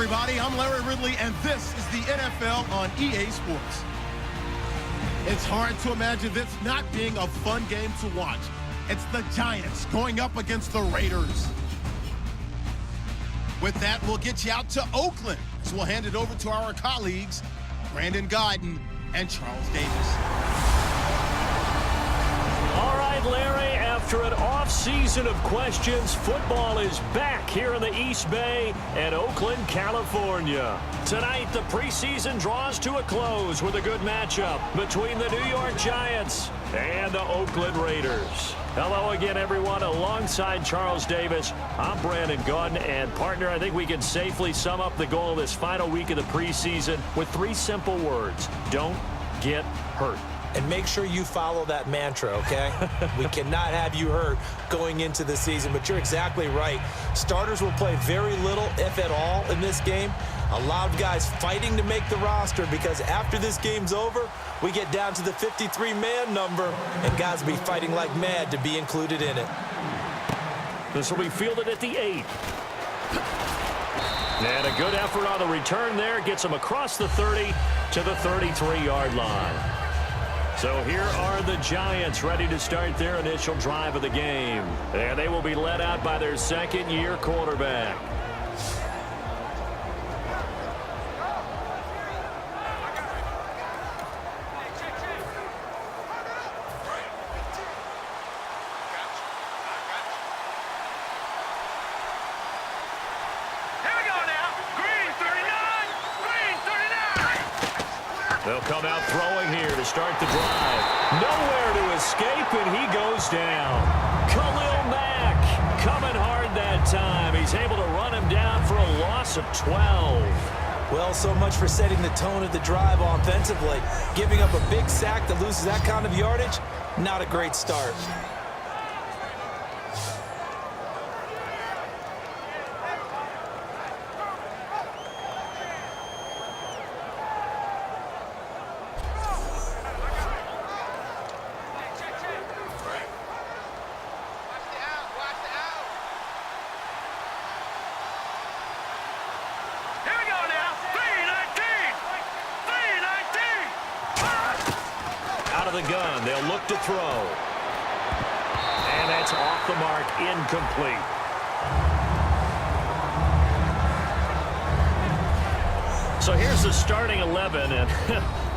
everybody. I'm Larry Ridley, and this is the NFL on EA Sports. It's hard to imagine this not being a fun game to watch. It's the Giants going up against the Raiders. With that, we'll get you out to Oakland. So we'll hand it over to our colleagues, Brandon Godden and Charles Davis. All right, Larry, after an off-season of questions, football is back here in the East Bay and Oakland, California. Tonight, the preseason draws to a close with a good matchup between the New York Giants and the Oakland Raiders. Hello again, everyone. Alongside Charles Davis, I'm Brandon Godden, and partner, I think we can safely sum up the goal of this final week of the preseason with 3 simple words: don't get hurt. And make sure you follow that mantra, okay? We cannot have you hurt going into the season, but you're exactly right. Starters will play very little, if at all, in this game. A lot of guys fighting to make the roster because after this game's over, we get down to the 53-man number, and guys will be fighting like mad to be included in it. This will be fielded at the 8. And a good effort on the return there gets him across the 30 to the 33-yard line. So here are the Giants ready to start their initial drive of the game. And they will be led out by their second-year quarterback. They'll come out throwing here to start the drive. Nowhere to escape, and he goes down. Khalil Mack coming hard that time. He's able to run him down for a loss of 12. Well, so much for setting the tone of the drive offensively. Giving up a big sack that loses that kind of yardage, not a great start. The gun, they'll look to throw. And that's off the mark, incomplete. So here's the starting 11, and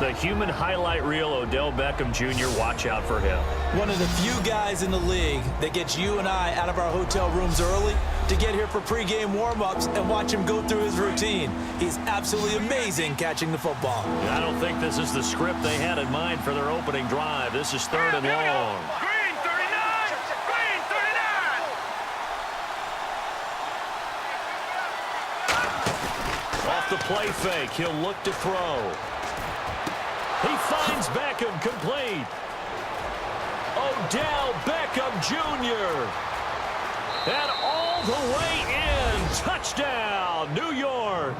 the human highlight reel, Odell Beckham Jr., watch out for him. One of the few guys in the league that gets you and I out of our hotel rooms early to get here for pregame warm-ups and watch him go through his routine. He's absolutely amazing catching the football. I don't think this is the script they had in mind for their opening drive. This is 3rd and long. Green 39! Green 39! Off the play fake, he'll look to throw. He finds Beckham complete. Odell Beckham Jr. And all the way in. Touchdown, New York.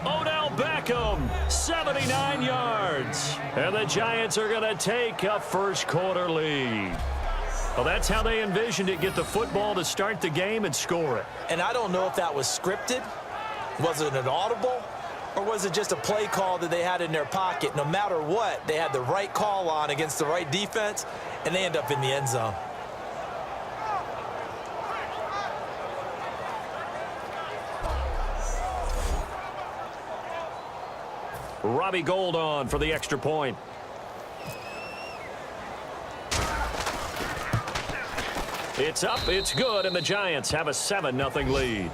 Odell Beckham, 79 yards. And the Giants are going to take a first-quarter lead. Well, that's how they envisioned it. Get the football to start the game and score it. And I don't know if that was scripted. Was it an audible? Or was it just a play call that they had in their pocket? No matter what, they had the right call on against the right defense, and they end up in the end zone. Robbie Gould on for the extra point. It's up, it's good, and the Giants have a 7-0 lead.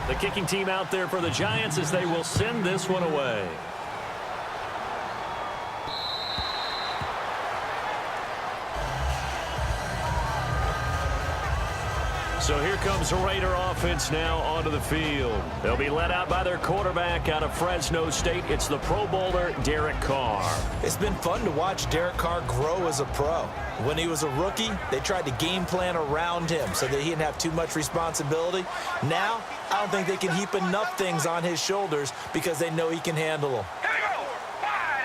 The kicking team out there for the Giants as they will send this one away. So here comes the Raider offense now onto the field. They'll be led out by their quarterback out of Fresno State. It's the Pro Bowler, Derek Carr. It's been fun to watch Derek Carr grow as a pro. When he was a rookie, they tried to game plan around him so that he didn't have too much responsibility. Now, I don't think they can heap enough things on his shoulders because they know he can handle them. Here we go. 5,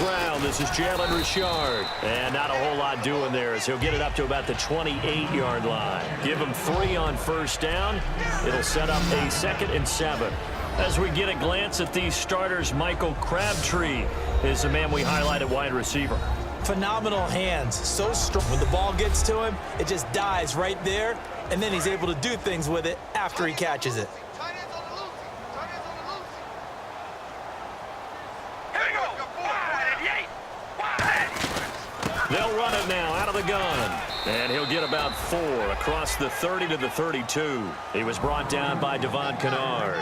ground. This is Jalen Richard. And not a whole lot doing there as he'll get it up to about the 28-yard line. Give him 3 on first down. It'll set up a 2nd and 7. As we get a glance at these starters, Michael Crabtree is the man we highlight at wide receiver. Phenomenal hands, so strong. When the ball gets to him, it just dies right there, and then he's able to do things with it after he catches it. They'll run it now out of the gun. And he'll get about 4 across the 30 to the 32. He was brought down by Devon Kennard.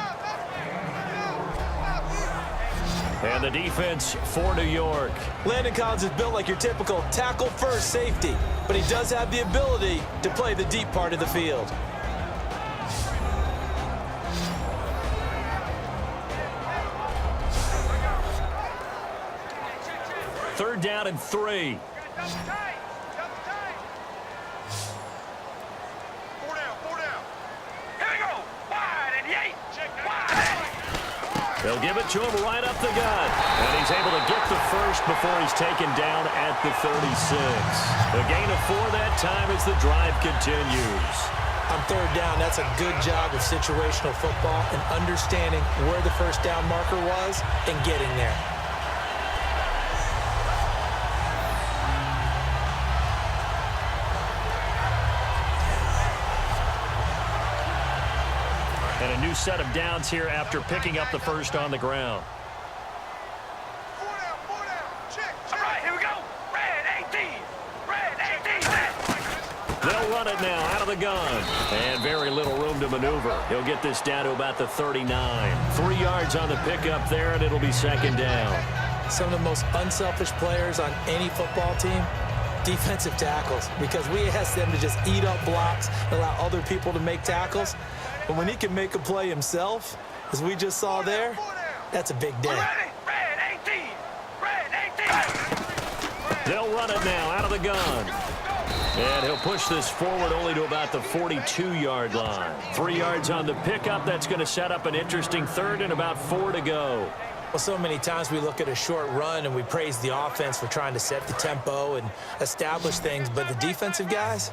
And the defense for New York. Landon Collins is built like your typical tackle-first safety, but he does have the ability to play the deep part of the field. Third down and 3. They'll give it to him right up the gut. And he's able to get the first before he's taken down at the 36. A gain of 4 that time as the drive continues. On third down, that's a good job of situational football and understanding where the first down marker was and getting there. And a new set of downs here after picking up the first on the ground. All right, here we go. Red 18. Red 18. They'll run it now out of the gun. And very little room to maneuver. He'll get this down to about the 39. 3 yards on the pickup there, and it'll be 2nd down. Some of the most unselfish players on any football team, defensive tackles, because we ask them to just eat up blocks and allow other people to make tackles. But when he can make a play himself, as we just saw there, that's a big day. Red 18. Red 18. They'll run it now out of the gun. And he'll push this forward only to about the 42-yard line. 3 yards on the pickup. That's going to set up an interesting 3rd and about 4 to go. Well, so many times we look at a short run and we praise the offense for trying to set the tempo and establish things, but the defensive guys,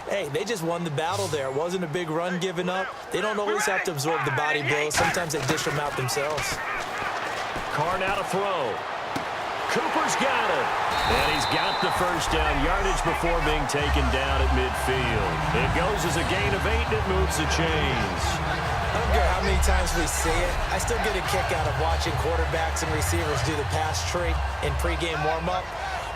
hey, they just won the battle there. It wasn't a big run given up. They don't always have to absorb the body blows. Sometimes they dish them out themselves. Carr now to throw. Cooper's got it. And he's got the first down yardage before being taken down at midfield. It goes as a gain of 8, and it moves the chains. I don't care how many times we see it. I still get a kick out of watching quarterbacks and receivers do the pass tree in pregame warm-up.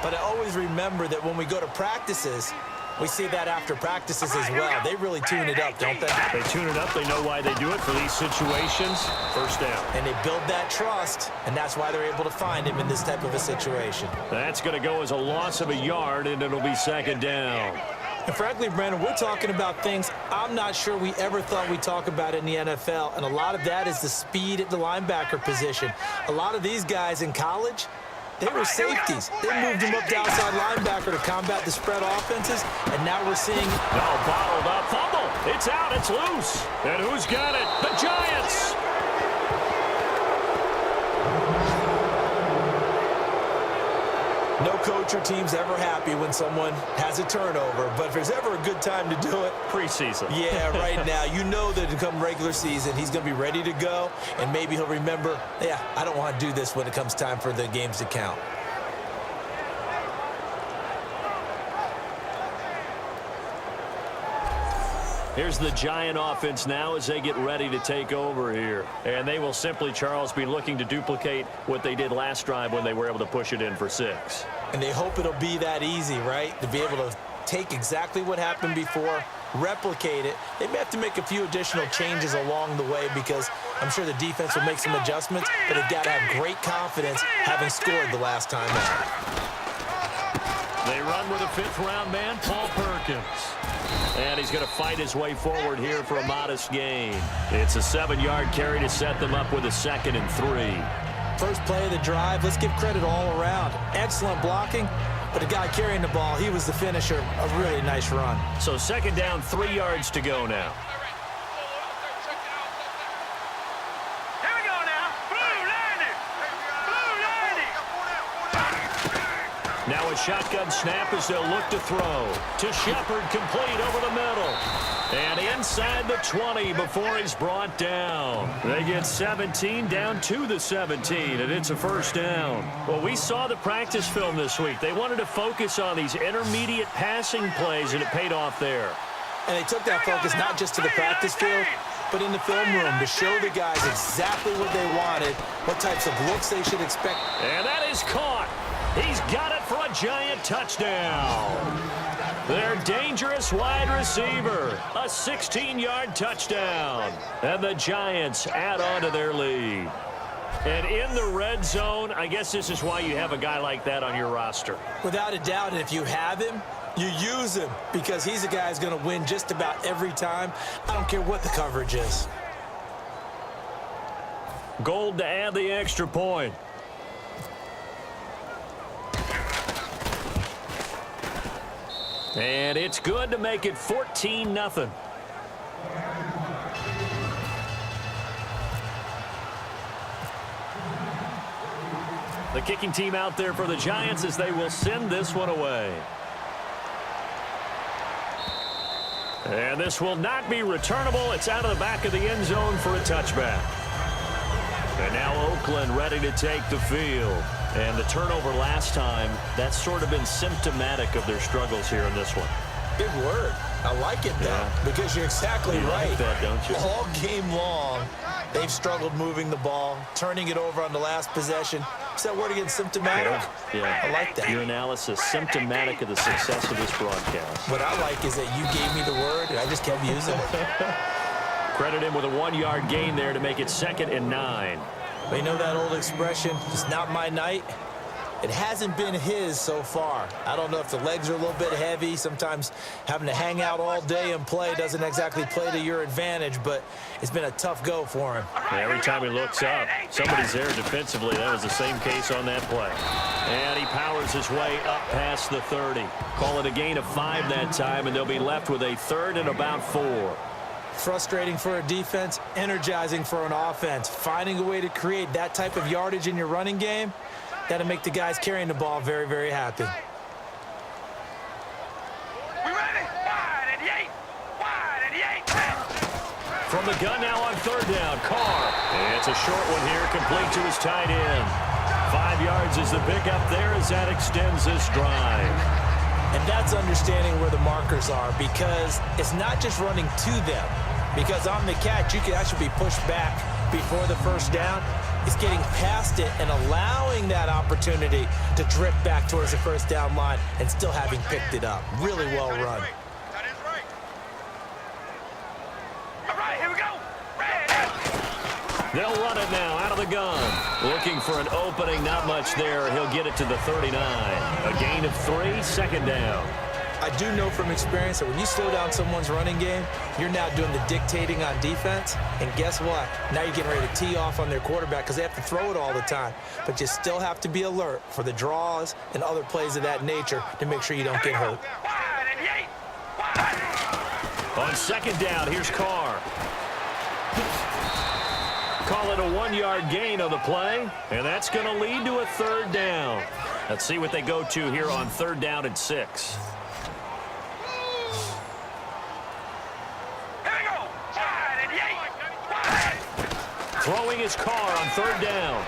But I always remember that when we go to practices, we see that after practices as well. They really tune it up, don't they? They tune it up. They know why they do it for these situations. First down. And they build that trust, and that's why they're able to find him in this type of a situation. That's going to go as a loss of a yard, and it'll be 2nd down. And frankly, Brandon, we're talking about things I'm not sure we ever thought we'd talk about in the NFL, and a lot of that is the speed at the linebacker position. A lot of these guys in college, they were safeties. They moved them up to outside linebacker to combat the spread offenses, and now we're seeing... Oh, bottled up. Fumble. It's out. It's loose. And who's got it? The Giants. No coach or team's ever happy when someone has a turnover, but if there's ever a good time to do it... Preseason. Yeah, right now. You know that come regular season, he's going to be ready to go, and maybe he'll remember, yeah, I don't want to do this when it comes time for the games to count. Here's the Giant offense now as they get ready to take over here. And they will simply, Charles, be looking to duplicate what they did last drive when they were able to push it in for 6. And they hope it'll be that easy, right? To be able to take exactly what happened before, replicate it. They may have to make a few additional changes along the way because I'm sure the defense will make some adjustments, but they've got to have great confidence having scored the last time out. They run with a 5th-round man, Paul Perkins. And he's going to fight his way forward here for a modest gain. It's a 7-yard carry to set them up with a 2nd and 3. First play of the drive, let's give credit all around. Excellent blocking, but the guy carrying the ball, he was the finisher. A really nice run. So 2nd down, 3 yards to go now. Here we go now. Blue landing. Blue landing. a shotgun snap as they'll look to throw. To Shepard, complete over the middle. And inside the 20 before he's brought down. They get 17 down to the 17, and it's a first down. Well, we saw the practice film this week. They wanted to focus on these intermediate passing plays, and it paid off there. And they took that focus not just to the practice field, but in the film room to show the guys exactly what they wanted, what types of looks they should expect. And that is caught. He's got it for a giant touchdown. Their dangerous wide receiver, a 16-yard touchdown. And the Giants add on to their lead. And in the red zone, I guess this is why you have a guy like that on your roster. Without a doubt, and if you have him, you use him because he's a guy who's going to win just about every time. I don't care what the coverage is. Gold to add the extra point. And it's good to make it 14-0. The kicking team out there for the Giants as they will send this one away. And this will not be returnable. It's out of the back of the end zone for a touchback. And now Oakland ready to take the field. And the turnover last time, that's sort of been symptomatic of their struggles here in this one. Big word. I like it, though, because you're exactly right. Like that, don't you? All game long, they've struggled moving the ball, turning it over on the last possession. Is that word again, symptomatic? Yeah. I like that. Your analysis, symptomatic of the success of this broadcast. What I like is that you gave me the word, and I just kept using it. Credit him with a 1-yard gain there to make it 2nd and 9. You know that old expression, it's not my night? It hasn't been his so far. I don't know if the legs are a little bit heavy. Sometimes having to hang out all day and play doesn't exactly play to your advantage, but it's been a tough go for him. Every time he looks up, somebody's there defensively. That was the same case on that play. And he powers his way up past the 30. Call it a gain of 5 that time, and they'll be left with a 3rd and about 4. Frustrating for a defense, energizing for an offense. Finding a way to create that type of yardage in your running game, that'll make the guys carrying the ball very, very happy. We ready? Wide and yay! Wide and yay! From the gun now on 3rd down, Carr. And it's a short one here, complete to his tight end. 5 yards is the pickup there as that extends this drive. And that's understanding where the markers are, because it's not just running to them. Because on the catch, you can actually be pushed back before the first down. It's getting past it and allowing that opportunity to drift back towards the first down line and still having picked it up. Really well run. That is right. All right, here we go. Red. They'll run it now out of the gun. Looking for an opening, not much there. He'll get it to the 39. A gain of 3, 2nd down. I do know from experience that when you slow down someone's running game, you're now doing the dictating on defense. And guess what? Now you're getting ready to tee off on their quarterback because they have to throw it all the time. But you still have to be alert for the draws and other plays of that nature to make sure you don't get hurt. Wide and yay! Wide. On 2nd down, here's Carr. Call it a 1-yard gain on the play, and that's going to lead to a 3rd down. Let's see what they go to here on 3rd down and 6. Throwing his Carr on 3rd down.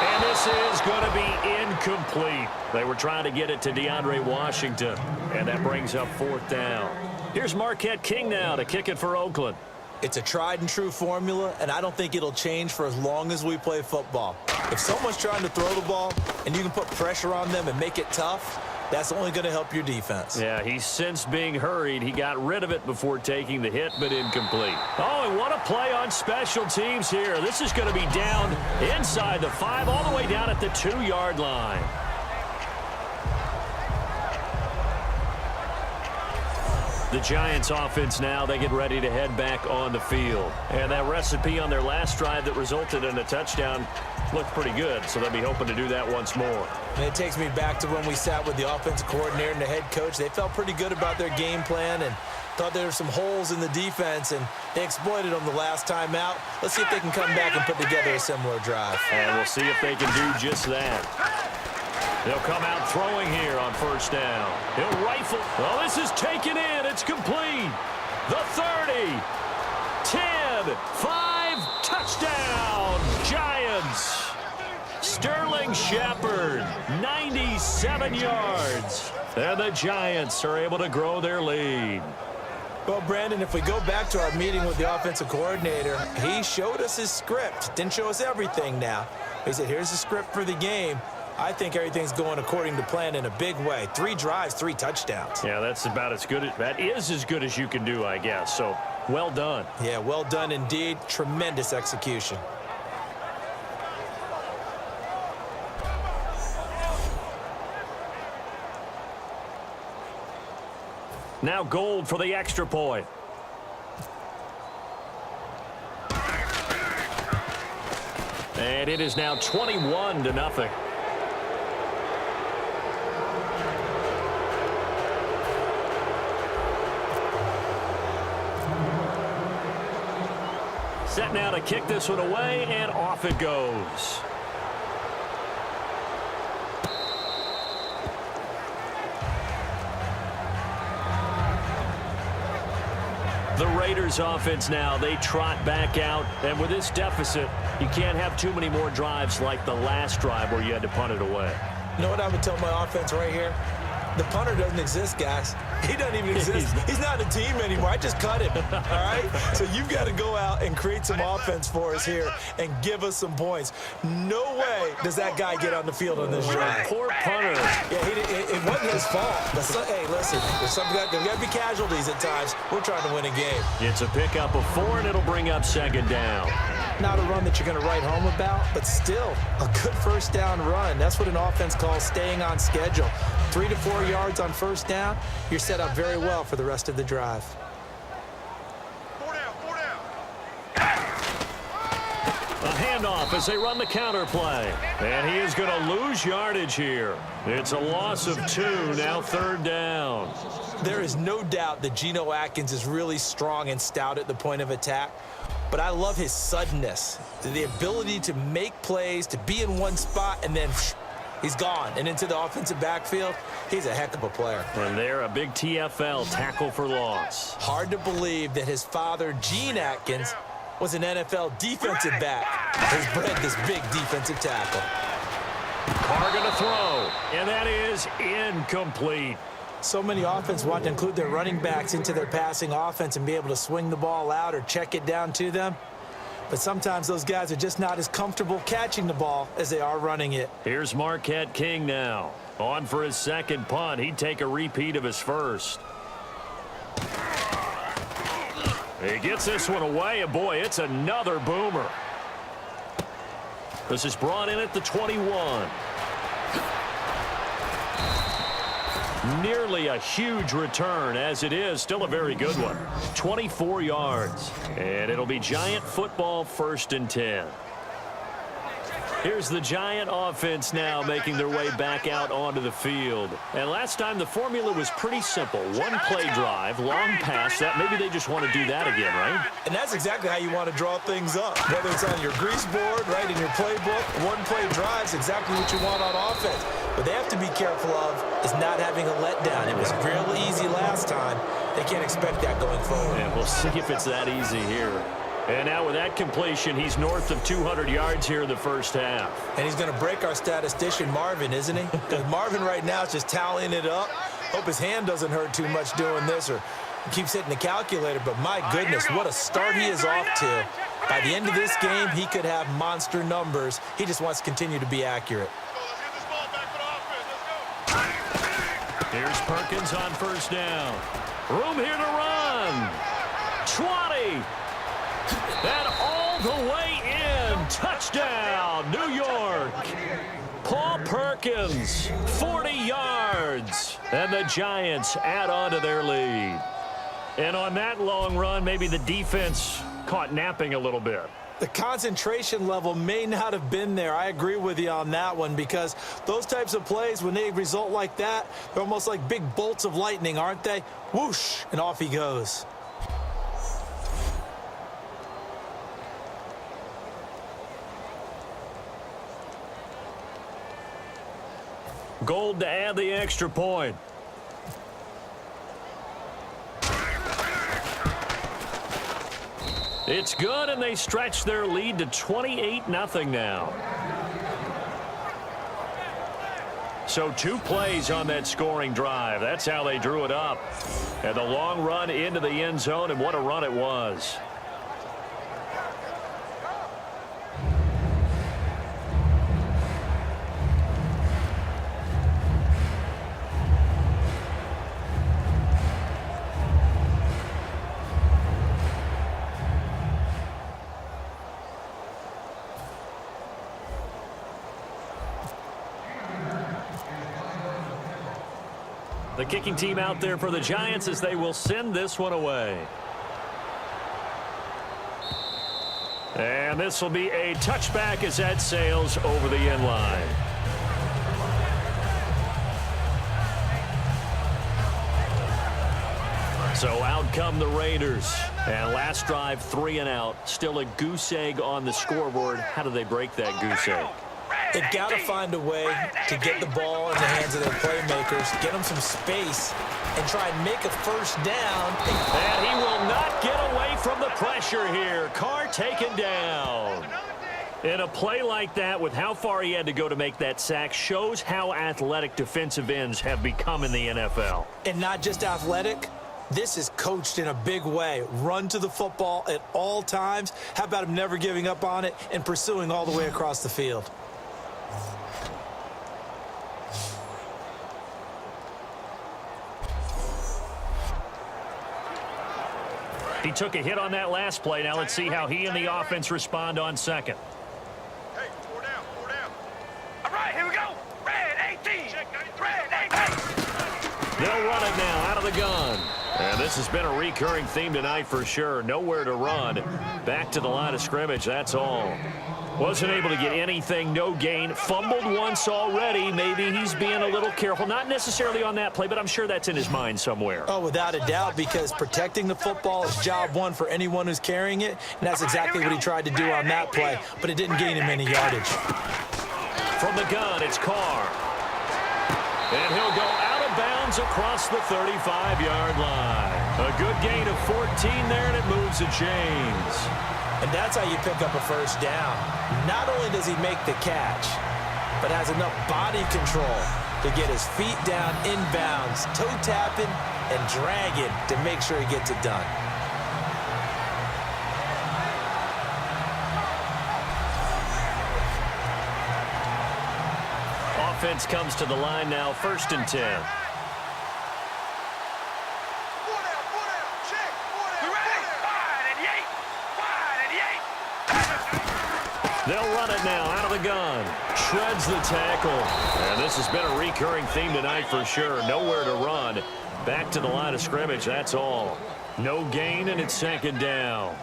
And this is going to be incomplete. They were trying to get it to DeAndre Washington, and that brings up 4th down. Here's Marquette King now to kick it for Oakland. It's a tried and true formula, and I don't think it'll change for as long as we play football. If someone's trying to throw the ball and you can put pressure on them and make it tough, that's only going to help your defense. Yeah, he's since being hurried. He got rid of it before taking the hit, but incomplete. Oh, and what a play on special teams here. This is going to be down inside the 5, all the way down at the 2-yard line. The Giants offense now, they get ready to head back on the field. And that recipe on their last drive that resulted in a touchdown looked pretty good, so they'll be hoping to do that once more. And it takes me back to when we sat with the offensive coordinator and the head coach. They felt pretty good about their game plan and thought there were some holes in the defense, and they exploited them the last time out. Let's see if they can come back and put together a similar drive. And we'll see if they can do just that. They'll come out throwing here on first down. He'll rifle. Oh, this is taken in. It's complete. The 30. 10. 5. Touchdown. Giants. Sterling Shepard, 97 yards. And the Giants are able to grow their lead. Well, Brandon, if we go back to our meeting with the offensive coordinator, he showed us his script. Didn't show us everything now. He said, here's the script for the game. I think everything's going according to plan in a big way. 3 drives, 3 touchdowns. Yeah, that's about as good. That is as good as you can do, I guess. So, well done. Yeah, well done indeed. Tremendous execution. Now Gold for the extra point. And it is now 21-0. Set now to kick this one away, and off it goes. The Raiders offense now, they trot back out, and with this deficit, you can't have too many more drives like the last drive where you had to punt it away. You know what I would tell my offense right here? The punter doesn't exist, guys. He doesn't even exist. He's not a team anymore. I just cut him, all right? So you've got to go out and create some offense for us here and give us some points. No way does that guy get on the field on this drive. Poor punter. Yeah, it wasn't his fault. But hey, listen, there's got to be casualties at times. We're trying to win a game. It's a pickup of 4, and it'll bring up second down. Not a run that you're going to write home about, but still a good first down run. That's what an offense calls staying on schedule. 3 to 4 yards on first down, you're set up very well for the rest of the drive. 4 down, 4 down. A handoff as they run the counter play. And he is going to lose yardage here. It's a loss of 2, now third down. There is no doubt that Geno Atkins is really strong and stout at the point of attack. But I love his suddenness, the ability to make plays, to be in one spot, and then he's gone. And into the offensive backfield, he's a heck of a player. And there, a big TFL, tackle for loss. Hard to believe that his father, Gene Atkins, was an NFL defensive back. He's bred this big defensive tackle. Carr going to throw, and that is incomplete. So many offense want to include their running backs into their passing offense and be able to swing the ball out or check it down to them. But sometimes those guys are just not as comfortable catching the ball as they are running it. Here's Marquette King now. On for his second punt. He'd take a repeat of his first. He gets this one away, and boy, it's another boomer. This is brought in at the 21. Nearly a huge return, as it is still a very good one. 24 yards, and it'll be Giant football, 1st and 10. Here's the Giant offense now making their way back out onto the field. And last time the formula was pretty simple. One play drive, long pass. That maybe they just want to do that again, right? And that's exactly how you want to draw things up. Whether it's on your grease board, right, in your playbook, one play drive's exactly what you want on offense. What they have to be careful of is not having a letdown. It was real easy last time. They can't expect that going forward. And we'll see if it's that easy here. And now with that completion, he's north of 200 yards here in the first half. And he's going to break our statistician, Marvin, isn't he? Because Marvin right now is just tallying it up. Hope his hand doesn't hurt too much doing this or keeps hitting the calculator. But my goodness, what a start he is off to. By the end of this game, he could have monster numbers. He just wants to continue to be accurate. Here's Perkins on first down. Room here to run. 20. And all the way in. Touchdown, New York. Paul Perkins, 40 yards. And the Giants add on to their lead. And on that long run, maybe the defense caught napping a little bit. The concentration level may not have been there. I agree with you on that one because those types of plays, when they result like that, they're almost like big bolts of lightning, aren't they? Whoosh, and off he goes. Gold to add the extra point. It's good, and they stretch their lead to 28-0 now. So 2 plays on that scoring drive. That's how they drew it up. And the long run into the end zone, and what a run it was. The kicking team out there for the Giants as they will send this one away. And this will be a touchback as that sails over the end line. So out come the Raiders. And last drive, 3 and out. Still a goose egg on the scoreboard. How do they break that goose egg? They've got to find a way to get the ball in the hands of their playmakers, get them some space, and try and make a first down. And he will not get away from the pressure here. Carr taken down. In a play like that, with how far he had to go to make that sack, shows how athletic defensive ends have become in the NFL. And not just athletic. This is coached in a big way. Run to the football at all times. How about him never giving up on it and pursuing all the way across the field? He took a hit on that last play. Now let's see how he and the offense respond on second. Hey, 4 down, 4 down. All right, here we go. Red 18. Red 18. They'll run it now out of the gun. And this has been a recurring theme tonight for sure. Nowhere to run. Back to the line of scrimmage, that's all. Wasn't able to get anything, no gain. Fumbled once already. Maybe he's being a little careful. Not necessarily on that play, but I'm sure that's in his mind somewhere. Oh, without a doubt, because protecting the football is job one for anyone who's carrying it, and that's exactly what he tried to do on that play, but it didn't gain him any yardage. From the gun, it's Carr. And he'll go out of bounds across the 35-yard line. A good gain of 14 there, and it moves the chains. And that's how you pick up a first down. Not only does he make the catch, but has enough body control to get his feet down inbounds, toe tapping and dragging to make sure he gets it done. Offense comes to the line now, 1st and 10. They'll run it now out of the gun. Shreds the tackle. And this has been a recurring theme tonight for sure. Nowhere to run. Back to the line of scrimmage, that's all. No gain, and it's 2nd down.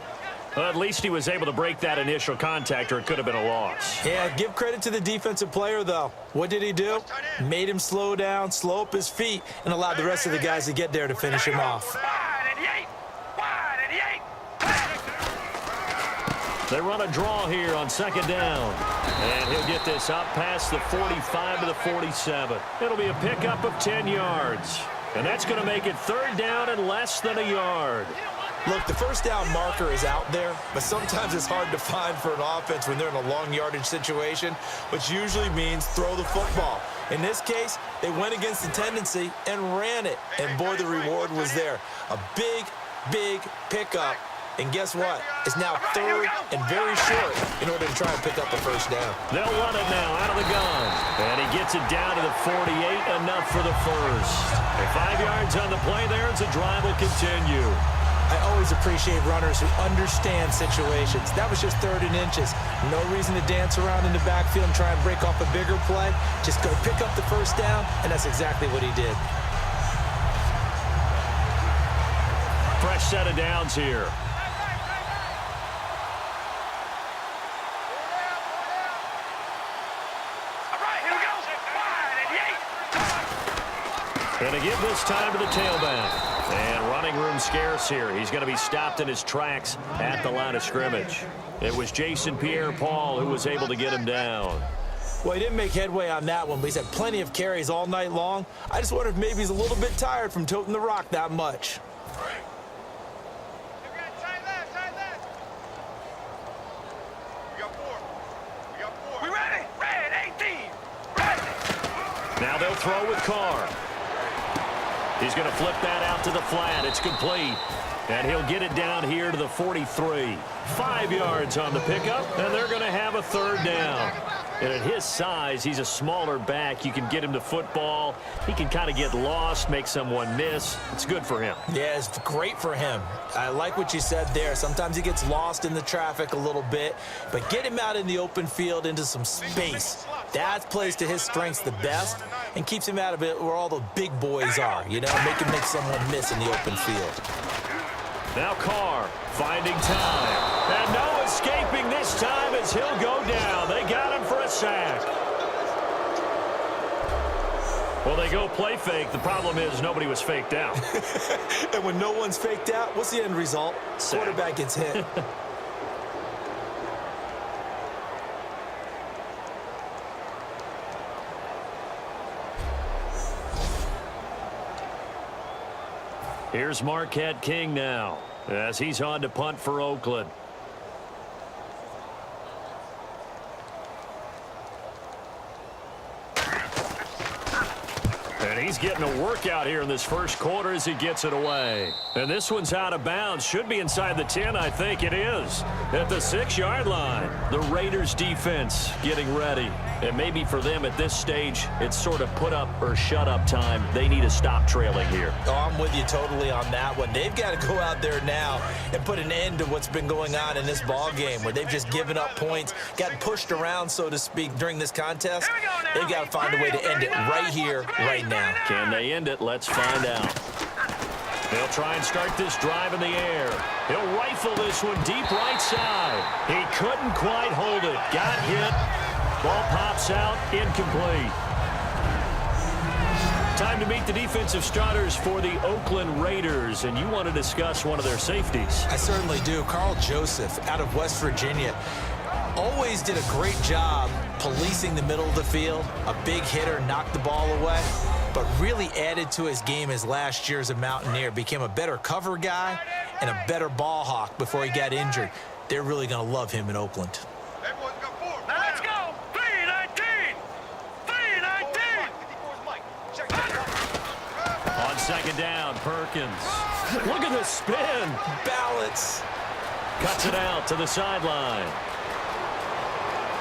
Well, at least he was able to break that initial contact, or it could have been a loss. Yeah, give credit to the defensive player, though. What did he do? Made him slow down, slow up his feet, and allowed the rest of the guys to get there to finish him off. They run a draw here on 2nd down. And he'll get this up past the 45 to the 47. It'll be a pickup of 10 yards. And that's going to make it 3rd down and less than a yard. Look, the first down marker is out there, but sometimes it's hard to find for an offense when they're in a long yardage situation, which usually means throw the football. In this case, they went against the tendency and ran it. And boy, the reward was there. A big, big pickup. And guess what? It's now 3rd and very short in order to try and pick up the first down. They'll run it now out of the gun. And he gets it down to the 48, enough for the first. And 5 yards on the play there as the drive will continue. I always appreciate runners who understand situations. That was just 3rd and inches. No reason to dance around in the backfield and try and break off a bigger play. Just go pick up the first down, and that's exactly what he did. Fresh set of downs here. And to give this time to the tailback. And running room scarce here. He's going to be stopped in his tracks at the line of scrimmage. It was Jason Pierre-Paul who was able to get him down. Well, he didn't make headway on that one, but he's had plenty of carries all night long. I just wonder if maybe he's a little bit tired from toting the rock that much. We ready? Red 18. Ready. Now they'll throw with Carr. He's going to flip that out to the flat. It's complete. And he'll get it down here to the 43. 5 yards on the pickup, and they're going to have a third down. And at his size, he's a smaller back. You can get him to football. He can kind of get lost, make someone miss. It's good for him. Yeah, it's great for him. I like what you said there. Sometimes he gets lost in the traffic a little bit, but get him out in the open field into some space. That plays to his strengths the best and keeps him out of it where all the big boys are, you know, make someone miss in the open field. Now Carr finding time. And no escaping this time as he'll go down. They got him for a sack. Well, they go play fake. The problem is nobody was faked out. And when no one's faked out, what's the end result? Sack. Quarterback gets hit. Here's Marquette King now as he's on to punt for Oakland. And he's getting a workout here in this first quarter as he gets it away. And this one's out of bounds. Should be inside the 10, I think it is. At the 6-yard line, the Raiders defense getting ready. And maybe for them at this stage, it's sort of put up or shut up time. They need to stop trailing here. Oh, I'm with you totally on that one. They've got to go out there now and put an end to what's been going on in this ball game where they've just given up points, gotten pushed around, so to speak, during this contest. They've got to find a way to end it right here, right now. Can they end it? Let's find out. They'll try and start this drive in the air. He'll rifle this one deep right side. He couldn't quite hold it. Got hit. Ball pops out, incomplete. Time to meet the defensive starters for the Oakland Raiders, and you want to discuss one of their safeties. I certainly do. Carl Joseph out of West Virginia always did a great job policing the middle of the field. A big hitter, knocked the ball away, but really added to his game as last year as a Mountaineer. Became a better cover guy and a better ball hawk before he got injured. They're really going to love him in Oakland. Let's go. 3-19. 3-19. On second down, Perkins. Look at the spin. Balance. Cuts it out to the sideline.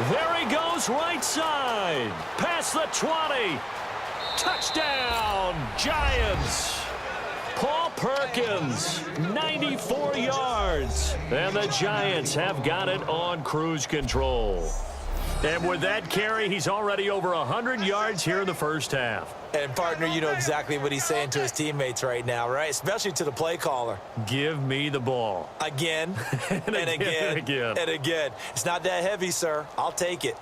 There he goes right side. Past the 20. Touchdown, Giants. Paul Perkins, 94 yards. And the Giants have got it on cruise control. And with that carry, he's already over 100 yards here in the first half. And, partner, you know exactly what he's saying to his teammates right now, right? Especially to the play caller. Give me the ball. Again, and again, and again. It's not that heavy, sir. I'll take it.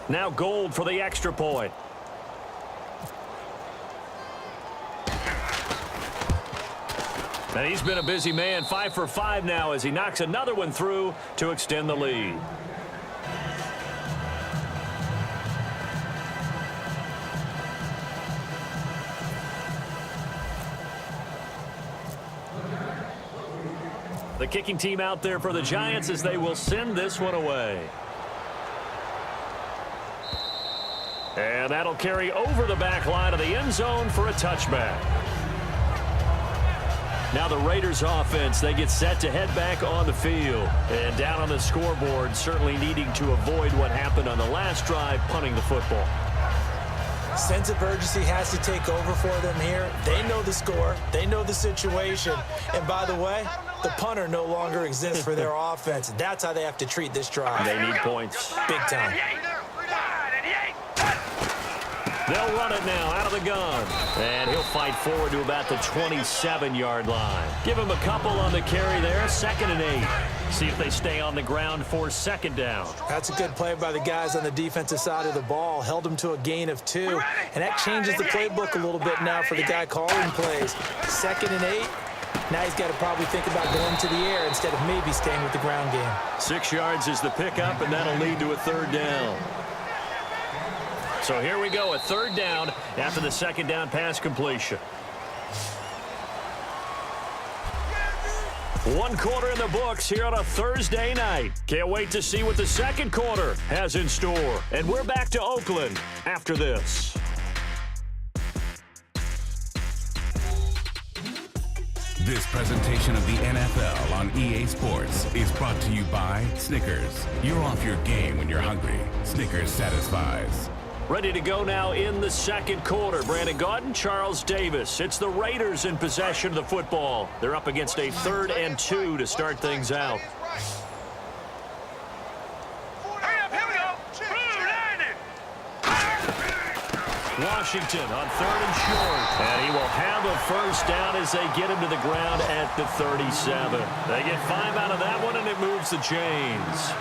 Now Gold for the extra point. And he's been a busy man, 5 for 5 now as he knocks another one through to extend the lead. The kicking team out there for the Giants as they will send this one away. And that'll carry over the back line of the end zone for a touchback. Now the Raiders offense, they get set to head back on the field. And down on the scoreboard, certainly needing to avoid what happened on the last drive, punting the football. Sense of urgency has to take over for them here. They know the score. They know the situation. And by the way, the punter no longer exists for their offense. That's how they have to treat this drive. They need points. Big time. They'll run it now out of the gun. And he'll fight forward to about the 27-yard line. Give him a couple on the carry there. 2nd and 8. See if they stay on the ground for second down. That's a good play by the guys on the defensive side of the ball. Held them to a gain of 2. And that changes the playbook a little bit now for the guy calling plays. 2nd and 8. Now he's got to probably think about going to the air instead of maybe staying with the ground game. 6 yards is the pickup, and that'll lead to a 3rd down. So here we go, a 3rd down after the 2nd down pass completion. 1 quarter in the books here on a Thursday night. Can't wait to see what the 2nd quarter has in store. And we're back to Oakland after this. This presentation of the NFL on EA Sports is brought to you by Snickers. You're off your game when you're hungry. Snickers satisfies. Ready to go now in the 2nd quarter. Brandon Gaudin, Charles Davis. It's the Raiders in possession of the football. They're up against a 3rd and 2 to start things out. Washington on 3rd and short. And he will have a 1st down as they get him to the ground at the 37. They get 5 out of that one, and it moves the chains.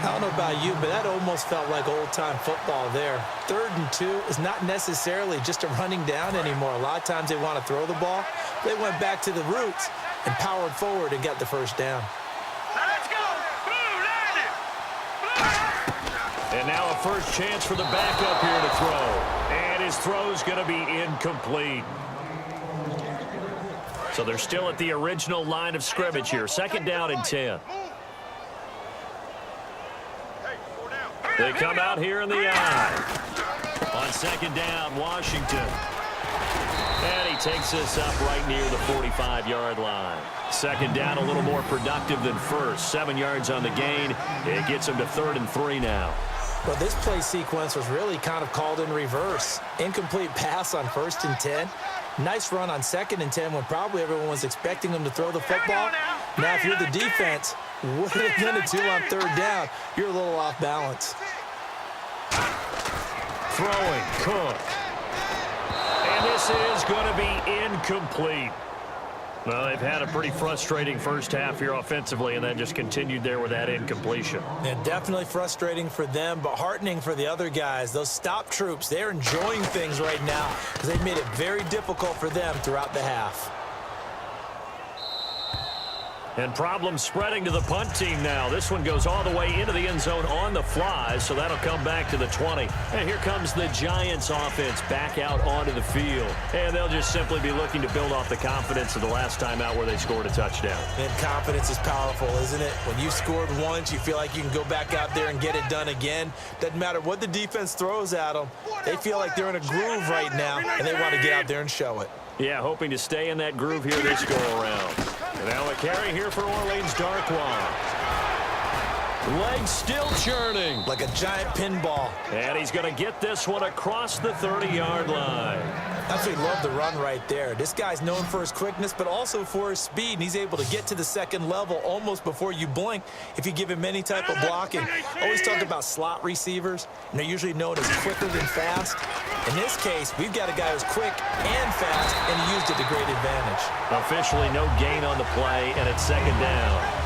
I don't know about you, but that almost felt like old-time football there. 3rd and 2 is not necessarily just a running down anymore. A lot of times they want to throw the ball. They went back to the roots and powered forward and got the 1st down. Let's go! And now a 1st chance for the backup here to throw. And his throw's going to be incomplete. So they're still at the original line of scrimmage here. 2nd down and 10. They come out here in the eye. On 2nd down, Washington. And he takes this up right near the 45-yard line. 2nd down, a little more productive than 1st. 7 yards on the gain. It gets him to 3rd and 3 now. Well, this play sequence was really kind of called in reverse. Incomplete pass on 1st and 10. Nice run on 2nd and 10 when probably everyone was expecting him to throw the football. Now, if you're the defense, what are they going to do on 3rd down? You're a little off balance. Throwing, Cook. And this is going to be incomplete. Well, they've had a pretty frustrating 1st half here offensively, and then just continued there with that incompletion. Yeah, definitely frustrating for them, but heartening for the other guys. Those stop troops, they're enjoying things right now because they've made it very difficult for them throughout the half. And problems spreading to the punt team now. This one goes all the way into the end zone on the fly, so that'll come back to the 20. And here comes the Giants offense back out onto the field. And they'll just simply be looking to build off the confidence of the last time out where they scored a touchdown. And confidence is powerful, isn't it? When you scored once, you feel like you can go back out there and get it done again. Doesn't matter what the defense throws at them. They feel like they're in a groove right now, and they want to get out there and show it. Yeah, hoping to stay in that groove here this go-around. And now a carry here for Orleans Darkwa. Legs still churning. Like a giant pinball. And he's going to get this one across the 30-yard line. Absolutely love the run right there. This guy's known for his quickness, but also for his speed. And he's able to get to the 2nd level almost before you blink if you give him any type of blocking. Always talk about slot receivers, and they're usually known as quicker than fast. In this case, we've got a guy who's quick and fast, and he used it to great advantage. Officially no gain on the play, and it's 2nd down.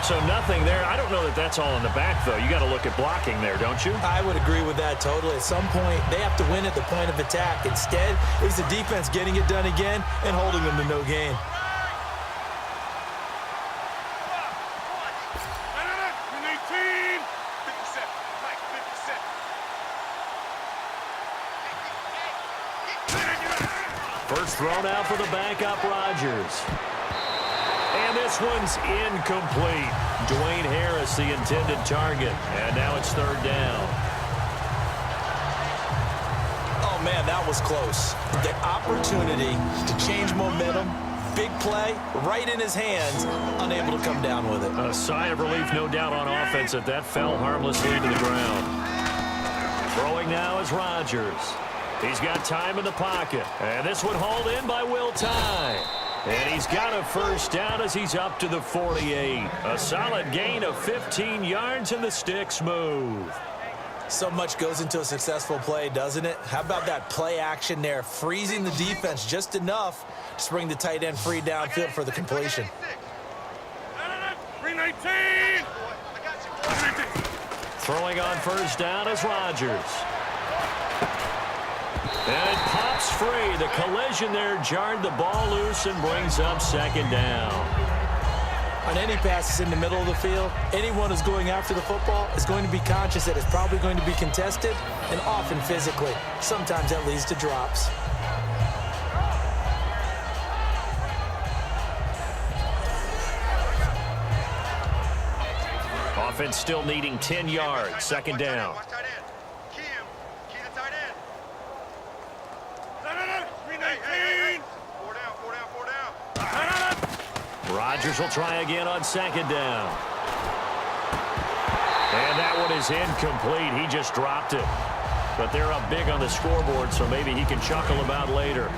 So nothing there. I don't know that that's all in the back, though. You got to look at blocking there, don't you? I would agree with that totally. At some point, they have to win at the point of attack. Instead, it was the defense getting it done again and holding them to no gain. First thrown out for the backup, Rodgers. And this one's incomplete. Dwayne Harris, the intended target. And now it's 3rd down. Oh, man, that was close. The opportunity to change momentum, big play, right in his hands, unable to come down with it. A sigh of relief, no doubt, on offense that fell harmlessly to the ground. Throwing now is Rodgers. He's got time in the pocket. And this one hauled in by Will Tye. And he's got a 1st down as he's up to the 48. A solid gain of 15 yards, and the sticks move. So much goes into a successful play, doesn't it? How about that play action there, freezing the defense just enough to bring the tight end free downfield for the completion. 18! Throwing on first down is Rodgers. And it pops free. The collision there jarred the ball loose and brings up second down. On any passes in the middle of the field, anyone who's going after the football is going to be conscious that it's probably going to be contested, and often physically. Sometimes that leads to drops. Offense still needing 10 yards. Second down. Key the tight end. Hey. 4 down. Rodgers will try again on second down. And that one is incomplete. He just dropped it. But they're up big on the scoreboard, so maybe he can chuckle about later.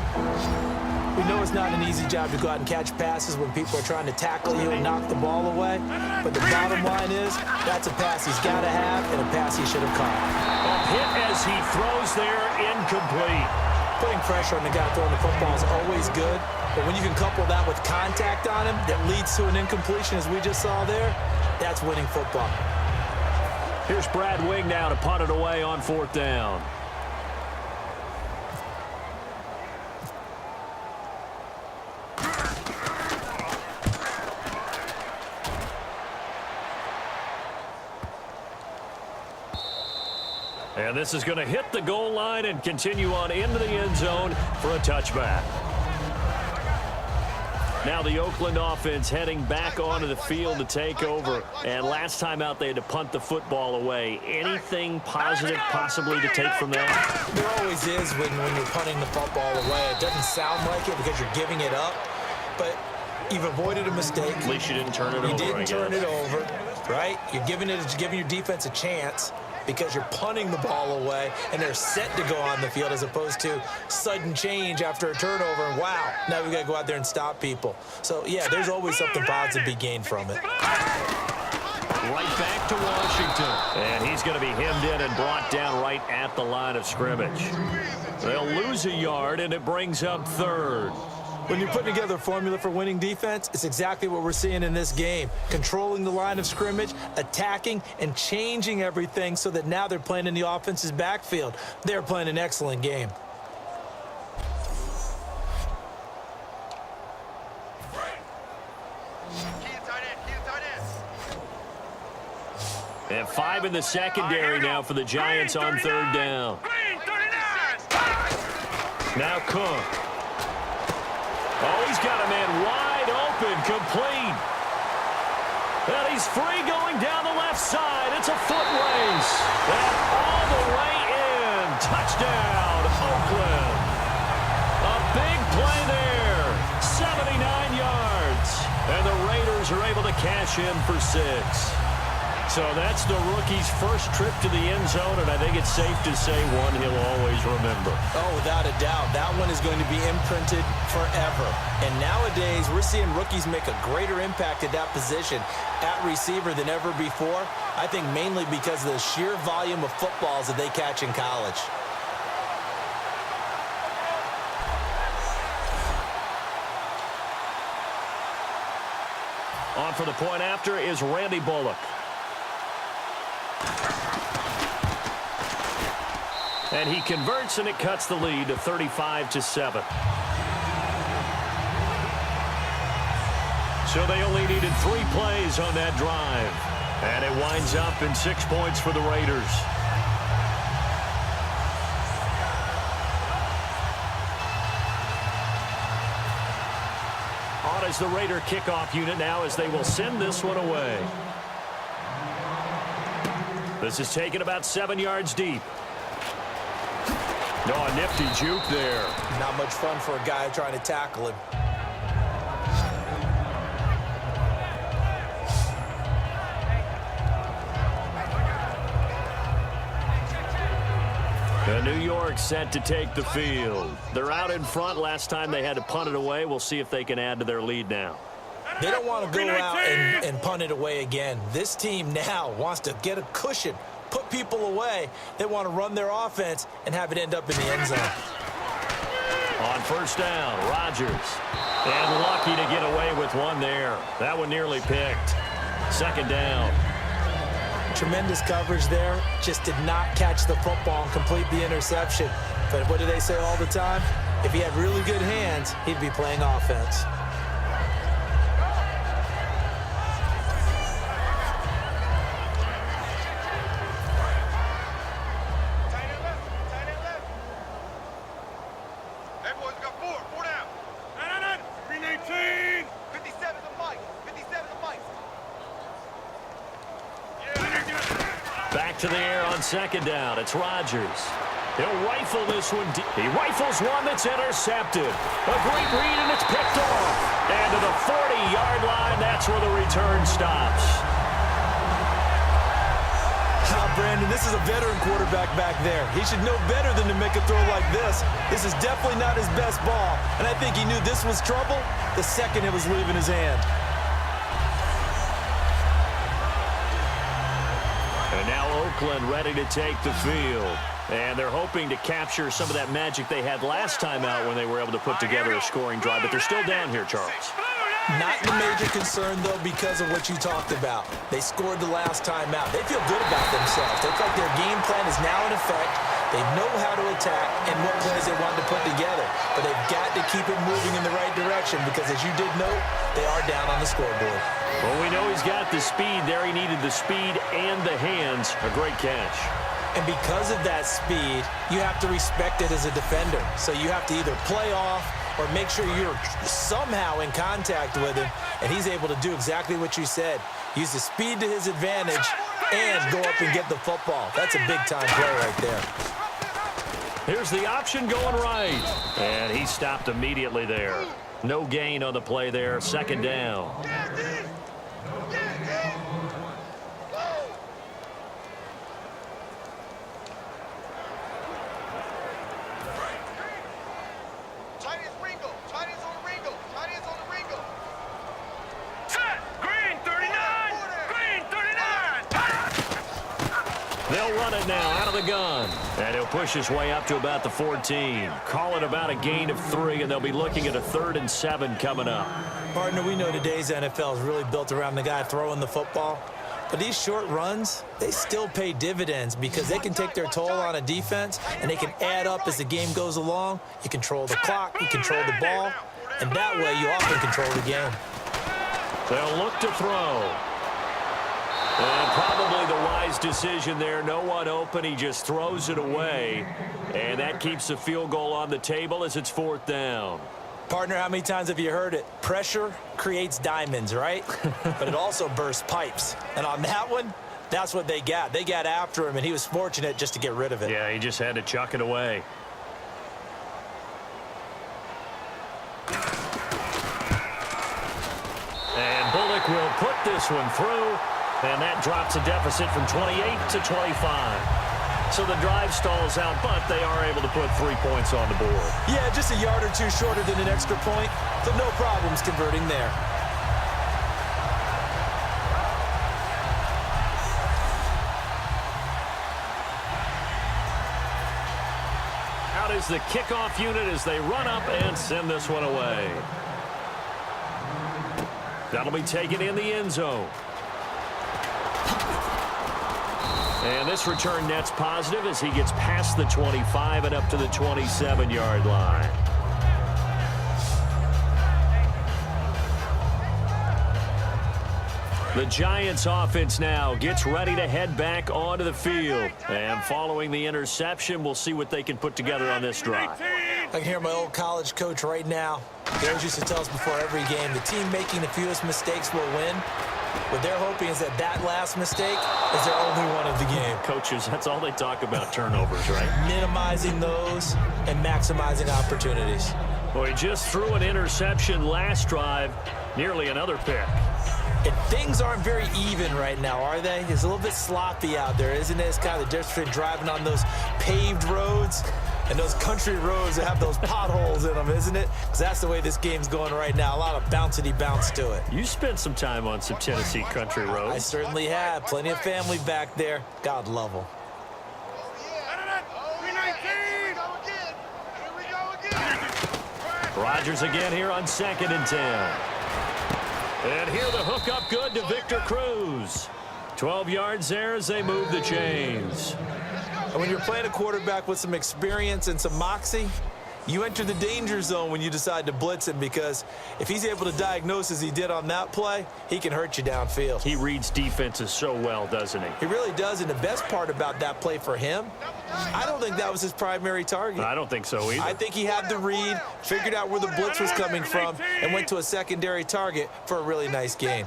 We know it's not an easy job to go out and catch passes when people are trying to tackle you and knock the ball away. But the bottom line is, that's a pass he's got to have and a pass he should have caught. A hit as he throws there, incomplete. Putting pressure on the guy throwing the football is always good. But when you can couple that with contact on him that leads to an incompletion, as we just saw there, that's winning football. Here's Brad Wing now to punt it away on fourth down. And this is going to hit the goal line and continue on into the end zone for a touchback. Now the Oakland offense heading back onto the field to take over. And last time out they had to punt the football away. Anything positive possibly to take from that? There always is when you're punting the football away. It doesn't sound like it because you're giving it up. But you've avoided a mistake. At least you didn't turn it over. You didn't turn it over, right? You're giving your defense a chance because you're punting the ball away and they're set to go on the field as opposed to sudden change after a turnover and wow, now we got to go out there and stop people. So yeah, there's always something positive to be gained from it. Right back to Washington. And he's going to be hemmed in and brought down right at the line of scrimmage. They'll lose a yard and it brings up third. When you're putting together a formula for winning defense, it's exactly what we're seeing in this game. Controlling the line of scrimmage, attacking, and changing everything so that now they're playing in the offense's backfield. They're playing an excellent game. And 5 in the secondary now for the Giants on third down. Now Cook. Oh, he's got a man wide open, complete. And he's free going down the left side. It's a foot race. And all the way in. Touchdown, Oakland. A big play there. 79 yards. And the Raiders are able to cash in for 6. So that's the rookie's first trip to the end zone, and I think it's safe to say one he'll always remember. Oh, without a doubt. That one is going to be imprinted forever. And nowadays, we're seeing rookies make a greater impact at that position at receiver than ever before. I think mainly because of the sheer volume of footballs that they catch in college. On for the point after is Randy Bullock. And he converts, and it cuts the lead to 35-7. So they only needed 3 plays on that drive. And it winds up in 6 points for the Raiders. On is the Raider kickoff unit now as they will send this one away. This is taken about 7 yards deep. No, a nifty juke there. Not much fun for a guy trying to tackle him. And New York set to take the field. They're out in front. Last time they had to punt it away. We'll see if they can add to their lead now. They don't want to go out and punt it away again. This team now wants to get a cushion, put people away. They want to run their offense and have it end up in the end zone. On first down, Rodgers. And lucky to get away with one there. That one nearly picked. Second down. Tremendous coverage there. Just did not catch the football and complete the interception. But what do they say all the time? If he had really good hands, he'd be playing offense. Back to the air on second down. It's Rodgers. He'll rifle this one. He rifles one that's intercepted. A great read, and it's picked off. And to the 40-yard line, that's where the return stops. Brandon, this is a veteran quarterback back there. He should know better than to make a throw like this. This is definitely not his best ball, and I think he knew this was trouble the second it was leaving his hand. And now Oakland ready to take the field. And they're hoping to capture some of that magic they had last time out when they were able to put together a scoring drive. But they're still down here, Charles. Not the major concern, though, because of what you talked about. They scored the last time out. They feel good about themselves. They feel like their game plan is now in effect. They know how to attack and what plays they want to put together. But they've got to keep it moving in the right direction because, as you did note, they are down on the scoreboard. Well, we know he's got the speed there. He needed the speed and the hands. A great catch. And because of that speed, you have to respect it as a defender. So you have to either play off or make sure you're somehow in contact with him, and he's able to do exactly what you said. Use the speed to his advantage and go up and get the football. That's a big-time play right there. Here's the option going right. And he stopped immediately there. No gain on the play there. Second down. They'll run it now out of the gun. And he'll push his way up to about the 14. Call it about a gain of 3, and they'll be looking at a 3rd and 7 coming up. Partner, we know today's NFL is really built around the guy throwing the football. But these short runs, they still pay dividends because they can take their toll on a defense, and they can add up as the game goes along. You control the clock, you control the ball, and that way you often control the game. They'll look to throw. And probably the wise decision there. No one open. He just throws it away. And that keeps the field goal on the table as it's 4th down. Partner, how many times have you heard it? Pressure creates diamonds, right? But it also bursts pipes. And on that one, that's what they got. They got after him, and he was fortunate just to get rid of it. Yeah, he just had to chuck it away. And Bullock will put this one through. And that drops a deficit from 28 to 25. So the drive stalls out, but they are able to put 3 points on the board. Yeah, just a yard or two shorter than an extra point, so no problems converting there. Out is the kickoff unit as they run up and send this one away. That'll be taken in the end zone. And this return net's positive as he gets past the 25 and up to the 27-yard line. The Giants offense now gets ready to head back onto the field. And following the interception, we'll see what they can put together on this drive. I can hear my old college coach right now. He always used to tell us before every game, the team making the fewest mistakes will win. What they're hoping is that that last mistake is their only one of the game. Coaches, that's all they talk about, turnovers, right? Minimizing those and maximizing opportunities. Well, he just threw an interception last drive, nearly another pick. And things aren't very even right now, are they? It's a little bit sloppy out there, isn't it? It's kind of the difference between driving on those paved roads and those country roads that have those potholes in them, isn't it? Because that's the way this game's going right now. A lot of bouncy bounce to it. You spent some time on some Tennessee country roads. I certainly have. Plenty of family back there. God love them. Rodgers again here on 2nd and 10. And here the hook up good to Victor Cruz. 12 yards there as they move the chains. And when you're playing a quarterback with some experience and some moxie, you enter the danger zone when you decide to blitz him, because if he's able to diagnose as he did on that play, he can hurt you downfield. He reads defenses so well, doesn't he? He really does, and the best part about that play for him, I don't think that was his primary target. I don't think so either. I think he had the read, figured out where the blitz was coming from, and went to a secondary target for a really nice gain.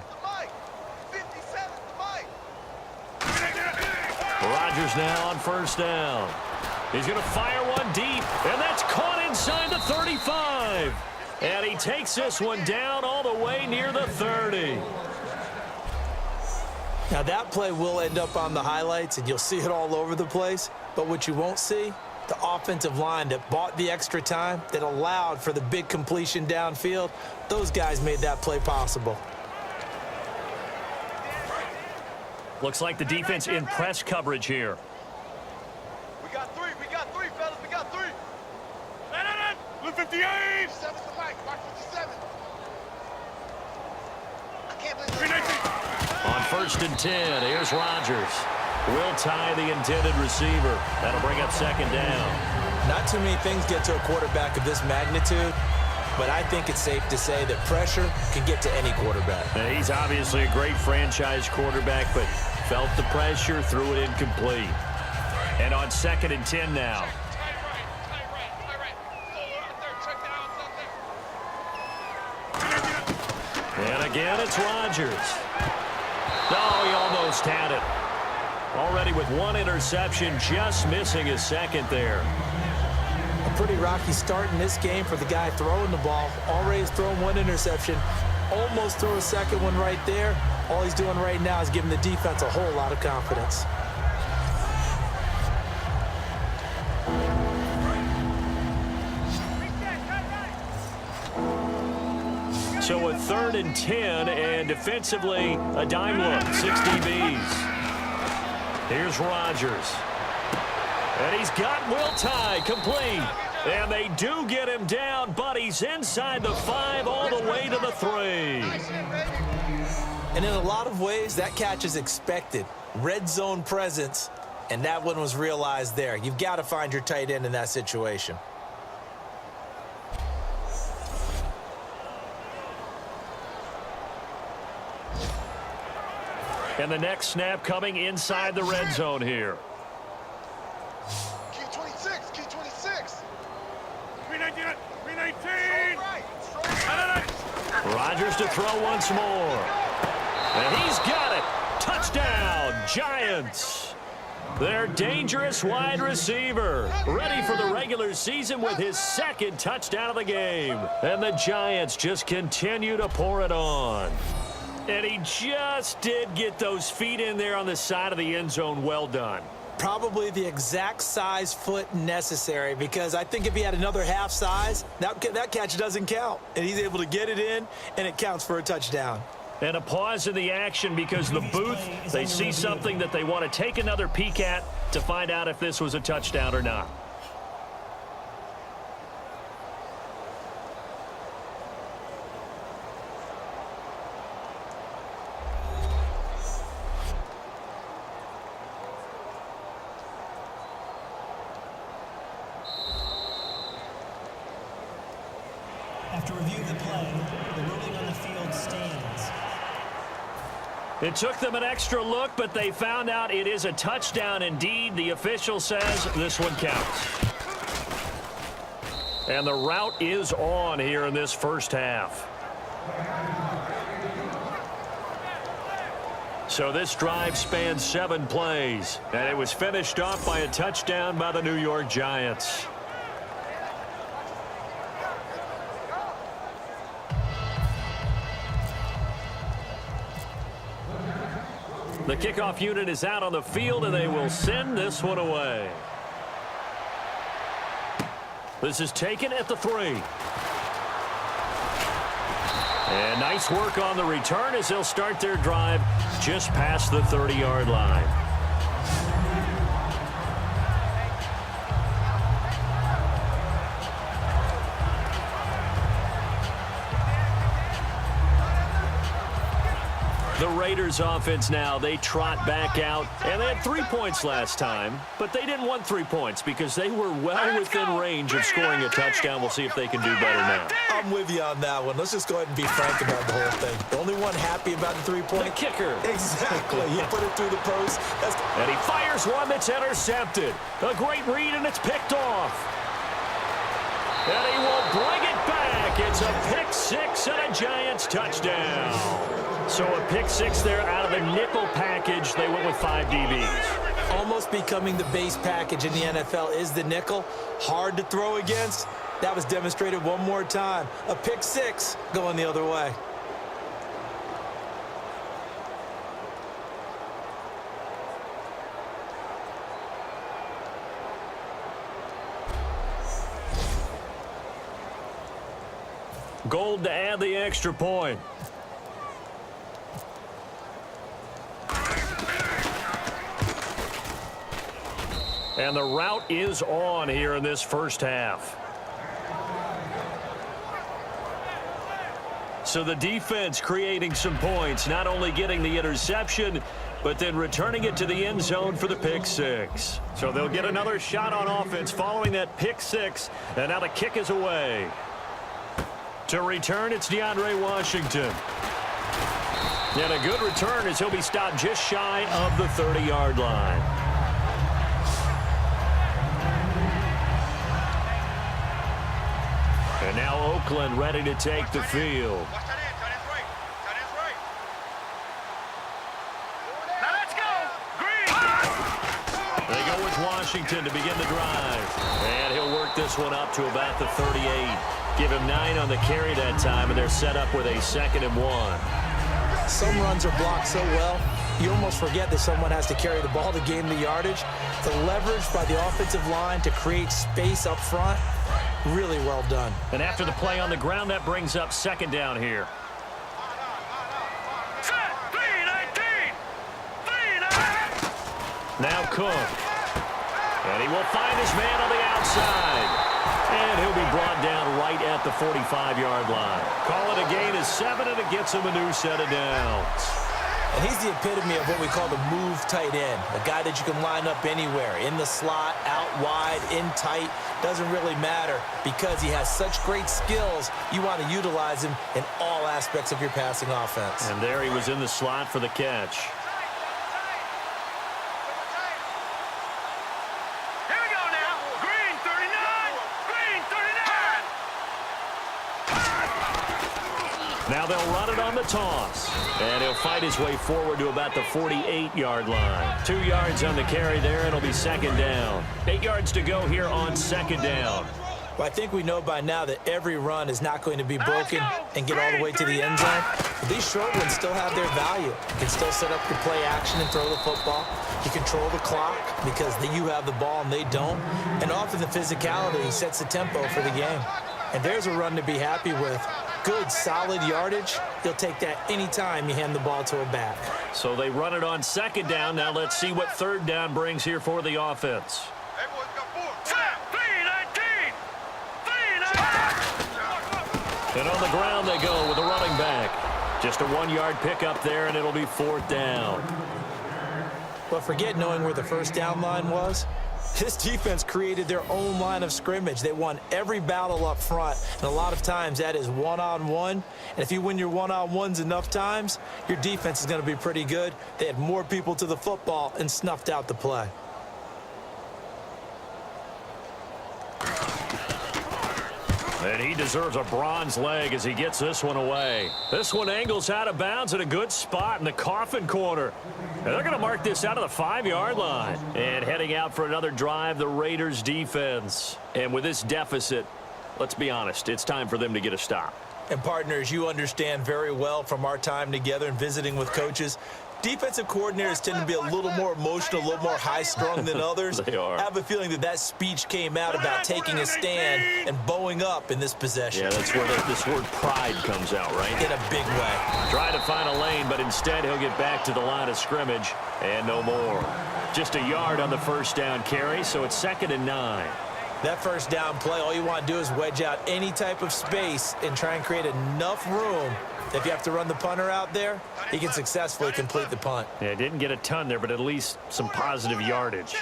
Rodgers now on first down. He's going to fire one deep, and that's caught inside the 35. And he takes this one down all the way near the 30. Now that play will end up on the highlights, and you'll see it all over the place. But what you won't see, the offensive line that bought the extra time, that allowed for the big completion downfield, those guys made that play possible. Looks like the defense in press coverage here. We got three, fellas, we got three. Blue 58. 7's the mic, Mark 57. I can't believe it. On first and 10, here's Rodgers. Will tie the intended receiver. That'll bring up second down. Not too many things get to a quarterback of this magnitude, but I think it's safe to say that pressure can get to any quarterback. He's obviously a great franchise quarterback, but felt the pressure, threw it incomplete. And on second and 10 now. And again, it's Rodgers. Oh, he almost had it. Already with one interception, just missing his second there. A pretty rocky start in this game for the guy throwing the ball. Already has thrown one interception. Almost threw a second one right there. All he's doing right now is giving the defense a whole lot of confidence. So a third and 10, and defensively, a dime look, 6 DBs. Here's Rodgers. And he's got Will tie complete. And they do get him down, but he's inside the 5 all the way to the 3. And in a lot of ways, that catch is expected. Red zone presence, and that one was realized there. You've got to find your tight end in that situation. And the next snap coming inside the red zone here. Key 26, key 26. 319. Rodgers to throw once more. And he's got it. Touchdown, Giants. Their dangerous wide receiver, ready for the regular season with his second touchdown of the game. And the Giants just continue to pour it on. And he just did get those feet in there on the side of the end zone. Well done. Probably the exact size foot necessary, because I think if he had another half size, that catch doesn't count. And he's able to get it in, and it counts for a touchdown. And a pause in the action because the booth, they see something that they want to take another peek at to find out if this was a touchdown or not. After review of the play, the ruling on the field stands. It took them an extra look, but they found out it is a touchdown indeed. The official says this one counts. And the route is on here in this first half. So this drive spans 7 plays, and it was finished off by a touchdown by the New York Giants. The kickoff unit is out on the field, and they will send this one away. This is taken at the 3. And nice work on the return as they'll start their drive just past the 30-yard line. Raiders offense now. They trot back out, and they had 3 points last time, but they didn't want 3 points because they were well within range of scoring a touchdown. We'll see if they can do better now. I'm with you on that one. Let's just go ahead and be frank about the whole thing. The only one happy about the 3-point. The kicker. Exactly. He put it through the post. And he fires one that's intercepted. A great read, and it's picked off. And he will bring it back. It's a pick six and a Giants touchdown. So a pick six there out of the nickel package. They went with 5 DBs. Almost becoming the base package in the NFL is the nickel. Hard to throw against. That was demonstrated one more time. A pick six going the other way. Gold to add the extra point. And the route is on here in this first half. So the defense creating some points, not only getting the interception, but then returning it to the end zone for the pick six. So they'll get another shot on offense following that pick six, and now the kick is away. To return, it's DeAndre Washington. And a good return as he'll be stopped just shy of the 30-yard line. And now Oakland ready to take the field. Watch that end. Tight end's right. Tight end's right. Now let's go. Green. They go with Washington to begin the drive. And he'll work this one up to about the 38. Give him 9 on the carry that time, and they're set up with a 2nd and 1. Some runs are blocked so well, you almost forget that someone has to carry the ball to gain the yardage. The leverage by the offensive line to create space up front, really well done. And after the play on the ground, that brings up 2nd down here. Set. 3-19. 3-19. Now Cook. And he will find his man on the outside. And he'll be brought down right at the 45-yard line. Call it a gain of 7, and it gets him a new set of downs. And he's the epitome of what we call the move tight end. A guy that you can line up anywhere, in the slot, out wide, in tight. Doesn't really matter because he has such great skills. You want to utilize him in all aspects of your passing offense. And there he was in the slot for the catch. Here we go now. Green 39. Green 39. Now they'll run it on the toss. And he'll fight his way forward to about the 48-yard line. 2 yards on the carry there, and it'll be 2nd down. 8 yards to go here on 2nd down. Well, I think we know by now that every run is not going to be broken and get all the way to the end zone. But these short ones still have their value. You can still set up your play action and throw the football. You control the clock because you have the ball and they don't. And often the physicality sets the tempo for the game. And there's a run to be happy with. Good, solid yardage. You'll take that anytime you hand the ball to a back. So they run it on 2nd down. Now let's see what 3rd down brings here for the offense. Hey, boys, got 4. Set. 3-19. 3-19. And on the ground they go with a running back. Just a 1-yard pickup there, and it'll be 4th down. But forget knowing where the first down line was. This defense created their own line of scrimmage. They won every battle up front, and a lot of times that is one-on-one. And if you win your one-on-ones enough times, your defense is going to be pretty good. They had more people to the football and snuffed out the play. And he deserves a bronze leg as he gets this one away. This one angles out of bounds at a good spot in the coffin corner. And they're going to mark this out of the 5-yard line. And heading out for another drive, the Raiders defense. And with this deficit, let's be honest, it's time for them to get a stop. And partners, you understand very well from our time together and visiting with coaches, defensive coordinators tend to be a little more emotional, a little more high-strung than others. They are. I have a feeling that speech came out about taking a stand and bowing up in this possession. Yeah, that's where this word pride comes out, right? In a big way. Try to find a lane, but instead he'll get back to the line of scrimmage and no more. Just a yard on the first down carry, so it's 2nd and 9. That first down play, all you want to do is wedge out any type of space and try and create enough room. If you have to run the punter out there, he can successfully complete the punt. Yeah, didn't get a ton there, but at least some positive yardage.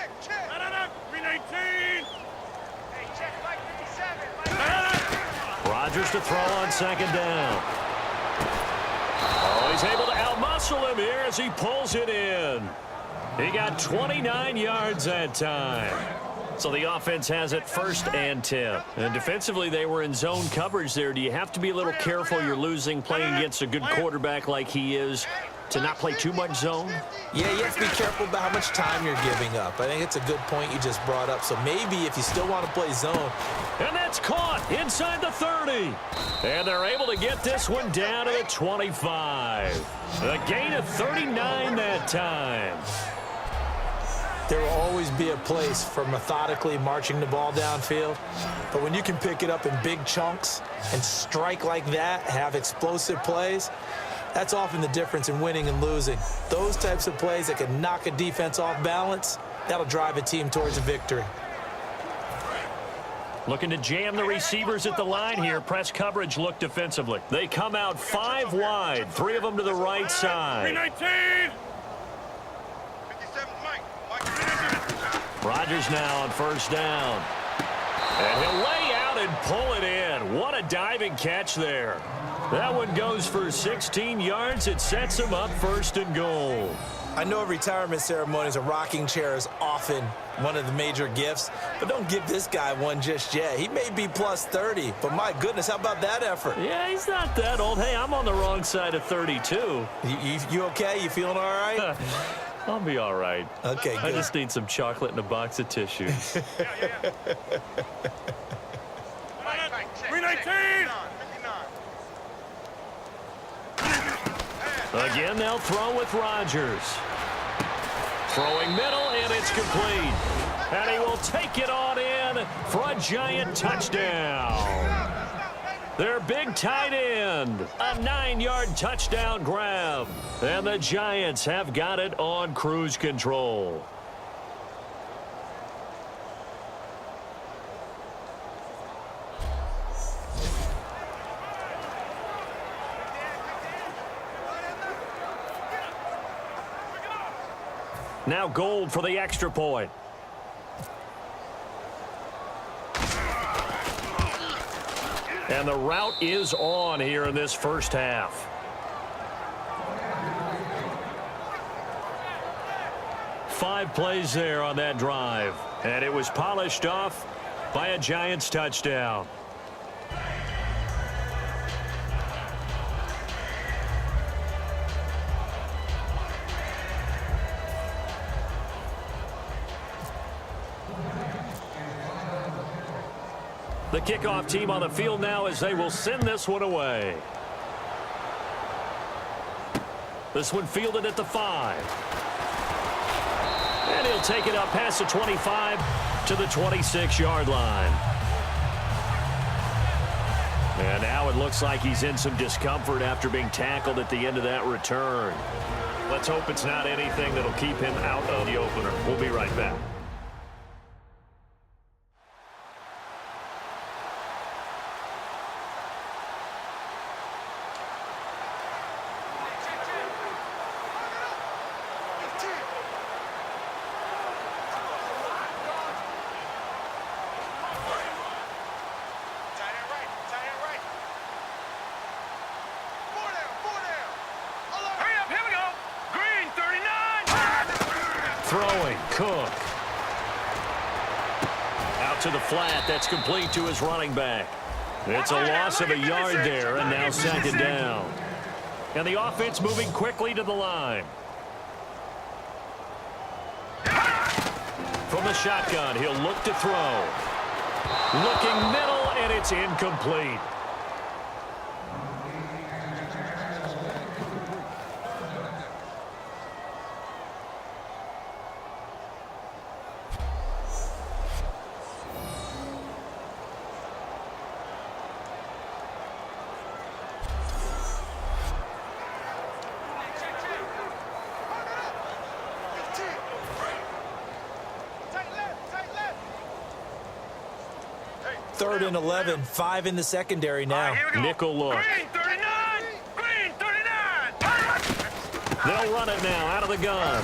Rodgers to throw on second down. Oh, he's able to outmuscle him here as he pulls it in. He got 29 yards that time. So the offense has it 1st and 10. And defensively, they were in zone coverage there. Do you have to be a little careful you're losing playing against a good quarterback like he is to not play too much zone? Yeah, you have to be careful about how much time you're giving up. I think it's a good point you just brought up. So maybe if you still want to play zone. And that's caught inside the 30. And they're able to get this one down to the 25. A gain of 39 that time. There will always be a place for methodically marching the ball downfield. But when you can pick it up in big chunks and strike like that, have explosive plays, that's often the difference in winning and losing. Those types of plays that can knock a defense off balance, that'll drive a team towards a victory. Looking to jam the receivers at the line here. Press coverage look defensively. They come out 5 wide, 3 of them to the right side. 319. Rodgers now on first down. And he'll lay out and pull it in. What a diving catch there. That one goes for 16 yards. It sets him up 1st and goal. I know retirement ceremonies, a rocking chair is often one of the major gifts, but don't give this guy one just yet. He may be plus 30, but my goodness, how about that effort? Yeah, he's not that old. Hey, I'm on the wrong side of 32. You okay? You feeling all right? I'll be all right. Okay, good. I just need some chocolate and a box of tissues. 319. Again, they'll throw with Rodgers. Throwing middle, and it's complete. And he will take it on in for a giant touchdown. Their big tight end, a 9-yard touchdown grab. And the Giants have got it on cruise control. Now Gold for the extra point. And the route is on here in this first half. Five plays there on that drive. And it was polished off by a Giants touchdown. The kickoff team on the field now as they will send this one away. This one fielded at the 5. And he'll take it up past the 25 to the 26-yard line. And now it looks like he's in some discomfort after being tackled at the end of that return. Let's hope it's not anything that'll keep him out of the opener. We'll be right back. Throwing, Cook. Out to the flat, that's complete to his running back. It's a loss of a yard there, and now second down. And the offense moving quickly to the line. From the shotgun, he'll look to throw. Looking middle, and it's incomplete. 3rd and 11, 5 in the secondary now. Here we go. Nickel look. Green 39. Green 39. They'll run it now out of the gun.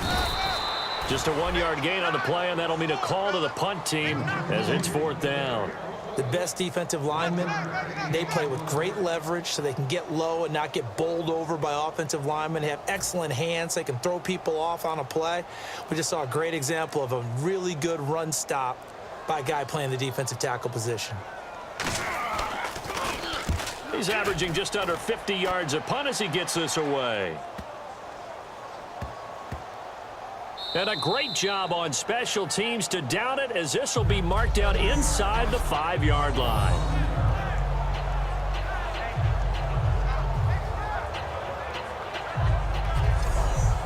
Just a 1-yard gain on the play, and that'll mean a call to the punt team as it's 4th down. The best defensive linemen, they play with great leverage so they can get low and not get bowled over by offensive linemen. They have excellent hands. They can throw people off on a play. We just saw a great example of a really good run stop by a guy playing the defensive tackle position. He's averaging just under 50 yards a punt as he gets this away. And a great job on special teams to down it, as this will be marked out inside the 5-yard line.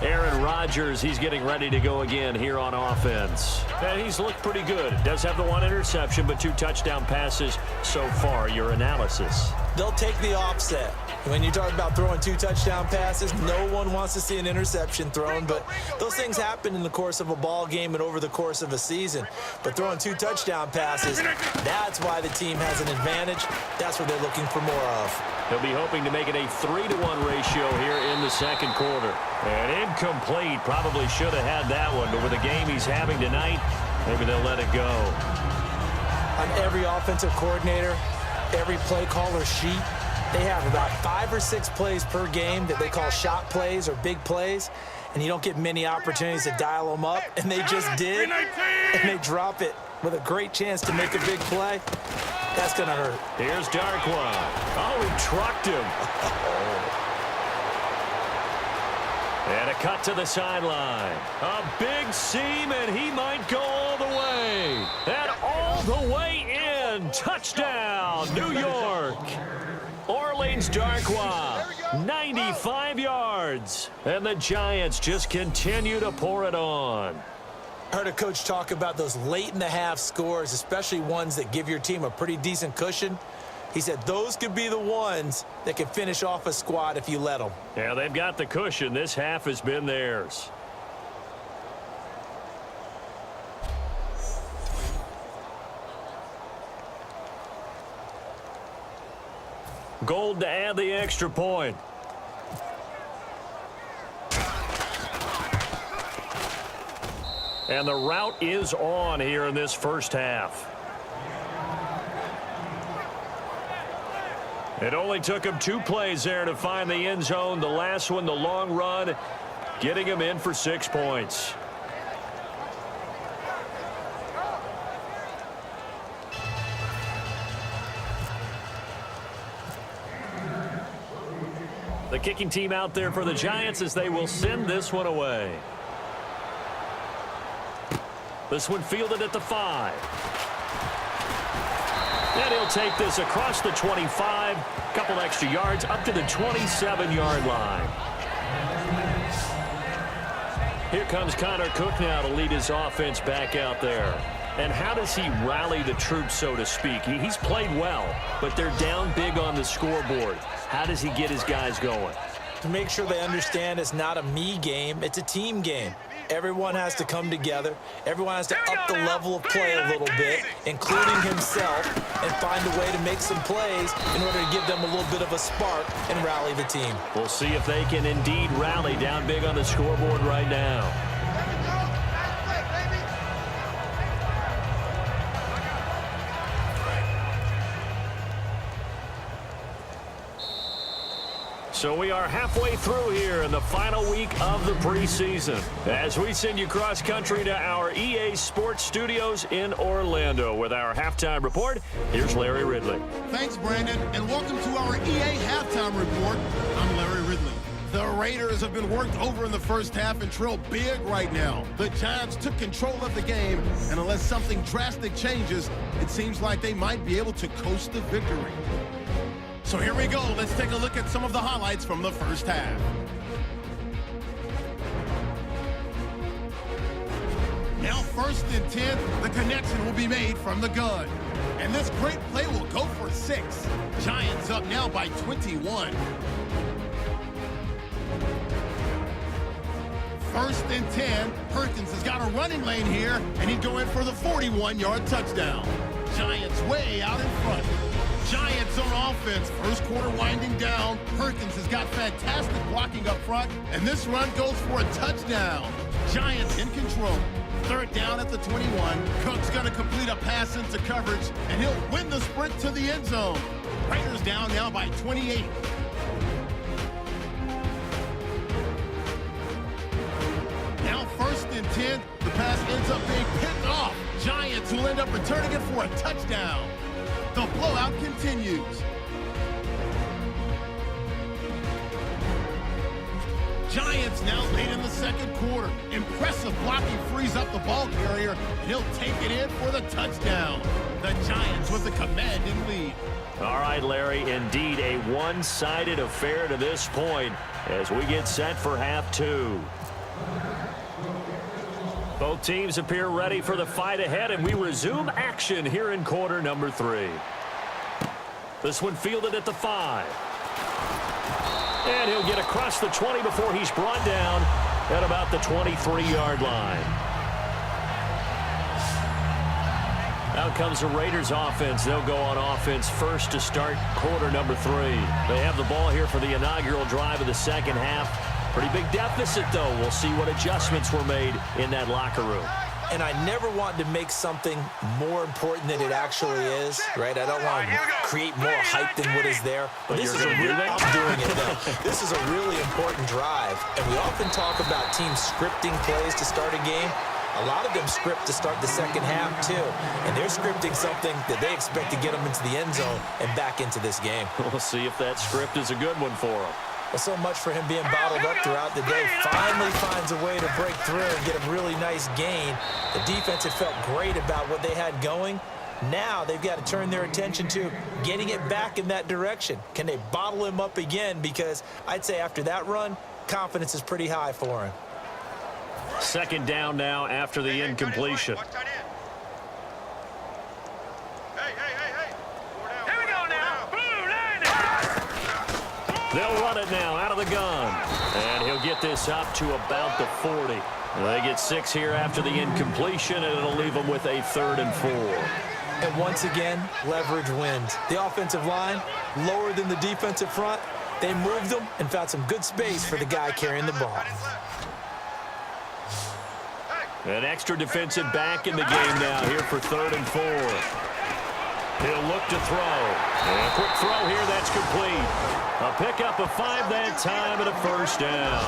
Aaron Rodgers, he's getting ready to go again here on offense. And he's looked pretty good. Does have the 1 interception, but 2 touchdown passes so far. Your analysis? They'll take the offset. When you talk about throwing 2 touchdown passes, no one wants to see an interception thrown, but those things happen in the course of a ball game and over the course of a season. But throwing 2 touchdown passes, that's why the team has an advantage. That's what they're looking for more of. They'll be hoping to make it a 3-to-1 ratio here in the second quarter. And incomplete. Probably should have had that one, but with the game he's having tonight, maybe they'll let it go. On every offensive coordinator, every play caller sheet, they have about 5 or 6 plays per game that they call shot plays or big plays, and you don't get many opportunities to dial them up, and they just did, and they drop it with a great chance to make a big play. That's going to hurt. Here's Darkwa. Oh, he trucked him. And a cut to the sideline. A big seam, and he might go all the way. And all the way in. Touchdown, New York. Orleans Darkwa, 95 yards. And the Giants just continue to pour it on. I heard a coach talk about those late-in-the-half scores, especially ones that give your team a pretty decent cushion. He said those could be the ones that can finish off a squad if you let them. Yeah, they've got the cushion. This half has been theirs. Gold to add the extra point. And the route is on here in this first half. It only took him 2 plays there to find the end zone. The last one, the long run, getting him in for 6 points. The kicking team out there for the Giants as they will send this one away. This one fielded at the 5. And he'll take this across the 25. Couple extra yards up to the 27-yard line. Here comes Connor Cook now to lead his offense back out there. And how does he rally the troops, so to speak? He's played well, but they're down big on the scoreboard. How does he get his guys going? To make sure they understand it's not a me game, it's a team game. Everyone has to come together. Everyone has to up the level of play a little bit, including himself, and find a way to make some plays in order to give them a little bit of a spark and rally the team. We'll see if they can indeed rally down big on the scoreboard right now. So we are halfway through here in the final week of the preseason as we send you cross-country to our EA Sports Studios in Orlando with our halftime report. Here's Larry Ridley. Thanks, Brandon, and welcome to our EA Halftime Report. I'm Larry Ridley. The Raiders have been worked over in the first half and trail big right now. The Giants took control of the game, and unless something drastic changes, it seems like they might be able to coast to victory. So here we go. Let's take a look at some of the highlights from the first half. Now 1st and 10, the connection will be made from the gun. And this great play will go for 6. Giants up now by 21. 1st and 10, Perkins has got a running lane here, and he'd go in for the 41-yard touchdown. Giants way out in front. Giants on offense. First quarter winding down. Perkins has got fantastic blocking up front, and this run goes for a touchdown. Giants in control. Third down at the 21. Cook's going to complete a pass into coverage, and he'll win the sprint to the end zone. Raiders down now by 28. Now first and 10. The pass ends up being picked off. Giants will end up returning it for a touchdown. The blowout continues. Giants now late in the second quarter. Impressive blocking frees up the ball carrier, and he'll take it in for the touchdown. The Giants with the commanding lead. All right, Larry, indeed a one-sided affair to this point as we get set for half two. Both teams appear ready for the fight ahead, and we resume action here in quarter number 3. This one fielded at the 5. And he'll get across the 20 before he's brought down at about the 23-yard line. Out comes the Raiders offense. They'll go on offense first to start quarter number 3. They have the ball here for the inaugural drive of the second half. Pretty big deficit, though. We'll see what adjustments were made in that locker room. And I never want to make something more important than it actually is, right? I don't want to create more hype than what is there. But this is a really, I'm doing it though. This is a really important drive. And we often talk about teams scripting plays to start a game. A lot of them script to start the second half, too. And they're scripting something that they expect to get them into the end zone and back into this game. We'll see if that script is a good one for them. Well, so much for him being bottled up throughout the day. Finally finds a way to break through and get a really nice gain. The defense had felt great about what they had going. Now they've got to turn their attention to getting it back in that direction. Can they bottle him up again? Because I'd say after that run, confidence is pretty high for him. Second down now after the incompletion. They'll run it now out of the gun. And he'll get this up to about the 40. They get 6 here after the incompletion, and it'll leave them with a 3rd and 4. And once again, leverage wins. The offensive line, lower than the defensive front. They moved them and found some good space for the guy carrying the ball. An extra defensive back in the game now here for 3rd and 4. He'll look to throw. And a quick throw here, that's complete. A pickup of 5 that time and a first down.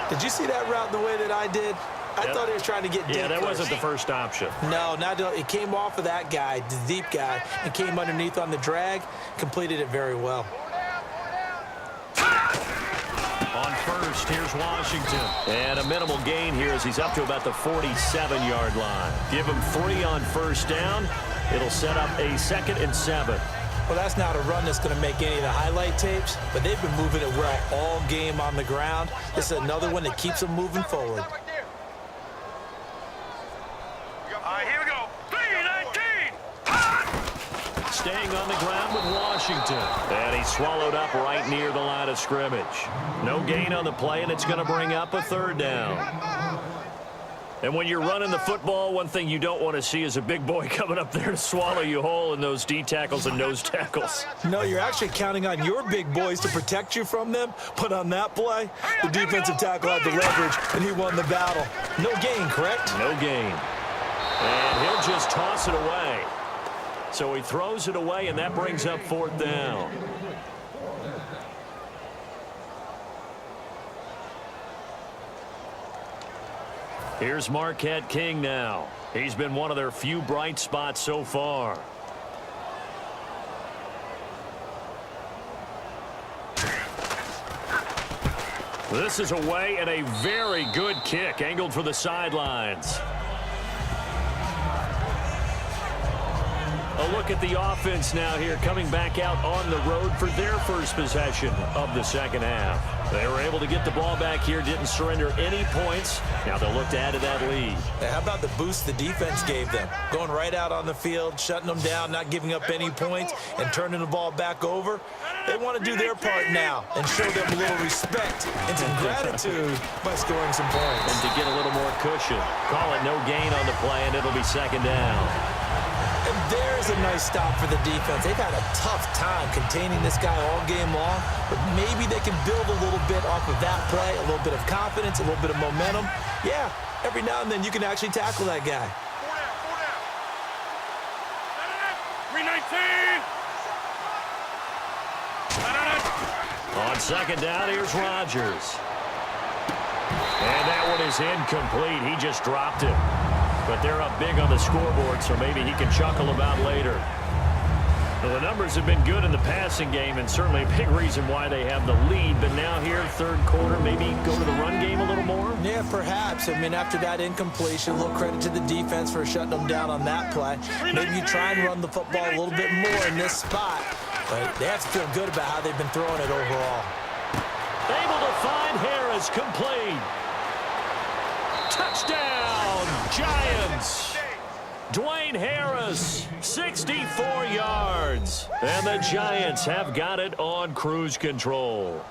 Did you see that route the way that I did? I thought he was trying to get deep. Yeah, that wasn't the first option. No, it came off of that guy, the deep guy, and came underneath on the drag. Completed it very well. On first, here's Washington. And a minimal gain here as he's up to about the 47-yard line. Give him 3 on first down. It'll set up a 2nd and 7. Well, that's not a run that's going to make any of the highlight tapes, but they've been moving it well all game on the ground. This is another one that keeps them moving forward. Here we go. 3-19. Staying on the ground with Washington. And he's swallowed up right near the line of scrimmage. No gain on the play, and it's going to bring up a 3rd down. And when you're running the football, one thing you don't want to see is a big boy coming up there to swallow you whole in those D tackles and nose tackles. No, you're actually counting on your big boys to protect you from them. But on that play, the defensive tackle had the leverage, and he won the battle. No gain, correct? No gain. And he'll just toss it away. So he throws it away, and that brings up 4th down. Here's Marquette King now. He's been one of their few bright spots so far. This is away and a very good kick angled for the sidelines. A look at the offense now here, coming back out on the road for their first possession of the second half. They were able to get the ball back here, didn't surrender any points. Now they'll look to add to that lead. Now, how about the boost the defense gave them? Going right out on the field, shutting them down, not giving up any points, and turning the ball back over. They want to do their part now and show them a little respect and some gratitude by scoring some points. And to get a little more cushion. Call it no gain on the play, and it'll be 2nd down. And there's was a nice stop for the defense. They've had a tough time containing this guy all game long, but maybe they can build a little bit off of that play, a little bit of confidence, a little bit of momentum. Yeah, every now and then you can actually tackle that guy. 319. On second down, here's Rodgers. And that one is incomplete. He just dropped it. But they're up big on the scoreboard, so maybe he can chuckle about later. Well, the numbers have been good in the passing game, and certainly a big reason why they have the lead. But now here, third quarter, maybe go to the run game a little more? Yeah, perhaps. I mean, after that incompletion, a little credit to the defense for shutting them down on that play. Maybe you try and run the football a little bit more in this spot. But they have to feel good about how they've been throwing it overall. Able to find Harris, complete. Touchdown, Giants. Dwayne Harris, 64 yards. And the Giants have got it on cruise control.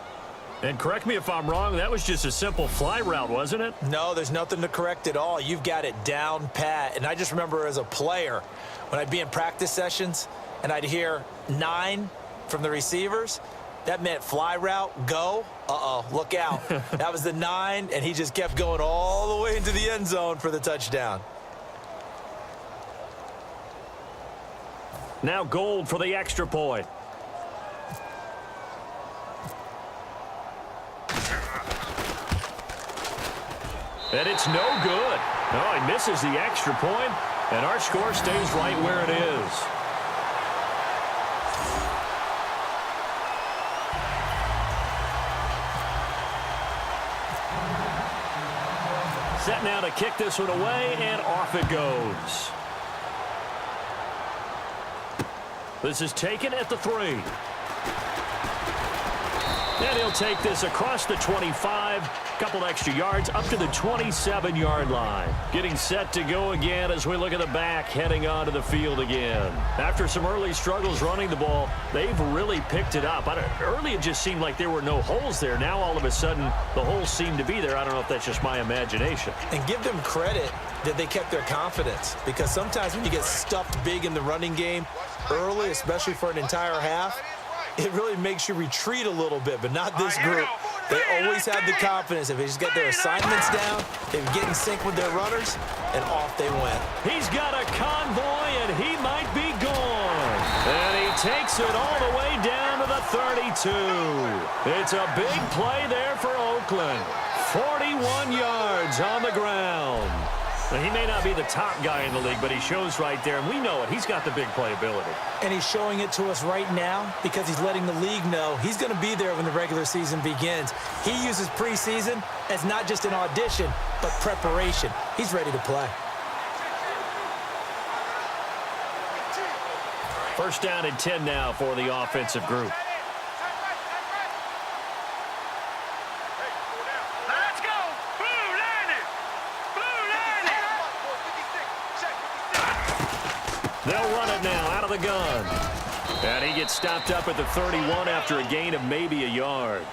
And correct me if I'm wrong, that was just a simple fly route, wasn't it? No, there's nothing to correct at all. You've got it down pat. And I just remember as a player, when I'd be in practice sessions and I'd hear 9 from the receivers, that meant fly route, go. Uh-oh, look out. That was the 9, and he just kept going all the way into the end zone for the touchdown. Now Gold for the extra point. And it's no good. Oh, he misses the extra point, and our score stays right where it is. Set now to kick this one away, and off it goes. This is taken at the 3. And he'll take this across the 25, couple extra yards up to the 27-yard line. Getting set to go again as we look at the back, heading onto the field again. After some early struggles running the ball, they've really picked it up. Early it just seemed like there were no holes there. Now all of a sudden the holes seem to be there. I don't know if that's just my imagination. And give them credit that they kept their confidence, because sometimes when you get stuffed big in the running game early, especially for an entire half, it really makes you retreat a little bit, but not this group. They always have the confidence. If they just get their assignments down, they get in sync with their runners, and off they went. He's got a convoy, and he might be gone. And he takes it all the way down to the 32. It's a big play there for Oakland. 41 yards on the ground. Now, he may not be the top guy in the league, but he shows right there, and we know it. He's got the big playability. And he's showing it to us right now because he's letting the league know he's going to be there when the regular season begins. He uses preseason as not just an audition, but preparation. He's ready to play. First down and 10 now for the offensive group. They'll run it now out of the gun. And he gets stopped up at the 31 after a gain of maybe a yard.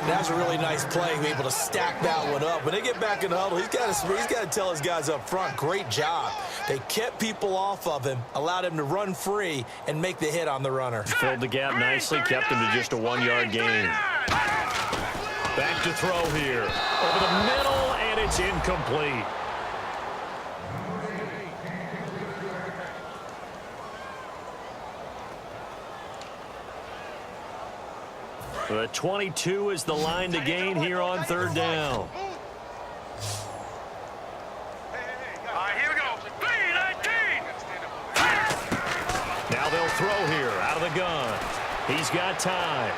That's a really nice play, able to stack that one up. When they get back in the huddle, he's got to tell his guys up front, great job. They kept people off of him, allowed him to run free and make the hit on the runner. Filled the gap nicely, kept him to just a 1-yard gain. Back to throw here. Over the middle, and it's incomplete. The 22 is the line to gain here on third down. All right, here we go. 319. Now they'll throw here out of the gun. He's got time.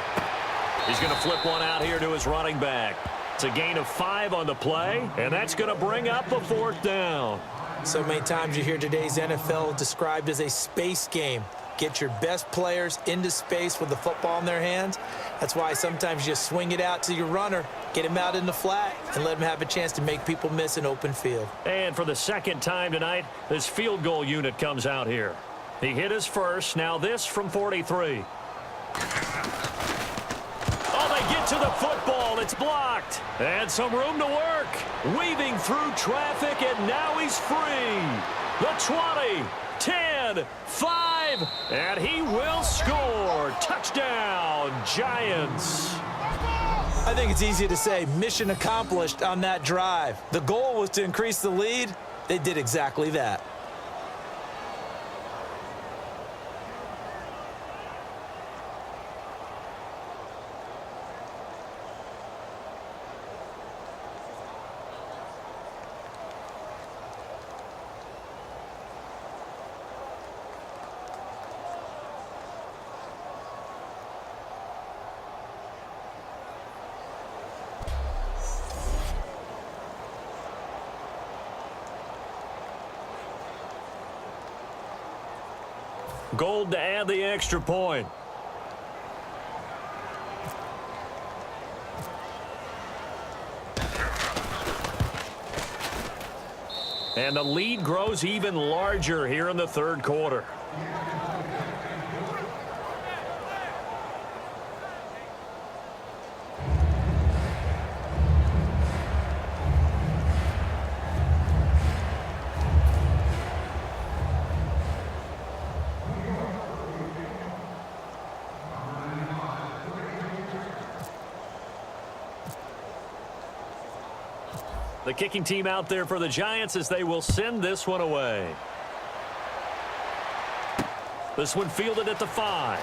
He's going to flip one out here to his running back. It's a gain of 5 on the play, and that's going to bring up a 4th down. So many times you hear today's NFL described as a space game. Get your best players into space with the football in their hands. That's why sometimes you just swing it out to your runner, get him out in the flat, and let him have a chance to make people miss an open field. And for the second time tonight, this field goal unit comes out here. He hit his first. Now this from 43. Oh, they get to the football. It's blocked. And some room to work. Weaving through traffic, and now he's free. The 20, 10, 1, 5, and he will score. Touchdown, Giants. I think it's easy to say mission accomplished on that drive. The goal was to increase the lead. They did exactly that. Gold to add the extra point. And the lead grows even larger here in the third quarter. The kicking team out there for the Giants as they will send this one away. This one fielded at the 5.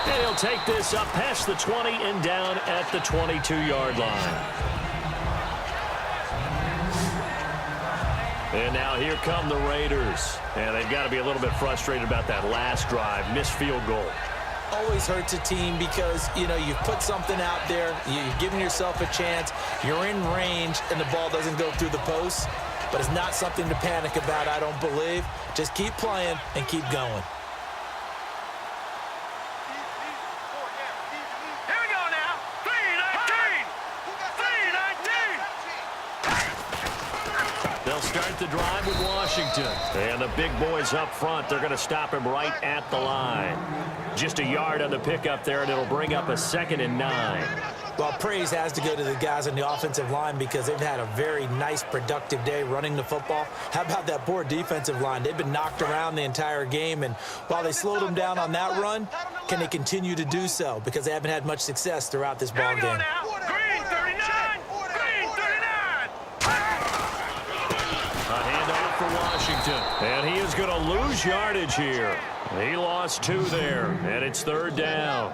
And he'll take this up past the 20 and down at the 22-yard line. And now here come the Raiders. And they've got to be a little bit frustrated about that last drive. Missed field goal. Always hurts a team because, you know, you've put something out there, you've given yourself a chance, you're in range, and the ball doesn't go through the post. But it's not something to panic about, I don't believe. Just keep playing and keep going. Here we go now. 3-19. 3-19. They'll start the drive with Washington. And the big boys up front, they're going to stop him right at the line. Just a yard on the pickup there, and it'll bring up a 2nd and 9. Well, praise has to go to the guys on the offensive line because they've had a very nice, productive day running the football. How about that poor defensive line? They've been knocked around the entire game, and while they slowed them down on that run, can they continue to do so? Because they haven't had much success throughout this ball game. Green 39. Green 39. A handoff for Washington. And he is going to lose yardage here. He lost 2 there, and it's 3rd down.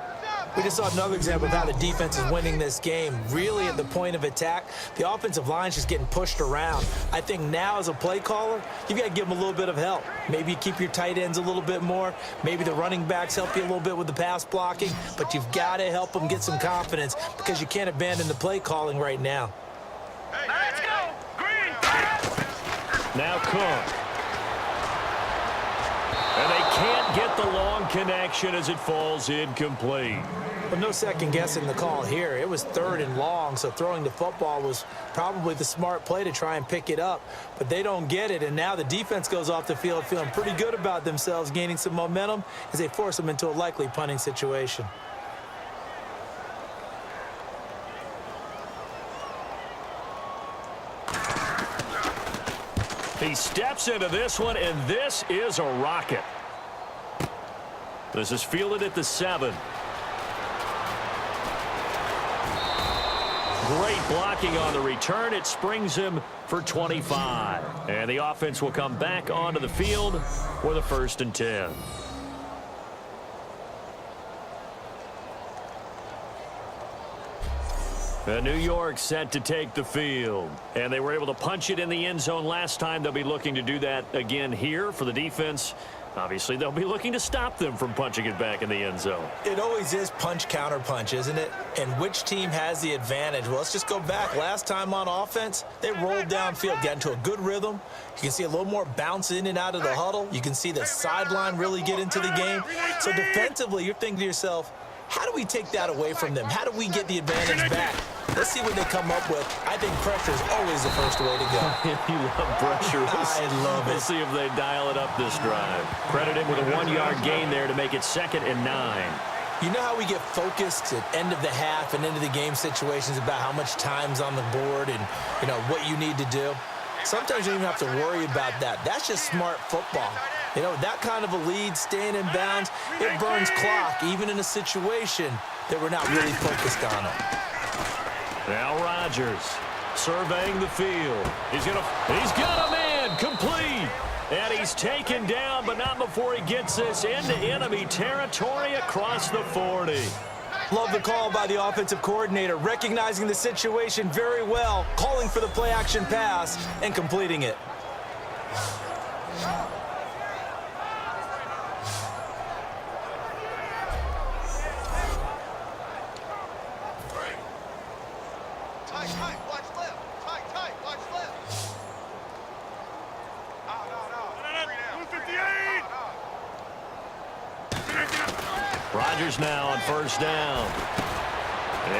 We just saw another example of how the defense is winning this game. Really at the point of attack, the offensive line is just getting pushed around. I think now as a play caller, you've got to give them a little bit of help. Maybe you keep your tight ends a little bit more. Maybe the running backs help you a little bit with the pass blocking. But you've got to help them get some confidence because you can't abandon the play calling right now. Let's go. Green. Now Cook. And they can't get the long connection as it falls incomplete. But no second guessing the call here. It was 3rd and long, so throwing the football was probably the smart play to try and pick it up. But they don't get it, and now the defense goes off the field feeling pretty good about themselves, gaining some momentum as they force them into a likely punting situation. He steps into this one, and this is a rocket. This is fielded at the 7. Great blocking on the return. It springs him for 25. And the offense will come back onto the field for the 1st and 10. New York set to take the field. And they were able to punch it in the end zone last time. They'll be looking to do that again here for the defense. Obviously, they'll be looking to stop them from punching it back in the end zone. It always is punch, counter punch, isn't it? And which team has the advantage? Well, let's just go back. Last time on offense, they rolled downfield, got into a good rhythm. You can see a little more bounce in and out of the huddle. You can see the sideline really get into the game. So defensively, you're thinking to yourself, how do we take that away from them? How do we get the advantage back? Let's see what they come up with. I think pressure is always the first way to go. You love pressure. I love it. We'll see if they dial it up this drive. Credit him with a 1-yard gain there to make it 2nd and 9. You know how we get focused at end of the half and into the game situations about how much time's on the board and, you know, what you need to do? sometimes you don't even have to worry about that. That's just smart football. You know, that kind of a lead, staying in bounds, it burns clock, even in a situation that we're not really focused on it. Now Rodgers surveying the field. He's got a man complete. And he's taken down, but not before he gets this into enemy territory across the 40. Love the call by the offensive coordinator, recognizing the situation very well, calling for the play-action pass, and completing it. Tight, watch left. Tight, watch left. Rodgers now on first down.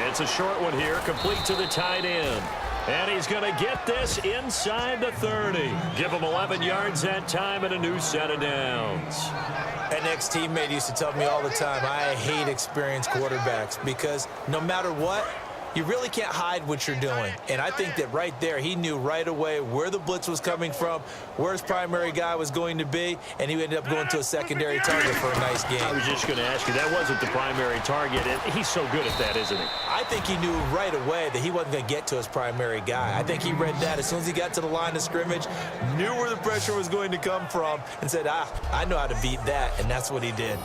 It's a short one here, complete to the tight end. And he's going to get this inside the 30. Give him 11 yards that time and a new set of downs. An ex-teammate used to tell me all the time, I hate experienced quarterbacks because no matter what, you really can't hide what you're doing. And I think that right there, he knew right away where the blitz was coming from, where his primary guy was going to be, and he ended up going to a secondary target for a nice game. I was just going to ask you, that wasn't the primary target. He's so good at that, isn't he? I think he knew right away that he wasn't going to get to his primary guy. I think he read that as soon as he got to the line of scrimmage, knew where the pressure was going to come from, and said, I know how to beat that, and that's what he did.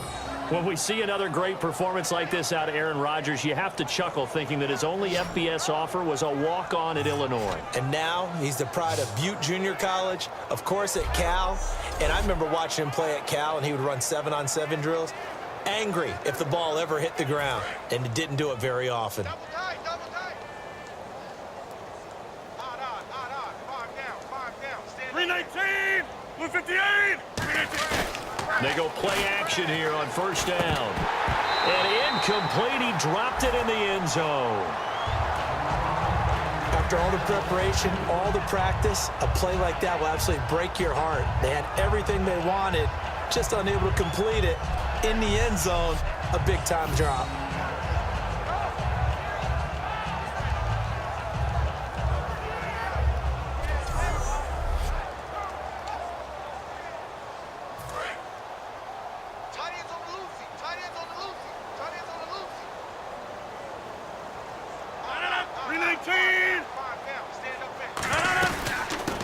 When we see another great performance like this out of Aaron Rodgers, you have to chuckle thinking that his only FBS offer was a walk-on at Illinois. And now he's the pride of Butte Junior College, of course at Cal. And I remember watching him play at Cal, and he would run 7-on-7 drills. Angry if the ball ever hit the ground, and it didn't do it very often. Double tight. Five down. 319, 158, 319. They go play action here on first down. And incomplete. He dropped it in the end zone. After all the preparation, all the practice, a play like that will absolutely break your heart. They had everything they wanted, just unable to complete it. In the end zone, a big-time drop.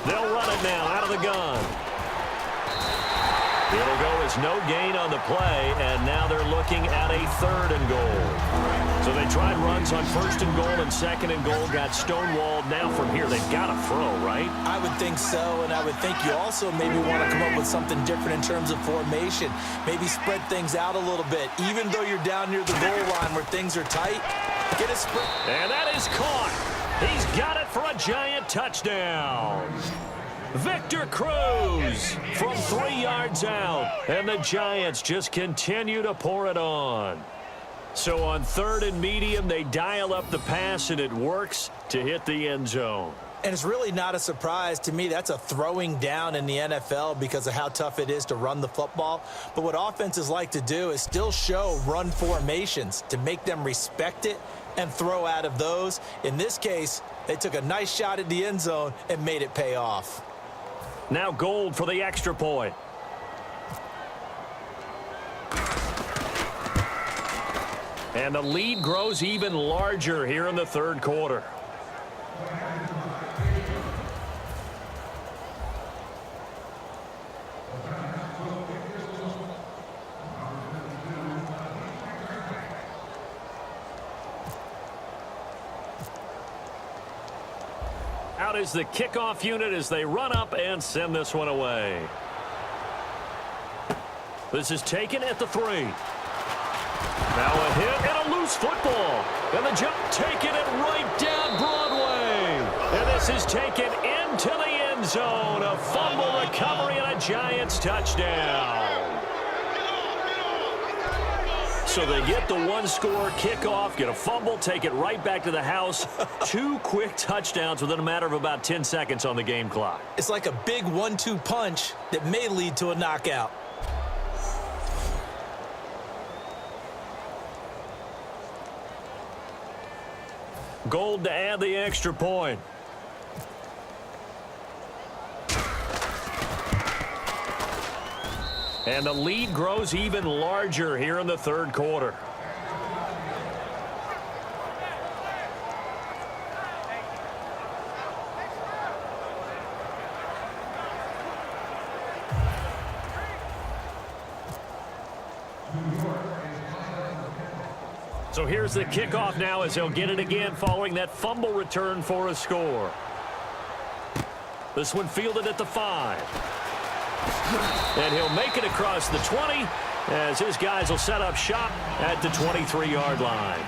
They'll run it now out of the gun. It'll go as no gain on the play, and now they're looking at a 3rd and goal. So they tried runs on 1st and goal and 2nd and goal, got stonewalled. Now from here, they've got to throw, right? I would think so, and I would think you also maybe want to come up with something different in terms of formation. Maybe spread things out a little bit. Even though you're down near the goal line where things are tight, get a spread. And that is caught. He's got it for a giant touchdown. Victor Cruz from 3 yards out. And the Giants just continue to pour it on. So on 3rd and medium, they dial up the pass, and it works to hit the end zone. And it's really not a surprise to me. That's a throwing down in the NFL because of how tough it is to run the football. But what offenses like to do is still show run formations to make them respect it and throw out of those. In this case, they took a nice shot at the end zone and made it pay off. Now Gold for the extra point. And the lead grows even larger here in the 3rd quarter. Out is the kickoff unit as they run up and send this one away. This is taken at the 3. Now a hit and a loose football. And the jump taking it right down Broadway. And this is taken into the end zone. A fumble recovery and a Giants touchdown. So they get the 1-score kickoff, get a fumble, take it right back to the house. 2 quick touchdowns within a matter of about 10 seconds on the game clock. It's like a big 1-2 punch that may lead to a knockout. Gold to add the extra point. And the lead grows even larger here in the third quarter. So here's the kickoff now as he'll get it again following that fumble return for a score. This one fielded at the 5. And he'll make it across the 20 as his guys will set up shop at the 23-yard line.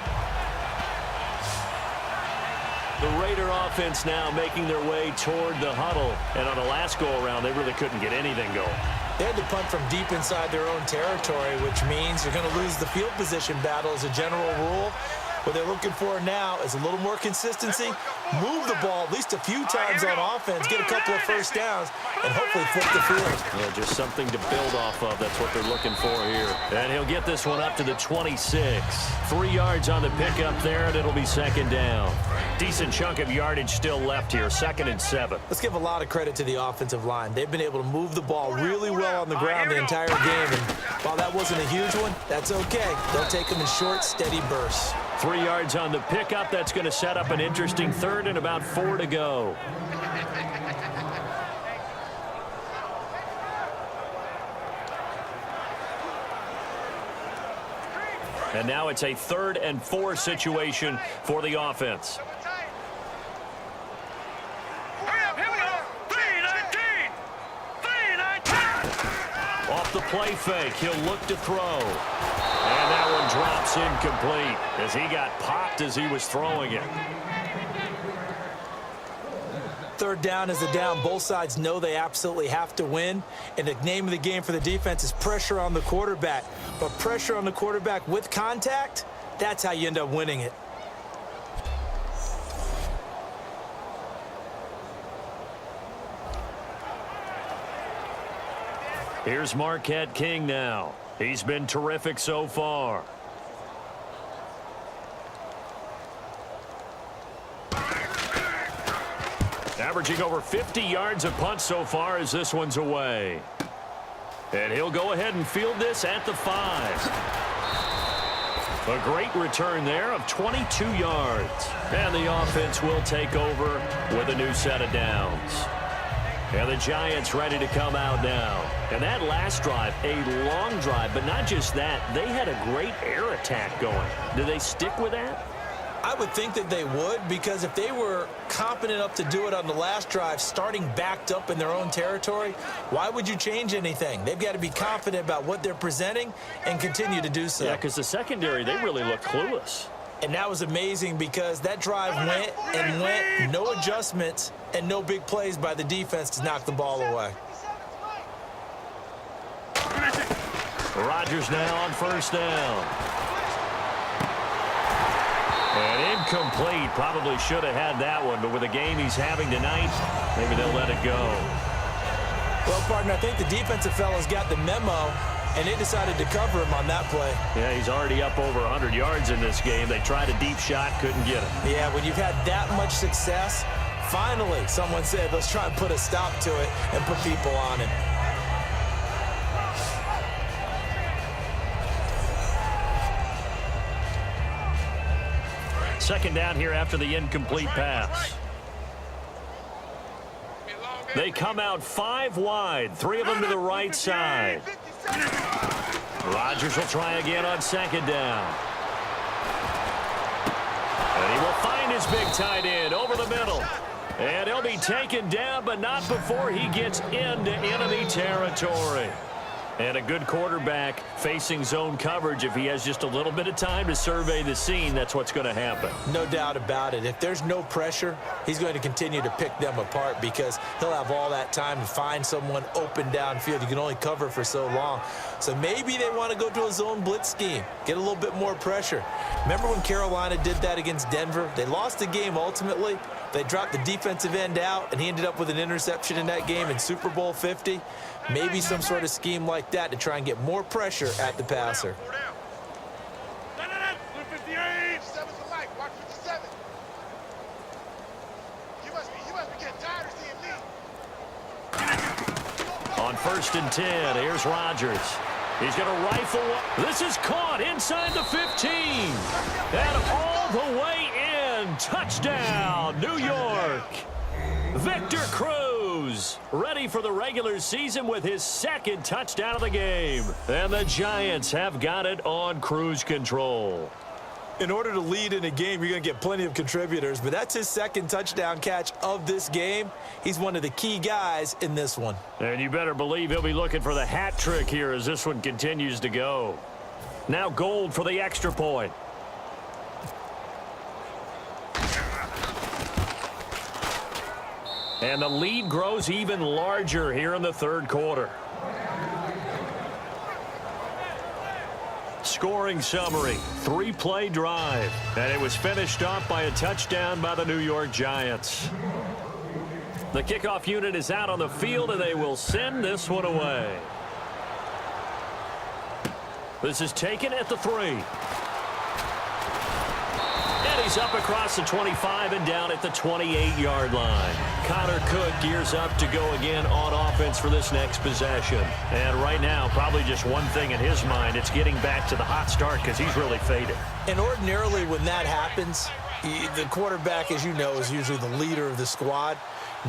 The Raider offense now making their way toward the huddle. And on the last go-around, they really couldn't get anything going. They had to punt from deep inside their own territory, which means you're going to lose the field position battle as a general rule. What they're looking for now is a little more consistency, move the ball at least a few times on offense, get a couple of first downs, and hopefully flip the field. Yeah, just something to build off of. That's what they're looking for here. And he'll get this one up to the 26. 3 yards on the pickup there, and it'll be second down. Decent chunk of yardage still left here, 2nd and 7. Let's give a lot of credit to the offensive line. They've been able to move the ball really well on the ground the entire game, and while that wasn't a huge one, that's okay. They'll take them in short, steady bursts. 3 yards on the pickup. That's going to set up an interesting third and about 4 to go. And now it's a 3rd and 4 situation for the offense. Off the play fake, he'll look to throw. And that one drops incomplete as he got popped as he was throwing it. 3rd down is a down. Both sides know they absolutely have to win. And the name of the game for the defense is pressure on the quarterback. But pressure on the quarterback with contact, that's how you end up winning it. Here's Marquette King now. He's been terrific so far. Averaging over 50 yards a punt so far as this one's away. And he'll go ahead and field this at the 5. A great return there of 22 yards. And the offense will take over with a new set of downs. And the Giants ready to come out now. And that last drive, a long drive, but not just that. They had a great air attack going. Do they stick with that? I would think that they would, because if they were competent enough to do it on the last drive, starting backed up in their own territory, why would you change anything? They've got to be confident about what they're presenting and continue to do so. Yeah, because the secondary, they really looked clueless. And that was amazing because that drive went and went, no adjustments and no big plays by the defense to knock the ball away. Rodgers now on 1st down. And incomplete. Probably should have had that one, but with the game he's having tonight, maybe they'll let it go. Well, partner, I think the defensive fellas got the memo, and they decided to cover him on that play. Yeah, he's already up over 100 yards in this game. They tried a deep shot, couldn't get him. Yeah, when you've had that much success, finally someone said, let's try and put a stop to it and put people on it. Second down here after the incomplete pass. They come out 5 wide, 3 of them to the right side. Rodgers will try again on 2nd down. And he will find his big tight end over the middle. And he'll be taken down, but not before he gets into enemy territory. And a good quarterback facing zone coverage. If he has just a little bit of time to survey the scene, that's what's going to happen. No doubt about it. If there's no pressure, he's going to continue to pick them apart because he'll have all that time to find someone open downfield. You can only cover for so long. So maybe they want to go to a zone blitz scheme, get a little bit more pressure. Remember when Carolina did that against Denver? They lost the game ultimately. They dropped the defensive end out, and he ended up with an interception in that game in Super Bowl 50. Maybe some sort of scheme like that to try and get more pressure at the passer. On 1st and 10. Here's Rodgers. He's going to rifle. This is caught inside the 15. And all the way in. Touchdown, New York. Victor Cruz, ready for the regular season with his 2nd touchdown of the game. And the Giants have got it on cruise control. In order to lead in a game, you're going to get plenty of contributors, but that's his 2nd touchdown catch of this game. He's one of the key guys in this one. And you better believe he'll be looking for the hat trick here as this one continues to go. Now Gold for the extra point. And the lead grows even larger here in the 3rd quarter. Scoring summary, 3-play drive, and it was finished off by a touchdown by the New York Giants. The kickoff unit is out on the field, and they will send this one away. This is taken at the 3. And he's up across the 25 and down at the 28-yard line. Connor Cook gears up to go again on offense for this next possession. And right now, probably just one thing in his mind. It's getting back to the hot start because he's really faded. And ordinarily when that happens, the quarterback, as you know, is usually the leader of the squad.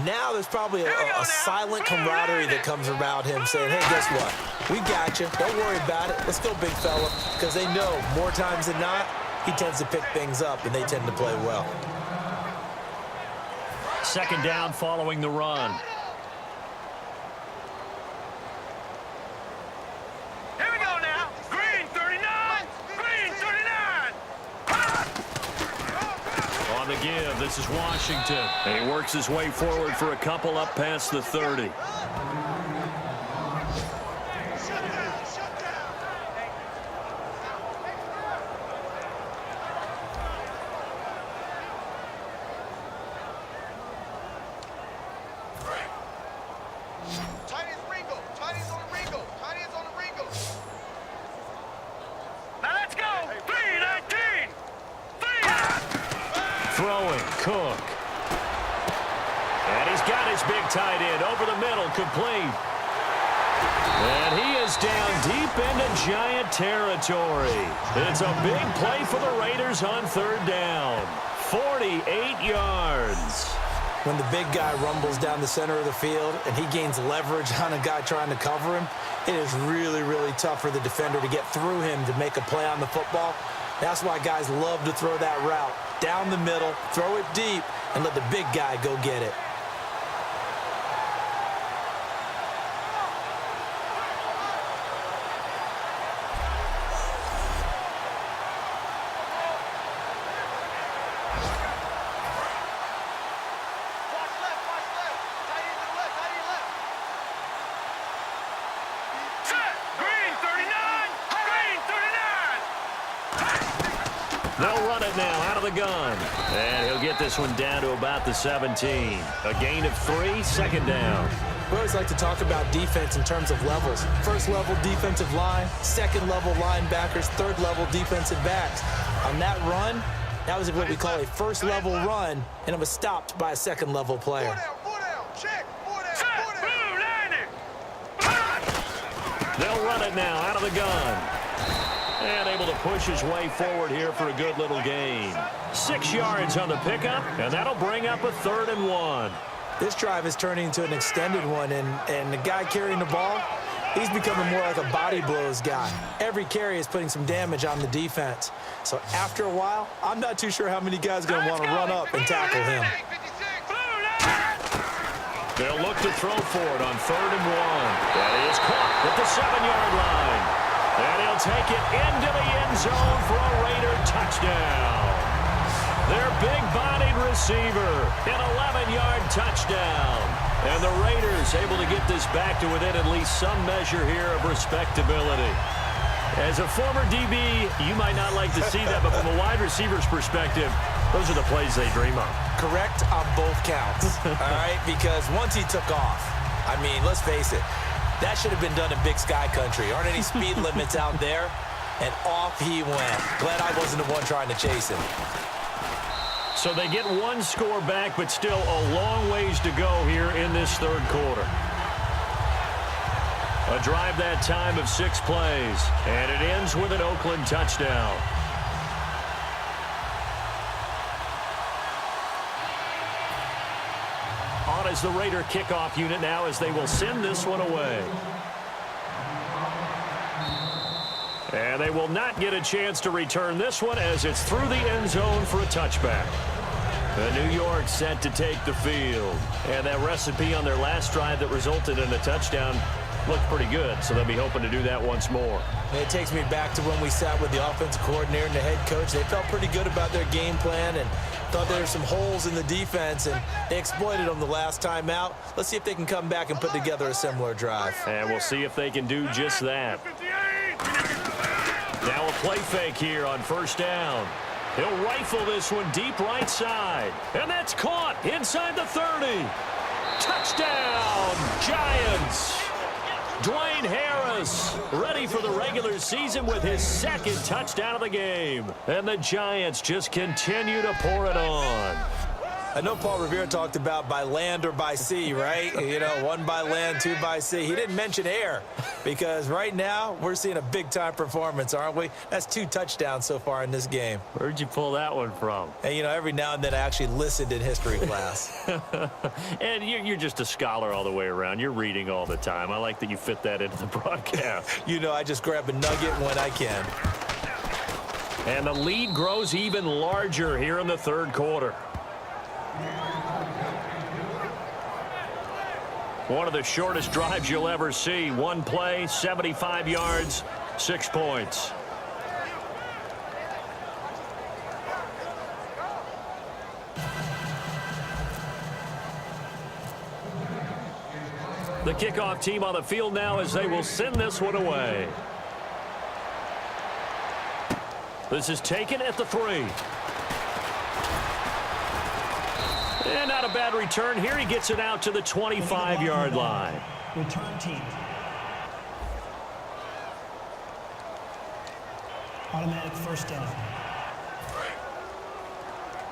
Now there's probably a silent camaraderie that comes around him saying, hey, guess what? We got you. Don't worry about it. Let's go, big fella. Because they know more times than not, he tends to pick things up, and they tend to play well. 2nd down following the run. Here we go now. Green 39. Green 39. On the give, this is Washington. And he works his way forward for a couple up past the 30. Now let's go. 3-19. Throwing, Cook. And he's got his big tight end over the middle, complete. And he is down deep into Giant territory. It's a big play for the Raiders on 3rd down. 48 yards. When the big guy rumbles down the center of the field and he gains leverage on a guy trying to cover him, it is really, really tough for the defender to get through him to make a play on the football. That's why guys love to throw that route down the middle, throw it deep, and let the big guy go get it. They'll run it now out of the gun. And he'll get this one down to about the 17. A gain of 3, 2nd down. We always like to talk about defense in terms of levels. 1st level defensive line, 2nd level linebackers, 3rd level defensive backs. On that run, that was what we call a 1st level run, and it was stopped by a 2nd level player. They'll run it now out of the gun. And able to push his way forward here for a good little gain. 6 yards on the pickup, and that'll bring up a 3rd and 1. This drive is turning into an extended one, and the guy carrying the ball, he's becoming more like a body blows guy. Every carry is putting some damage on the defense. So after a while, I'm not too sure how many guys are going to want to run up and tackle him. They'll look to throw for it on 3rd and 1. That is caught at the 7-yard line. And he'll take it into the end zone for a Raider touchdown. Their big-bodied receiver, an 11-yard touchdown. And the Raiders able to get this back to within at least some measure here of respectability. As a former DB, you might not like to see that, but from a wide receiver's perspective, those are the plays they dream of. Correct on both counts, all right? Because once he took off, I mean, let's face it, that should have been done in Big Sky Country. Aren't any speed limits out there? And off he went. Glad I wasn't the one trying to chase him. So they get one score back, but still a long ways to go here in this 3rd quarter. A drive that time of 6 plays, and it ends with an Oakland touchdown. On is the Raider kickoff unit now as they will send this one away. And they will not get a chance to return this one as it's through the end zone for a touchback. The New York set to take the field. And that recipe on their last drive that resulted in a touchdown looked pretty good, so they'll be hoping to do that once more. It takes me back to when we sat with the offensive coordinator and the head coach. They felt pretty good about their game plan and thought there were some holes in the defense, and they exploited them the last time out. Let's see if they can come back and put together a similar drive. And we'll see if they can do just that. Now a play fake here on first down. He'll rifle this one deep right side. And that's caught inside the 30. Touchdown, Giants. Dwayne Harris ready for the regular season with his second touchdown of the game. And the Giants just continue to pour it on. I know Paul Revere talked about by land or by sea, right? You know, 1 by land, 2 by sea. He didn't mention air because right now we're seeing a big-time performance, aren't we? That's 2 touchdowns so far in this game. Where'd you pull that one from? And, you know, every now and then I actually listened in history class. And you're just a scholar all the way around. You're reading all the time. I like that you fit that into the broadcast. You know, I just grab a nugget when I can. And the lead grows even larger here in the third quarter. One of the shortest drives you'll ever see. 1 play, 75 yards, 6 points. The kickoff team on the field now as they will send this one away. This is taken at the 3. And not a bad return here. He gets it out to the 25-yard line. Return team. Automatic first down.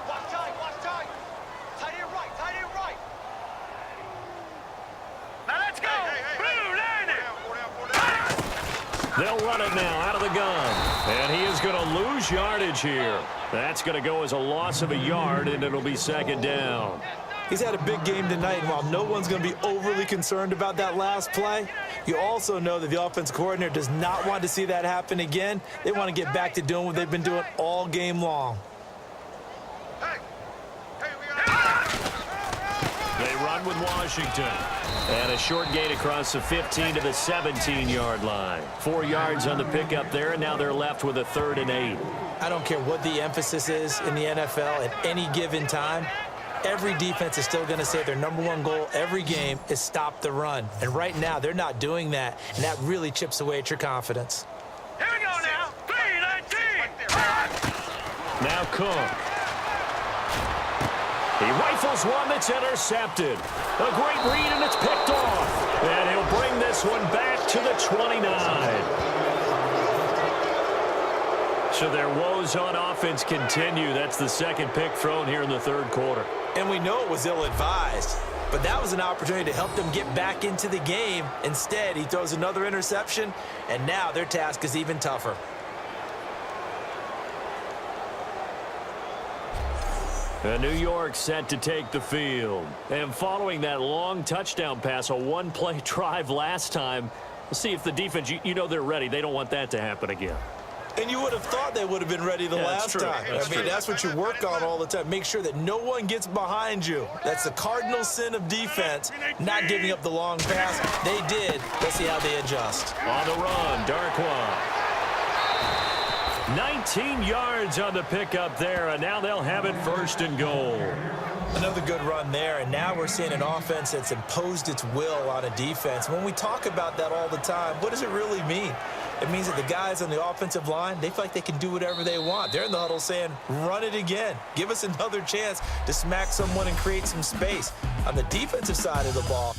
Watch tight, watch tight. Tight end right, tight end right. Now let's go. Blue, line it. They'll run it now out of the gun. And he is going to lose yardage here. That's going to go as a loss of a yard, and it'll be second down. He's had a big game tonight, and while no one's going to be overly concerned about that last play, you also know that the offensive coordinator does not want to see that happen again. They want to get back to doing what they've been doing all game long. They run with Washington. And a short gain across the 15 to the 17-yard line. 4 yards on the pickup there, and now they're left with a 3rd and 8. I don't care what the emphasis is in the NFL at any given time. Every defense is still going to say their #1 goal every game is stop the run. And right now, they're not doing that, and that really chips away at your confidence. Here we go now. 3-19. Now Cook. He rifles one that's intercepted. A great read, and it's picked off. And he'll bring this one back to the 29. So their woes on offense continue. That's the second pick thrown here in the third quarter. And we know it was ill-advised, but that was an opportunity to help them get back into the game. Instead, he throws another interception, and now their task is even tougher. And New York set to take the field. And following that long touchdown pass, a 1-play drive last time, we'll see if the defense, you know they're ready. They don't want that to happen again. And you would have thought they would have been ready the last time. That's what you work on all the time. Make sure that no one gets behind you. That's the cardinal sin of defense, not giving up the long pass. They did. Let's see how they adjust. On the run, Darkwa. 19 yards on the pickup there, and now they'll have it 1st and goal. Another good run there, and now we're seeing an offense that's imposed its will on a defense. When we talk about that all the time, what does it really mean? It means that the guys on the offensive line, they feel like they can do whatever they want. They're in the huddle saying, run it again. Give us another chance to smack someone and create some space. On the defensive side of the ball,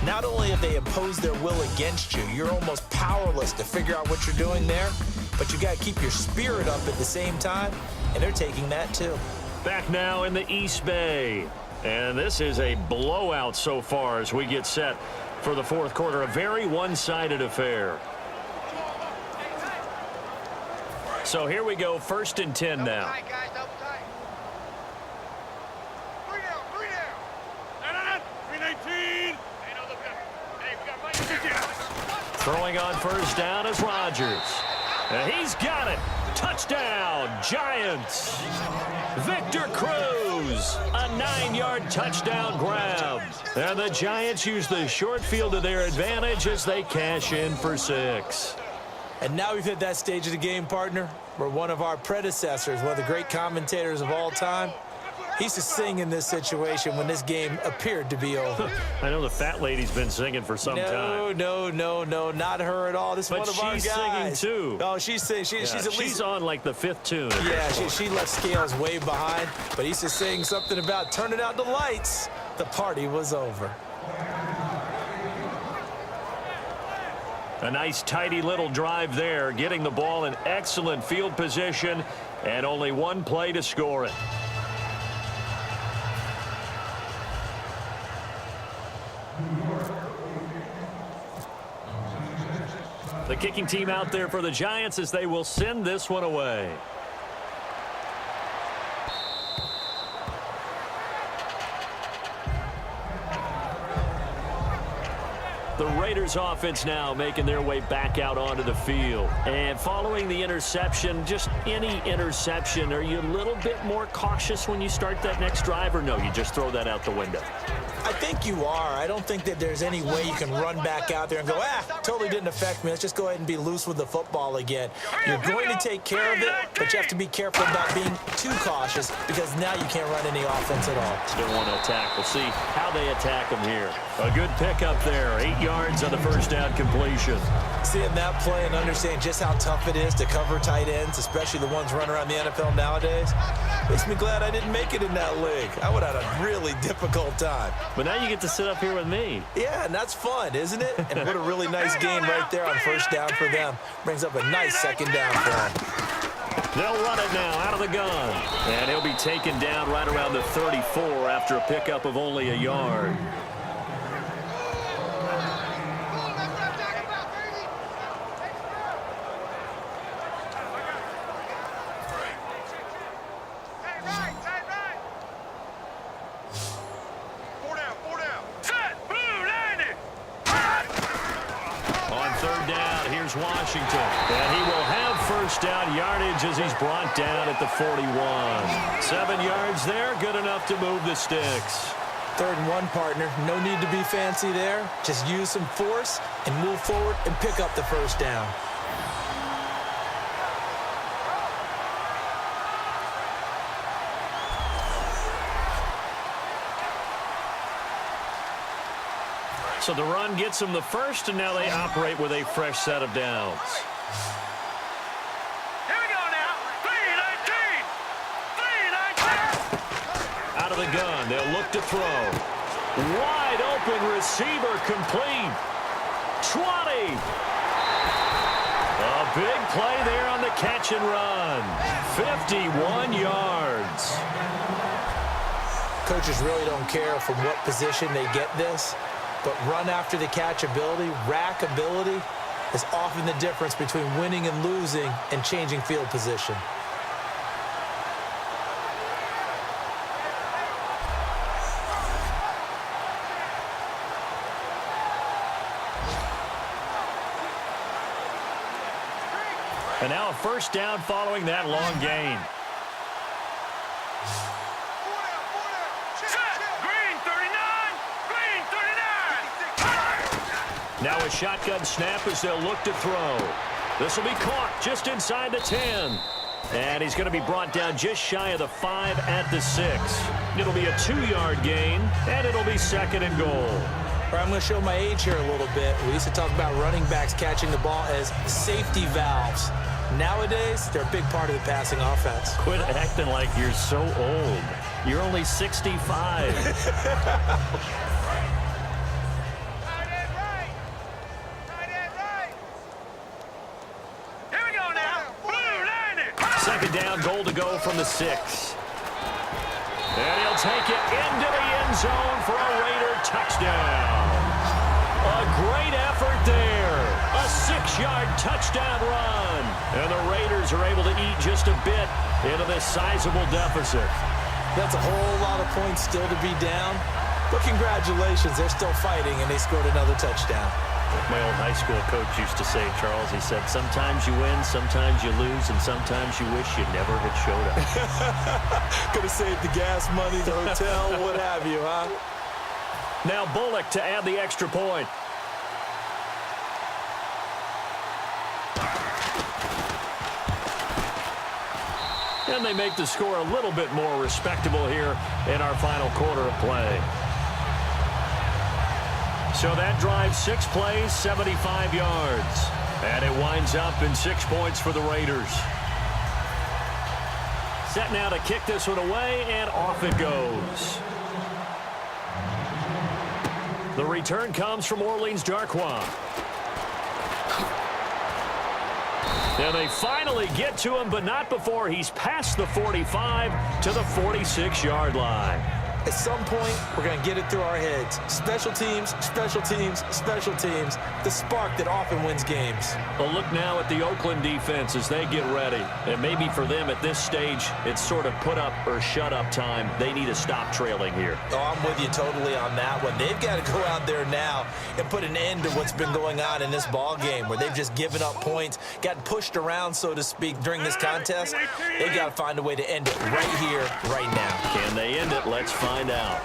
not only have they imposed their will against you, you're almost powerless to figure out what you're doing there, but you got to keep your spirit up at the same time, and they're taking that too. Back now in the East Bay. And this is a blowout so far as we get set For the fourth quarter, a very one-sided affair. So here we go, 1st and 10 now. Tight, guys, double tight. 3 down, 3 down. 319. Hey, no, look up. Hey, we got right. Throwing on 1st down is Rodgers. And he's got it. Touchdown, Giants. Victor Cruz, a 9-yard touchdown grab. And the Giants use the short field to their advantage as they cash in for 6. And now we've hit that stage of the game, partner, where one of our predecessors, one of the great commentators of all time, he used to sing in this situation when this game appeared to be over. I know the fat lady's been singing for some time. No, not her at all. This is But one of our guys. she's singing too. Oh, she's singing. She's at least. She's on like the 5th tune. Yeah, she left Scales way behind, but he's just saying something about turning out the lights. The party was over. A nice, tidy little drive there, getting the ball in excellent field position, and only one play to score it. The kicking team out there for the Giants as they will send this one away. The Raiders offense now making their way back out onto the field. And following the interception, just any interception, are you a little bit more cautious when you start that next drive, or no, you just throw that out the window? I think you are. I don't think that there's any way you can run back out there and go, totally didn't affect me. Let's just go ahead and be loose with the football again. You're going to take care of it, but you have to be careful about being too cautious because now you can't run any offense at all. Still want to attack. We'll see how they attack them here. A good pickup there. 8 yards on the 1st down completion. Seeing that play and understanding just how tough it is to cover tight ends, especially the ones running around the NFL nowadays, makes me glad I didn't make it in that league. I would have had a really difficult time. But now you get to sit up here with me. Yeah, and that's fun, isn't it? And what a really nice game right there on 1st down for them. Brings up a nice 2nd down for them. They'll run it now out of the gun. And he'll be taken down right around the 34 after a pickup of only a yard. Washington, and he will have 1st down yardage as he's brought down at the 41. 7 yards there, good enough to move the sticks. 3rd and 1, partner. No need to be fancy there. Just use some force and move forward and pick up the 1st down. So the run gets them the 1st, and now they operate with a fresh set of downs. Here we go now. 319. 319. Out of the gun, they'll look to throw. Wide open receiver complete. 20. A big play there on the catch and run. 51 yards. Coaches really don't care from what position they get this. But run after the catch ability, rack ability, is often the difference between winning and losing and changing field position. And now a 1st down following that long gain. Now a shotgun snap as they'll look to throw. This will be caught just inside the 10. And he's going to be brought down just shy of the 5 at the 6. It'll be a 2-yard gain, and it'll be 2nd and goal. I'm going to show my age here a little bit. We used to talk about running backs catching the ball as safety valves. Nowadays, they're a big part of the passing offense. Quit acting like you're so old. You're only 65. Second down, goal to go from the 6. And he'll take it into the end zone for a Raider touchdown. A great effort there. A 6-yard touchdown run. And the Raiders are able to eat just a bit into this sizable deficit. That's a whole lot of points still to be down. But congratulations, they're still fighting, and they scored another touchdown. My old high school coach used to say, Charles, he said, sometimes you win, sometimes you lose, and sometimes you wish you never had showed up. Could have saved the gas money, the hotel, what have you, huh? Now Bullock to add the extra point. And they make the score a little bit more respectable here in our final quarter of play. So that drives 6 plays, 75 yards. And it winds up in 6 points for the Raiders. Set now to kick this one away, and off it goes. The return comes from Orleans Darkwa. And they finally get to him, but not before he's past the 45 to the 46-yard line. At some point, we're going to get it through our heads. Special teams, special teams, special teams. The spark that often wins games. A look now at the Oakland defense as they get ready. And maybe for them at this stage, it's sort of put up or shut up time. They need to stop trailing here. Oh, I'm with you totally on that one. They've got to go out there now and put an end to what's been going on in this ball game where they've just given up points, gotten pushed around, so to speak, during this contest. They've got to find a way to end it right here, right now. Can they end it? Let's find out.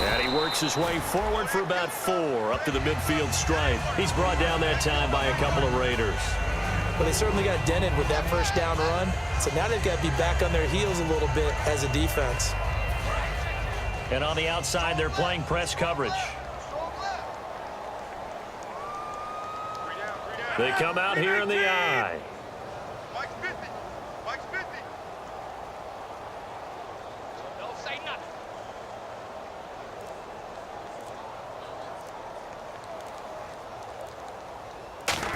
And he works his way forward for about 4 up to the midfield stripe. He's brought down that time by a couple of Raiders. Well, they certainly got dented with that first down run, so now they've got to be back on their heels a little bit as a defense. And on the outside, they're playing press coverage. They come out here in the eye. Mike's 50. Mike's 50. Don't say nothing.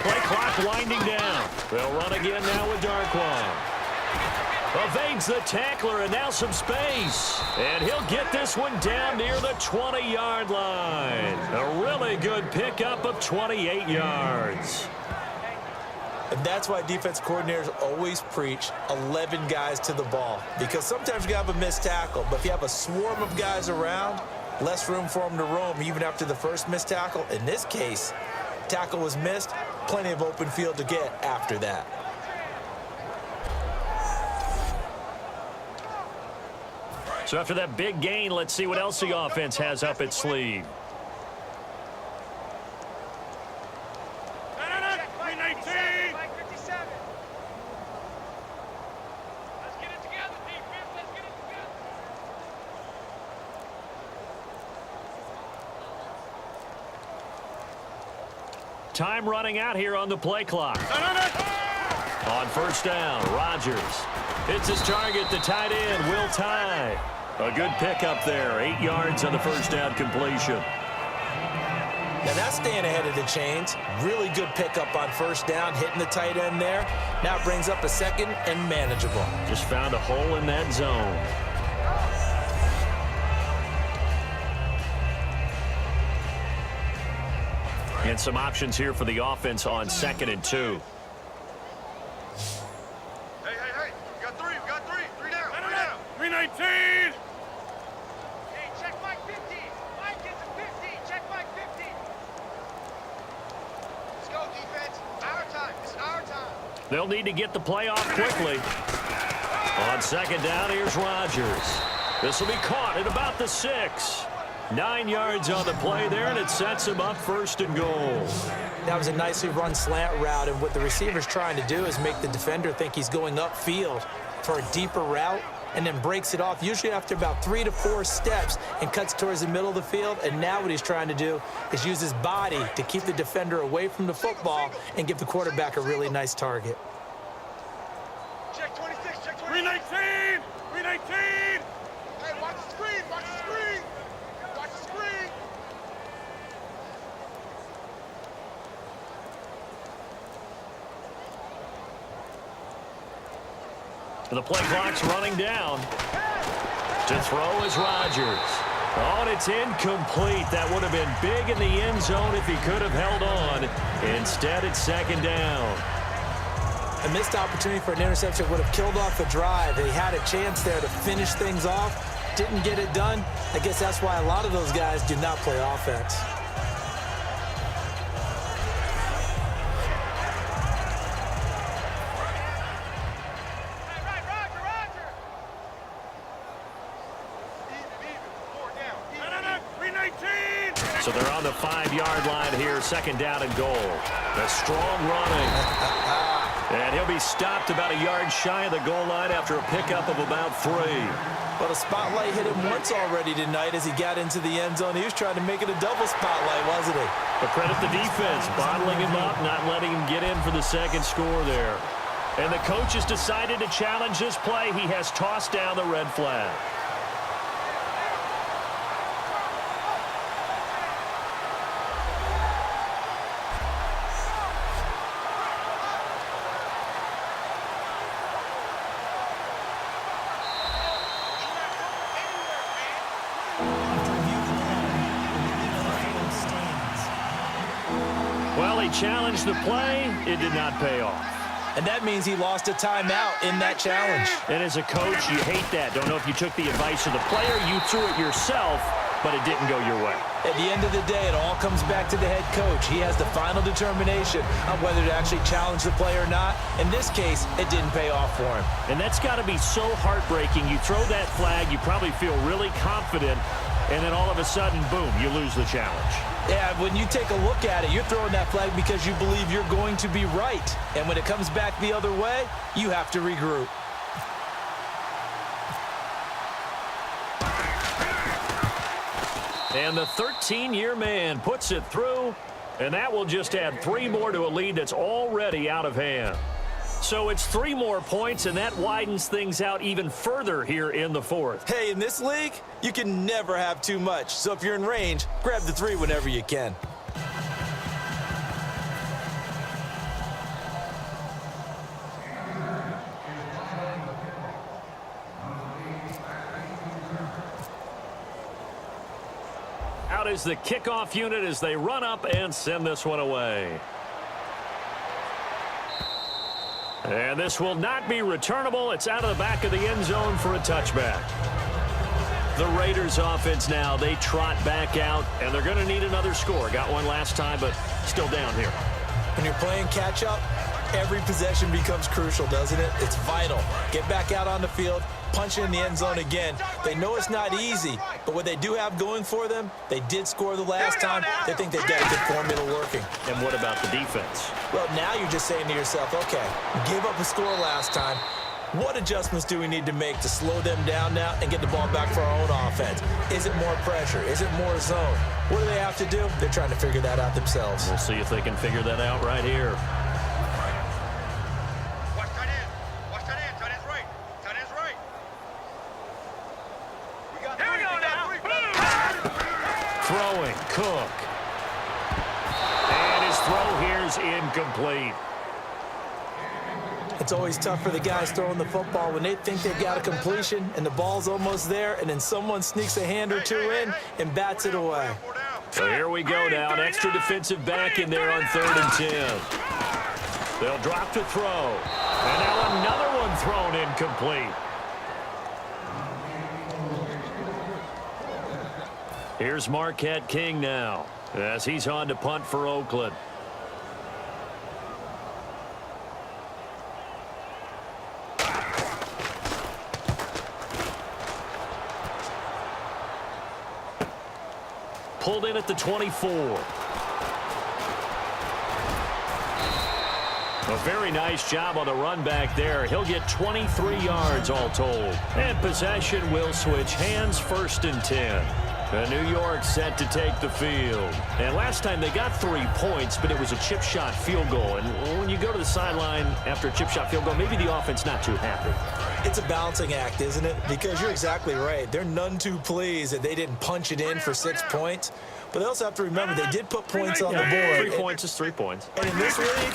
Play clock winding down. They'll run again now with Darkwa. Evades the tackler, and now some space. And he'll get this one down near the 20-yard line. A really good pickup of 28 yards. And that's why defense coordinators always preach 11 guys to the ball. Because sometimes you have a missed tackle, but if you have a swarm of guys around, less room for them to roam even after the first missed tackle. In this case, tackle was missed, plenty of open field to get after that. So after that big gain, let's see what else the offense has up its sleeve. Time running out here on the play clock. On first down, Rodgers. It's his target, the tight end, Will Tye. A good pickup there, 8 yards on the first down completion. Now that's staying ahead of the chains. Really good pickup on first down, hitting the tight end there. Now it brings up a second and manageable. Just found a hole in that zone. And some options here for the offense on 2nd and 2. Hey. We got 3. 3 down. 319. Hey, check Mike 50. Mike gets a 50. Check Mike 50. Let's go, defense. Our time. It's our time. They'll need to get the play off quickly. On 2nd down, here's Rodgers. This will be caught at about the 6. 9 yards on the play there, and it sets him up 1st and goal. That was a nicely run slant route, and what the receiver's trying to do is make the defender think he's going upfield for a deeper route, and then breaks it off, usually after about 3 to 4 steps, and cuts towards the middle of the field. And now what he's trying to do is use his body to keep the defender away from the football and give the quarterback a really nice target. Check 26. Check 26. 319. 319. Hey, watch the screen. Watch the screen. Watch the screen. The play clock's running down. To throw is Rodgers. Oh, and it's incomplete. That would have been big in the end zone if he could have held on. Instead, it's second down. A missed opportunity for an interception would have killed off the drive. They had a chance there to finish things off. Didn't get it done. I guess that's why a lot of those guys do not play offense. So they're on the 5-yard line here, second down and goal. A strong running. And he'll be stopped about a yard shy of the goal line after a pickup of about 3. But a spotlight hit him once already tonight as he got into the end zone. He was trying to make it a double spotlight, wasn't he? But credit the defense, bottling him up, not letting him get in for the second score there. And the coach has decided to challenge this play. He has tossed down the red flag. Well, he challenged the play. It did not pay off. And that means he lost a timeout in that challenge. And as a coach, you hate that. Don't know if you took the advice of the player. You threw it yourself, but it didn't go your way. At the end of the day, it all comes back to the head coach. He has the final determination on whether to actually challenge the play or not. In this case, it didn't pay off for him. And that's got to be so heartbreaking. You throw that flag, you probably feel really confident, and then all of a sudden, boom, you lose the challenge. Yeah, when you take a look at it, you're throwing that flag because you believe you're going to be right. And when it comes back the other way, you have to regroup. And the 13-year man puts it through, and that will just add 3 more to a lead that's already out of hand. So it's 3 more points, and that widens things out even further here in the 4th. Hey, in this league, you can never have too much. So if you're in range, grab the 3 whenever you can. Out is the kickoff unit as they run up and send this one away. And this will not be returnable. It's out of the back of the end zone for a touchback. The Raiders offense now, they trot back out, and they're going to need another score. Got one last time, but still down here. When you're playing catch-up, every possession becomes crucial, doesn't it? It's vital. Get back out on the field, punch it in the end zone again. They know it's not easy, but what they do have going for them, they did score the last time. They think they've got a good formula working. And what about the defense? Well, now you're just saying to yourself, okay, give up a score last time. What adjustments do we need to make to slow them down now and get the ball back for our own offense? Is it more pressure? Is it more zone? What do they have to do? They're trying to figure that out themselves. We'll see if they can figure that out right here. Watch tight end. Watch tight end. Tight end's right. Tight end's right. Here we go now. Throwing, Cook. And his throw here is incomplete. It's always tough for the guys throwing the football when they think they've got a completion and the ball's almost there, and then someone sneaks a hand or two in and bats it away. So here we go now. An extra defensive back in there on 3rd and 10. They'll drop to throw. And now another one thrown incomplete. Here's Marquette King now as he's on to punt for Oakland. Pulled in at the 24. A very nice job on the run back there. He'll get 23 yards all told. And possession will switch hands, 1st and 10. And New York set to take the field. And last time they got 3 points, but it was a chip shot field goal. And when you go to the sideline after a chip shot field goal, maybe the offense not too happy. It's a balancing act, isn't it? Because you're exactly right. They're none too pleased that they didn't punch it in for 6 points. But they also have to remember they did put points on the board. 3 points is 3 points. And in this league,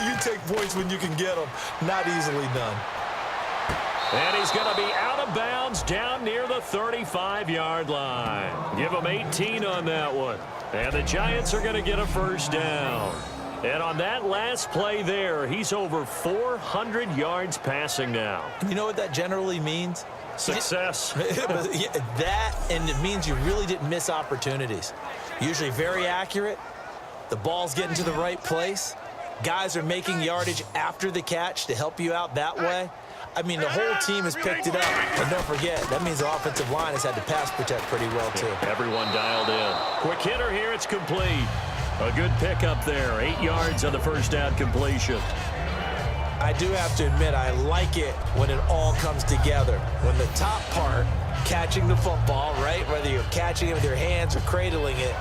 you take points when you can get them. Not easily done. And he's going to be out of bounds down near the 35-yard line. Give him 18 on that one. And the Giants are going to get a first down. And on that last play there, he's over 400 yards passing now. You know what that generally means? Success. That, and it means you really didn't miss opportunities. Usually very accurate. The ball's getting to the right place. Guys are making yardage after the catch to help you out that way. I mean, the whole team has picked it up. And don't forget, that means the offensive line has had to pass protect pretty well, too. Everyone dialed in. Quick hitter here. It's complete. A good pickup there. 8 yards on the first down completion. I do have to admit, I like it when it all comes together. When the top part, catching the football, right, whether you're catching it with your hands or cradling it,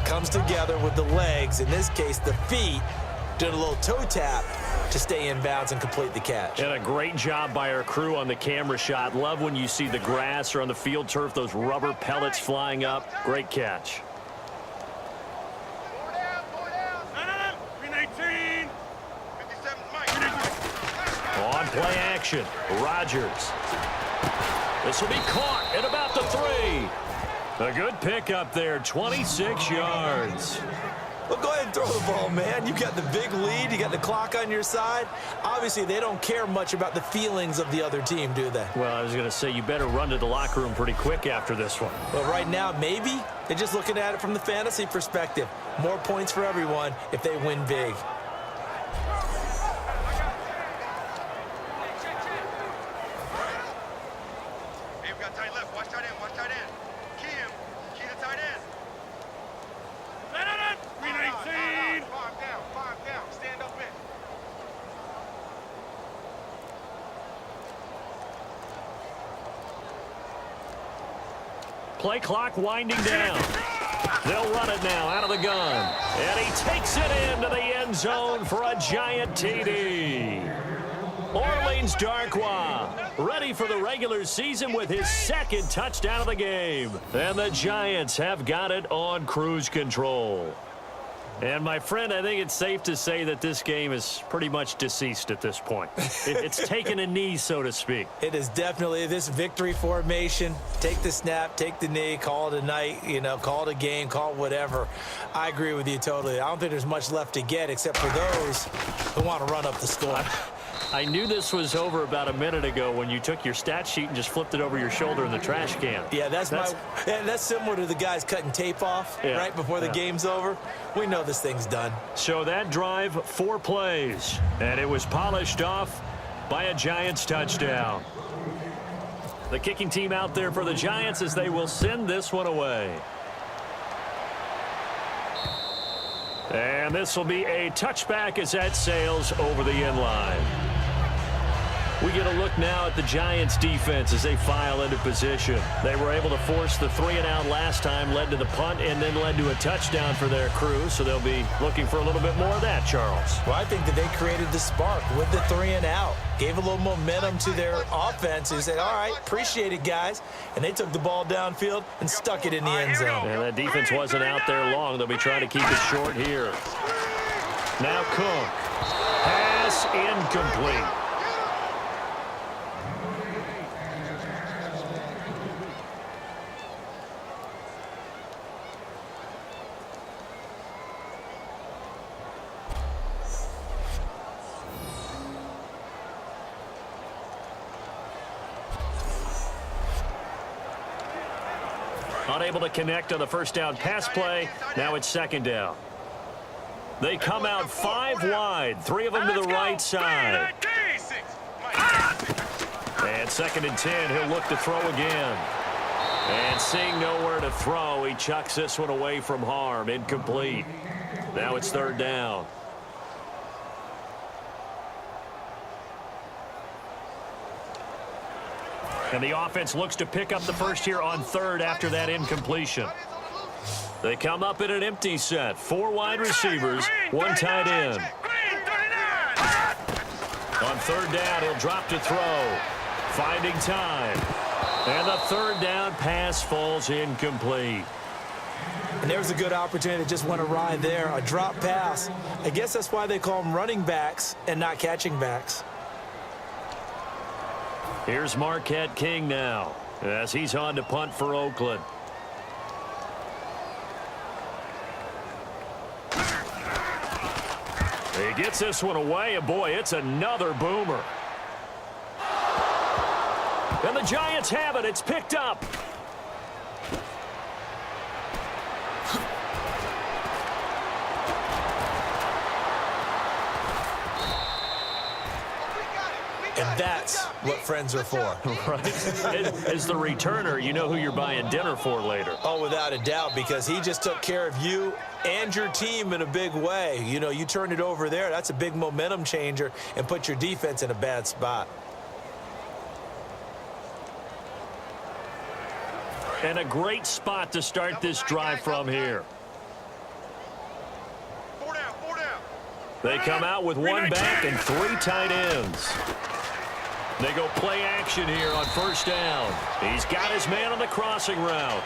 comes together with the legs, in this case the feet, doing a little toe tap to stay in bounds and complete the catch. And a great job by our crew on the camera shot. Love when you see the grass or on the field turf, those rubber pellets flying up. Great catch. On play action, Rodgers. This will be caught at about the 3. A good pickup there, 26 yards. Well, go ahead and throw the ball, man. You got the big lead. You got the clock on your side. Obviously, they don't care much about the feelings of the other team, do they? Well, I was going to say, you better run to the locker room pretty quick after this one. Well, right now, maybe. They're just looking at it from the fantasy perspective. More points for everyone if they win big. Play clock winding down. They'll run it now out of the gun. And he takes it into the end zone for a giant TD. Orleans Darkwa ready for the regular season with his second touchdown of the game. And the Giants have got it on cruise control. And, my friend, I think it's safe to say that this game is pretty much deceased at this point. It's taken a knee, so to speak. It is definitely this victory formation. Take the snap, take the knee, call it a night, call it a game, call it whatever. I agree with you totally. I don't think there's much left to get except for those who want to run up the score. I knew this was over about a minute ago when you took your stat sheet and just flipped it over your shoulder in the trash can. Yeah, that's similar to the guys cutting tape off right before the game's over. We know this thing's done. So that drive, 4 plays, and it was polished off by a Giants touchdown. The kicking team out there for the Giants as they will send this one away. And this will be a touchback as that sails over the end line. We get a look now at the Giants defense as they file into position. They were able to force the 3-and-out last time, led to the punt, and then led to a touchdown for their crew. So they'll be looking for a little bit more of that, Charles. Well, I think that they created the spark with the 3-and-out. Gave a little momentum to their offense who said, all right, appreciate it, guys. And they took the ball downfield and stuck it in the end zone. And that defense wasn't out there long. They'll be trying to keep it short here. Now Cook. Pass incomplete. Unable to connect on the first down pass play. Now it's second down. They come out 5 wide. 3 of them to the right side. And 2nd and 10. He'll look to throw again. And seeing nowhere to throw, he chucks this one away from harm. Incomplete. Now it's 3rd down. And the offense looks to pick up the first here on 3rd after that incompletion. They come up in an empty set. 4 wide receivers, 1 tight end. On 3rd down, he'll drop to throw. Finding time. And the 3rd down pass falls incomplete. And there's a good opportunity that just went awry there. A drop pass. I guess that's why they call them running backs and not catching backs. Here's Marquette King now as he's on to punt for Oakland. He gets this one away, and boy, it's another boomer. And the Giants have it. It's picked up. And that's what friends are for. Right. As the returner, you know who you're buying dinner for later. Oh, without a doubt, because he just took care of you and your team in a big way. You know, you turned it over there. That's a big momentum changer and put your defense in a bad spot. And a great spot to start this drive from here. 4 down, 4 down. They come out with one back and 3 tight ends. They go play action here on first down. He's got his man on the crossing route.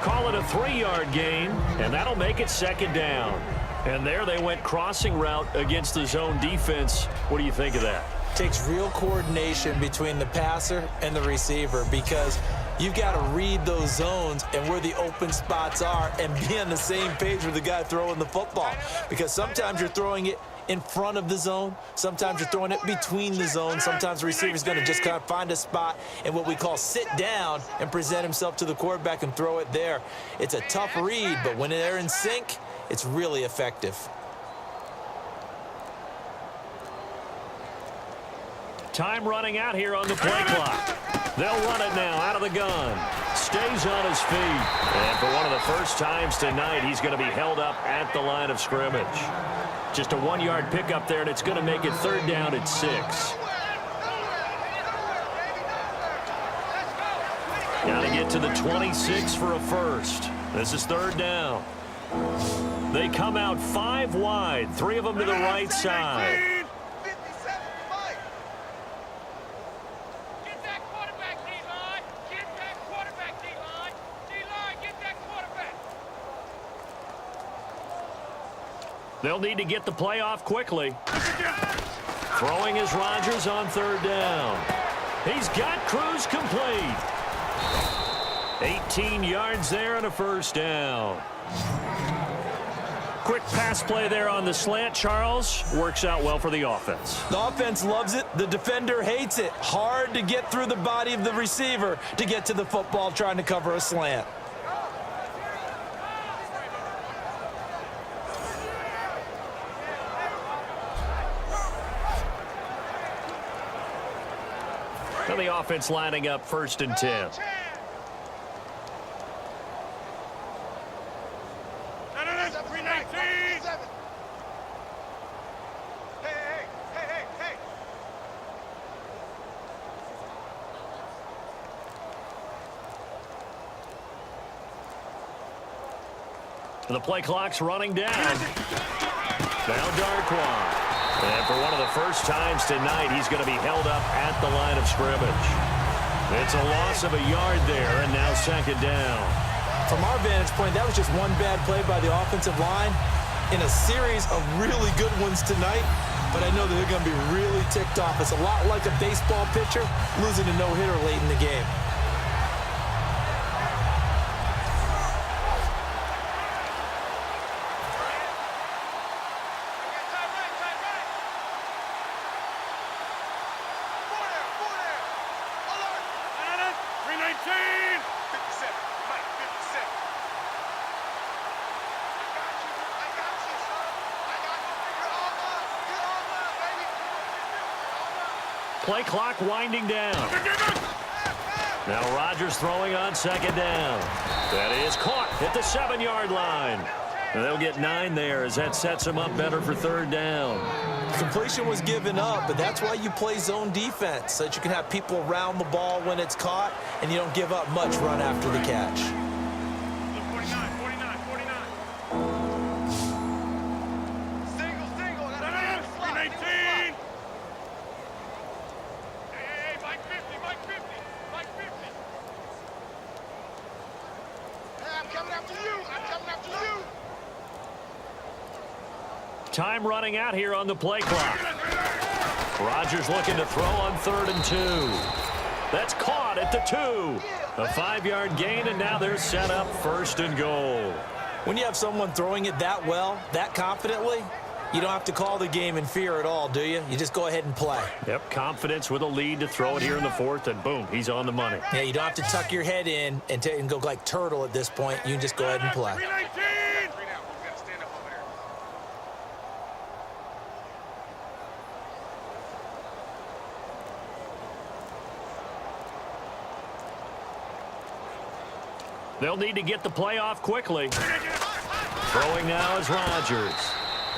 Call it a 3-yard gain, and that'll make it second down. And there they went crossing route against the zone defense. What do you think of that? Takes real coordination between the passer and the receiver, because you've got to read those zones and where the open spots are and be on the same page with the guy throwing the football. Because sometimes you're throwing it in front of the zone. Sometimes you're throwing it between the zones. Sometimes the receiver's going to just kind of find a spot and what we call sit down and present himself to the quarterback and throw it there. It's a tough read, but when they're in sync, it's really effective. Time running out here on the play clock. They'll run it now out of the gun. Stays on his feet. And for one of the first times tonight, he's going to be held up at the line of scrimmage. Just a 1-yard pickup there, and it's going to make it third down at 6. Got to get to the 26 for a first. This is third down. They come out 5 wide, 3 of them to the right side. They'll need to get the play off quickly. Throwing is Rodgers on third down. He's got Cruz complete. 18 yards there and a first down. Quick pass play there on the slant, Charles. Works out well for the offense. The offense loves it. The defender hates it. Hard to get through the body of the receiver to get to the football trying to cover a slant. The offense lining up first and 10. No, 319. Hey. The play clock's running down. Now Darquan. And for one of the first times tonight, he's going to be held up at the line of scrimmage. It's a loss of a yard there, and now second down. From our vantage point, that was just one bad play by the offensive line in a series of really good ones tonight. But I know that they're going to be really ticked off. It's a lot like a baseball pitcher losing a no-hitter late in the game. Play clock winding down. Now Rodgers throwing on second down. That is caught at the 7-yard line. And they'll get 9 there as that sets them up better for third down. Completion was given up, but that's why you play zone defense, so that you can have people around the ball when it's caught and you don't give up much run after the catch. 49. Single. 319. Hey, Mike 50. Hey, I'm coming after you. Time running out here on the play clock. Rodgers looking to throw on 3rd and 2. That's caught at the 2. A 5-yard gain, and now they're set up 1st and goal. When you have someone throwing it that well, that confidently, you don't have to call the game in fear at all, do you? You just go ahead and play. Yep, confidence with a lead to throw it here in the 4th, and boom, he's on the money. Yeah, you don't have to tuck your head in and go like turtle at this point. You can just go ahead and play. They'll need to get the play off quickly. Throwing now is Rodgers.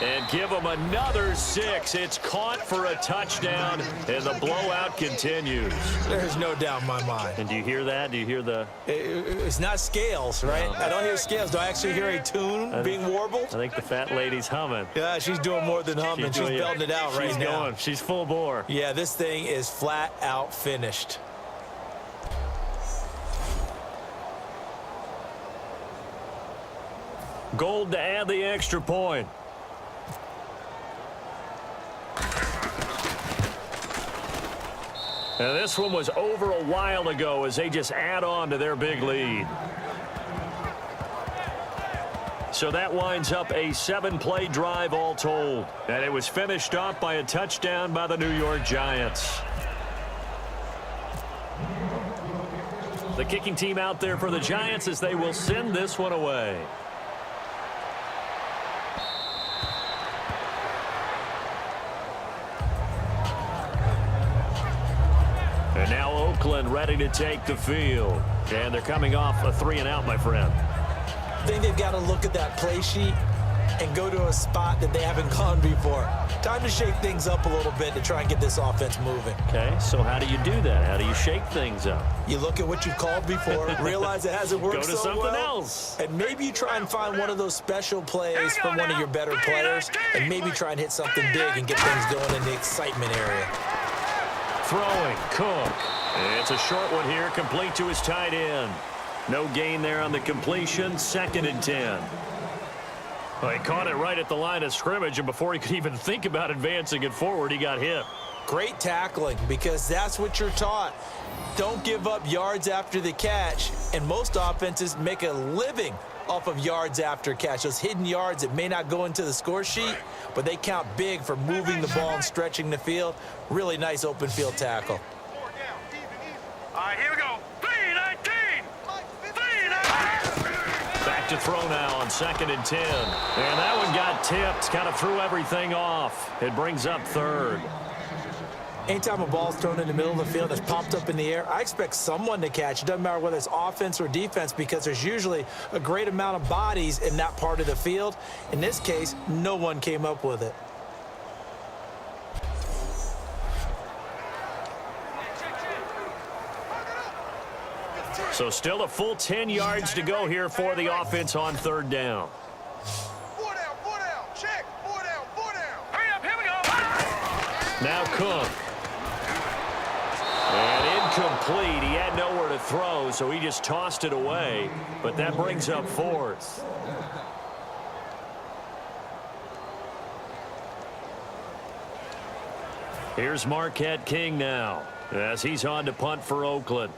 And give him another 6. It's caught for a touchdown, and the blowout continues. There's no doubt in my mind. And do you hear that? Do you hear the... It's not scales, right? I don't hear scales. Do I actually hear a tune being warbled? I think the fat lady's humming. Yeah, she's doing more than humming. She's belting it out right now. Going. She's full bore. Yeah, this thing is flat out finished. Gold to add the extra point. And this one was over a while ago as they just add on to their big lead. So that winds up a 7-play drive all told. And it was finished off by a touchdown by the New York Giants. The kicking team out there for the Giants as they will send this one away. And now Oakland ready to take the field. And they're coming off a 3-and-out, my friend. I think they've got to look at that play sheet and go to a spot that they haven't gone before. Time to shake things up a little bit to try and get this offense moving. Okay, so how do you do that? How do you shake things up? You look at what you've called before, realize it hasn't worked so well. Go to something else. And maybe you try and find one of those special plays from one of your better players, and maybe try and hit something big and get things going in the excitement area. Throwing, Cook. It's a short one here, complete to his tight end. No gain there on the completion, 2nd and 10. Well, he caught it right at the line of scrimmage, and before he could even think about advancing it forward, he got hit. Great tackling, because that's what you're taught. Don't give up yards after the catch, and most offenses make a living off of yards after catch. Those hidden yards that may not go into the score sheet, but they count big for moving the ball and stretching the field. Really nice open field tackle. All right, here we go. 3-19. Back to throw now on 2nd and 10. And that one got tipped, kind of threw everything off. It brings up 3rd. Anytime a ball's thrown in the middle of the field that's popped up in the air, I expect someone to catch. It doesn't matter whether it's offense or defense, because there's usually a great amount of bodies in that part of the field. In this case, no one came up with it. So still a full 10 yards to go here for the offense on 3rd down. 4 down, check. 4 down. Hurry up, here we go. Now Cook. And incomplete. He had nowhere to throw, so he just tossed it away. But that brings up 4th. Here's Marquette King now, as he's on to punt for Oakland.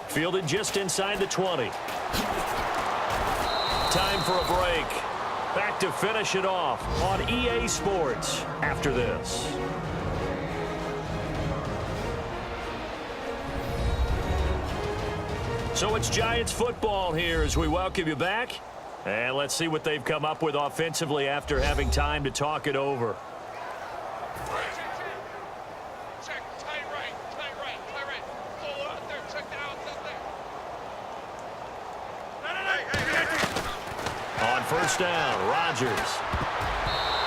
Fielded just inside the 20. Time for a break. Back to finish it off on EA Sports after this. So it's Giants football here as we welcome you back. And let's see what they've come up with offensively after having time to talk it over. Check, tight right. Pull out there, check the outs out there. On 1st down, Rodgers.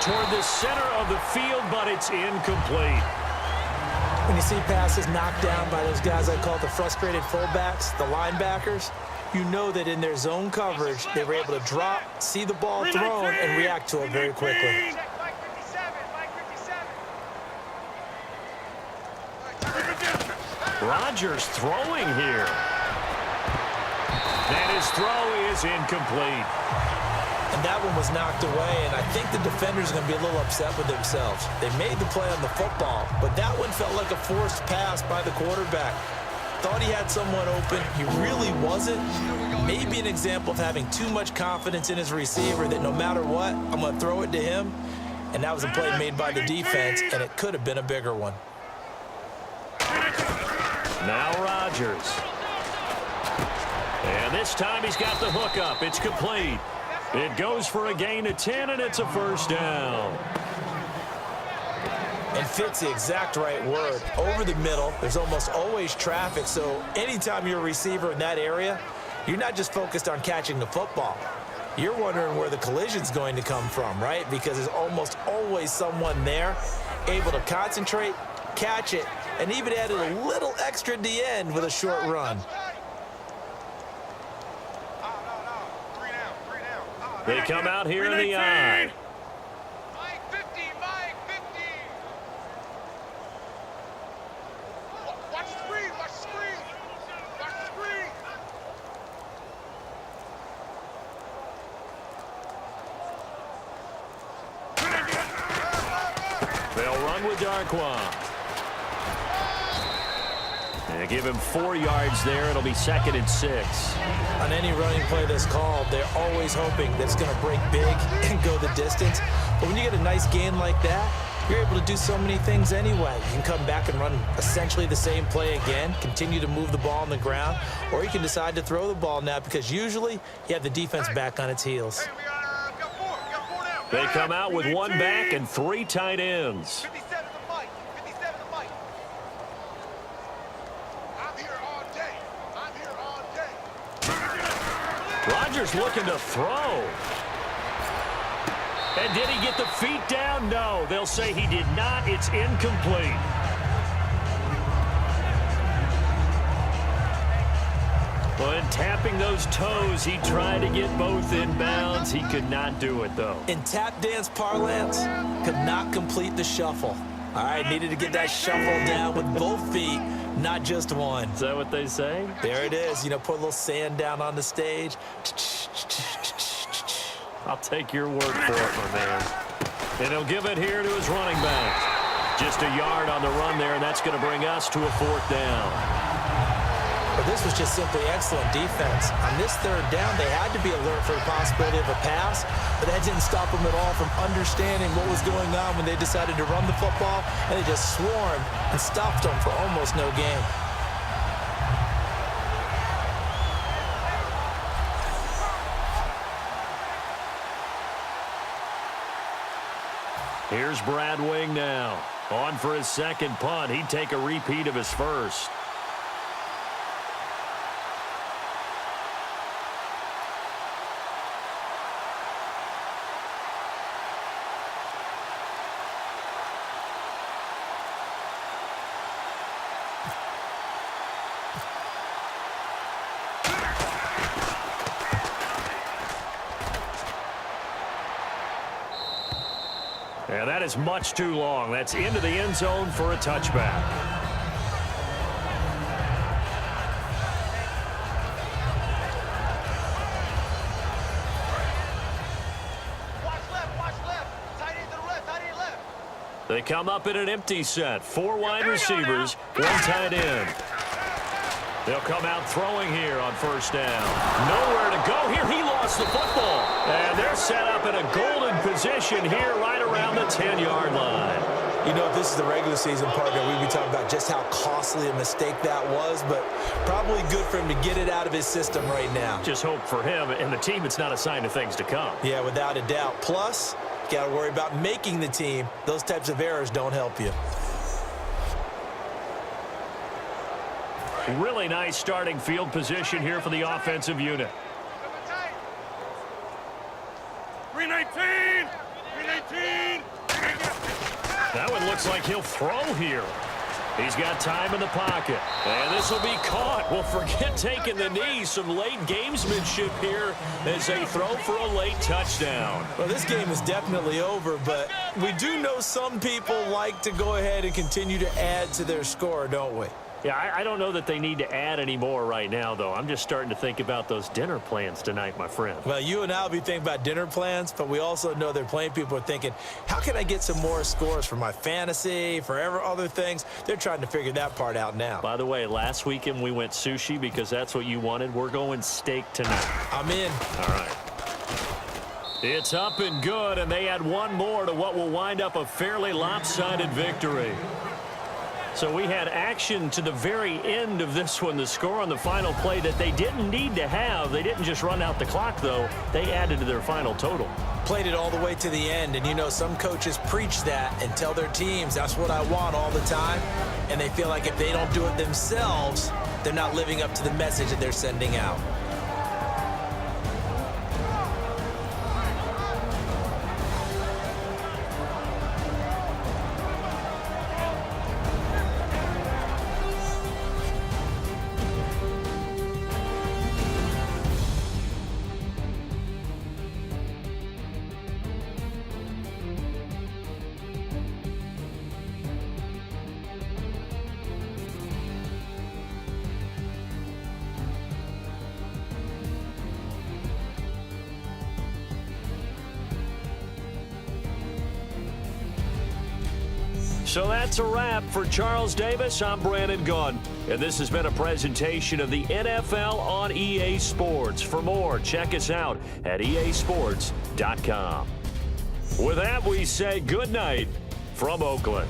Toward the center of the field, but it's incomplete. When you see passes knocked down by those guys I call the frustrated fullbacks, the linebackers, you know that in their zone coverage, they were able to drop, see the ball thrown, and react to it very quickly. Check, Mike 57. Rodgers throwing here. And his throw is incomplete. And that one was knocked away, and I think the defenders are going to be a little upset with themselves. They made the play on the football, but that one felt like a forced pass by the quarterback. Thought he had someone open. He really wasn't. Maybe an example of having too much confidence in his receiver that no matter what, I'm going to throw it to him. And that was a play made by the defense, and it could have been a bigger one. Now Rodgers. And this time he's got the hook up. It's complete. It goes for a gain of 10, and it's a first down. And fits the exact right word. Over the middle, there's almost always traffic, so anytime you're a receiver in that area, you're not just focused on catching the football. You're wondering where the collision's going to come from, right? Because there's almost always someone there able to concentrate, catch it, and even added a little extra at the end with a short run. They come out here in the I. Mike 50, Mike 50. Watch the screen, watch the screen. Watch the screen. They'll run with Darkwa. They give him 4 yards there. It'll be 2nd and 6. On any running play that's called, they're always hoping that it's going to break big and go the distance. But when you get a nice gain like that, you're able to do so many things anyway. You can come back and run essentially the same play again, continue to move the ball on the ground, or you can decide to throw the ball now because usually you have the defense back on its heels. Hey, we got 4 now. They come out with 1 back and 3 tight ends. 57 to Mike. 57 to Mike. I'm here all day. I'm here all day. Rodgers looking to throw. And did he get the feet down? No, they'll say he did not. It's incomplete. When tapping those toes, he tried to get both in bounds. He could not do it, though. In tap dance parlance, could not complete the shuffle. All right, needed to get that shuffle down with both feet, not just one. Is that what they say? There it is. You know, put a little sand down on the stage. I'll take your word for it, my man. And he'll give it here to his running back. Just a yard on the run there, and that's going to bring us to a 4th down. But this was just simply excellent defense. On this 3rd down, they had to be alert for the possibility of a pass, but that didn't stop them at all from understanding what was going on when they decided to run the football, and they just swarmed and stopped them for almost no gain. Here's Brad Wing now. On for his 2nd punt. He'd take a repeat of his 1st. And that is much too long. That's into the end zone for a touchback. Watch left. Tight end to the left, tight end left. They come up in an empty set. 4 wide receivers, 1 tight end. They'll come out throwing here on 1st down. Nowhere to go here. He lost the football. And they're set up in a golden position here right around the 10-yard line. You know, if this is the regular season partner, we'd be talking about just how costly a mistake that was, but probably good for him to get it out of his system right now. Just hope for him and the team it's not a sign of things to come. Yeah, without a doubt. Plus, you got to worry about making the team. Those types of errors don't help you. Really nice starting field position here for the offensive unit. 319. That one looks like he'll throw here. He's got time in the pocket. And this will be caught. Well, forget taking the knee. Some late gamesmanship here as they throw for a late touchdown. Well, this game is definitely over, but we do know some people like to go ahead and continue to add to their score, don't we? Yeah, I don't know that they need to add any more right now, though. I'm just starting to think about those dinner plans tonight, my friend. Well, you and I will be thinking about dinner plans, but we also know they're playing people are thinking, how can I get some more scores for my fantasy, for other things? They're trying to figure that part out now. By the way, last weekend we went sushi because that's what you wanted. We're going steak tonight. I'm in. All right. It's up and good, and they add one more to what will wind up a fairly lopsided victory. So we had action to the very end of this one. The score on the final play that they didn't need to have. They didn't just run out the clock, though. They added to their final total. Played it all the way to the end, and you know some coaches preach that and tell their teams that's what I want all the time, and they feel like if they don't do it themselves, they're not living up to the message that they're sending out. So that's a wrap. For Charles Davis, I'm Brandon Gunn. And this has been a presentation of the NFL on EA Sports. For more, check us out at easports.com. With that, we say good night from Oakland.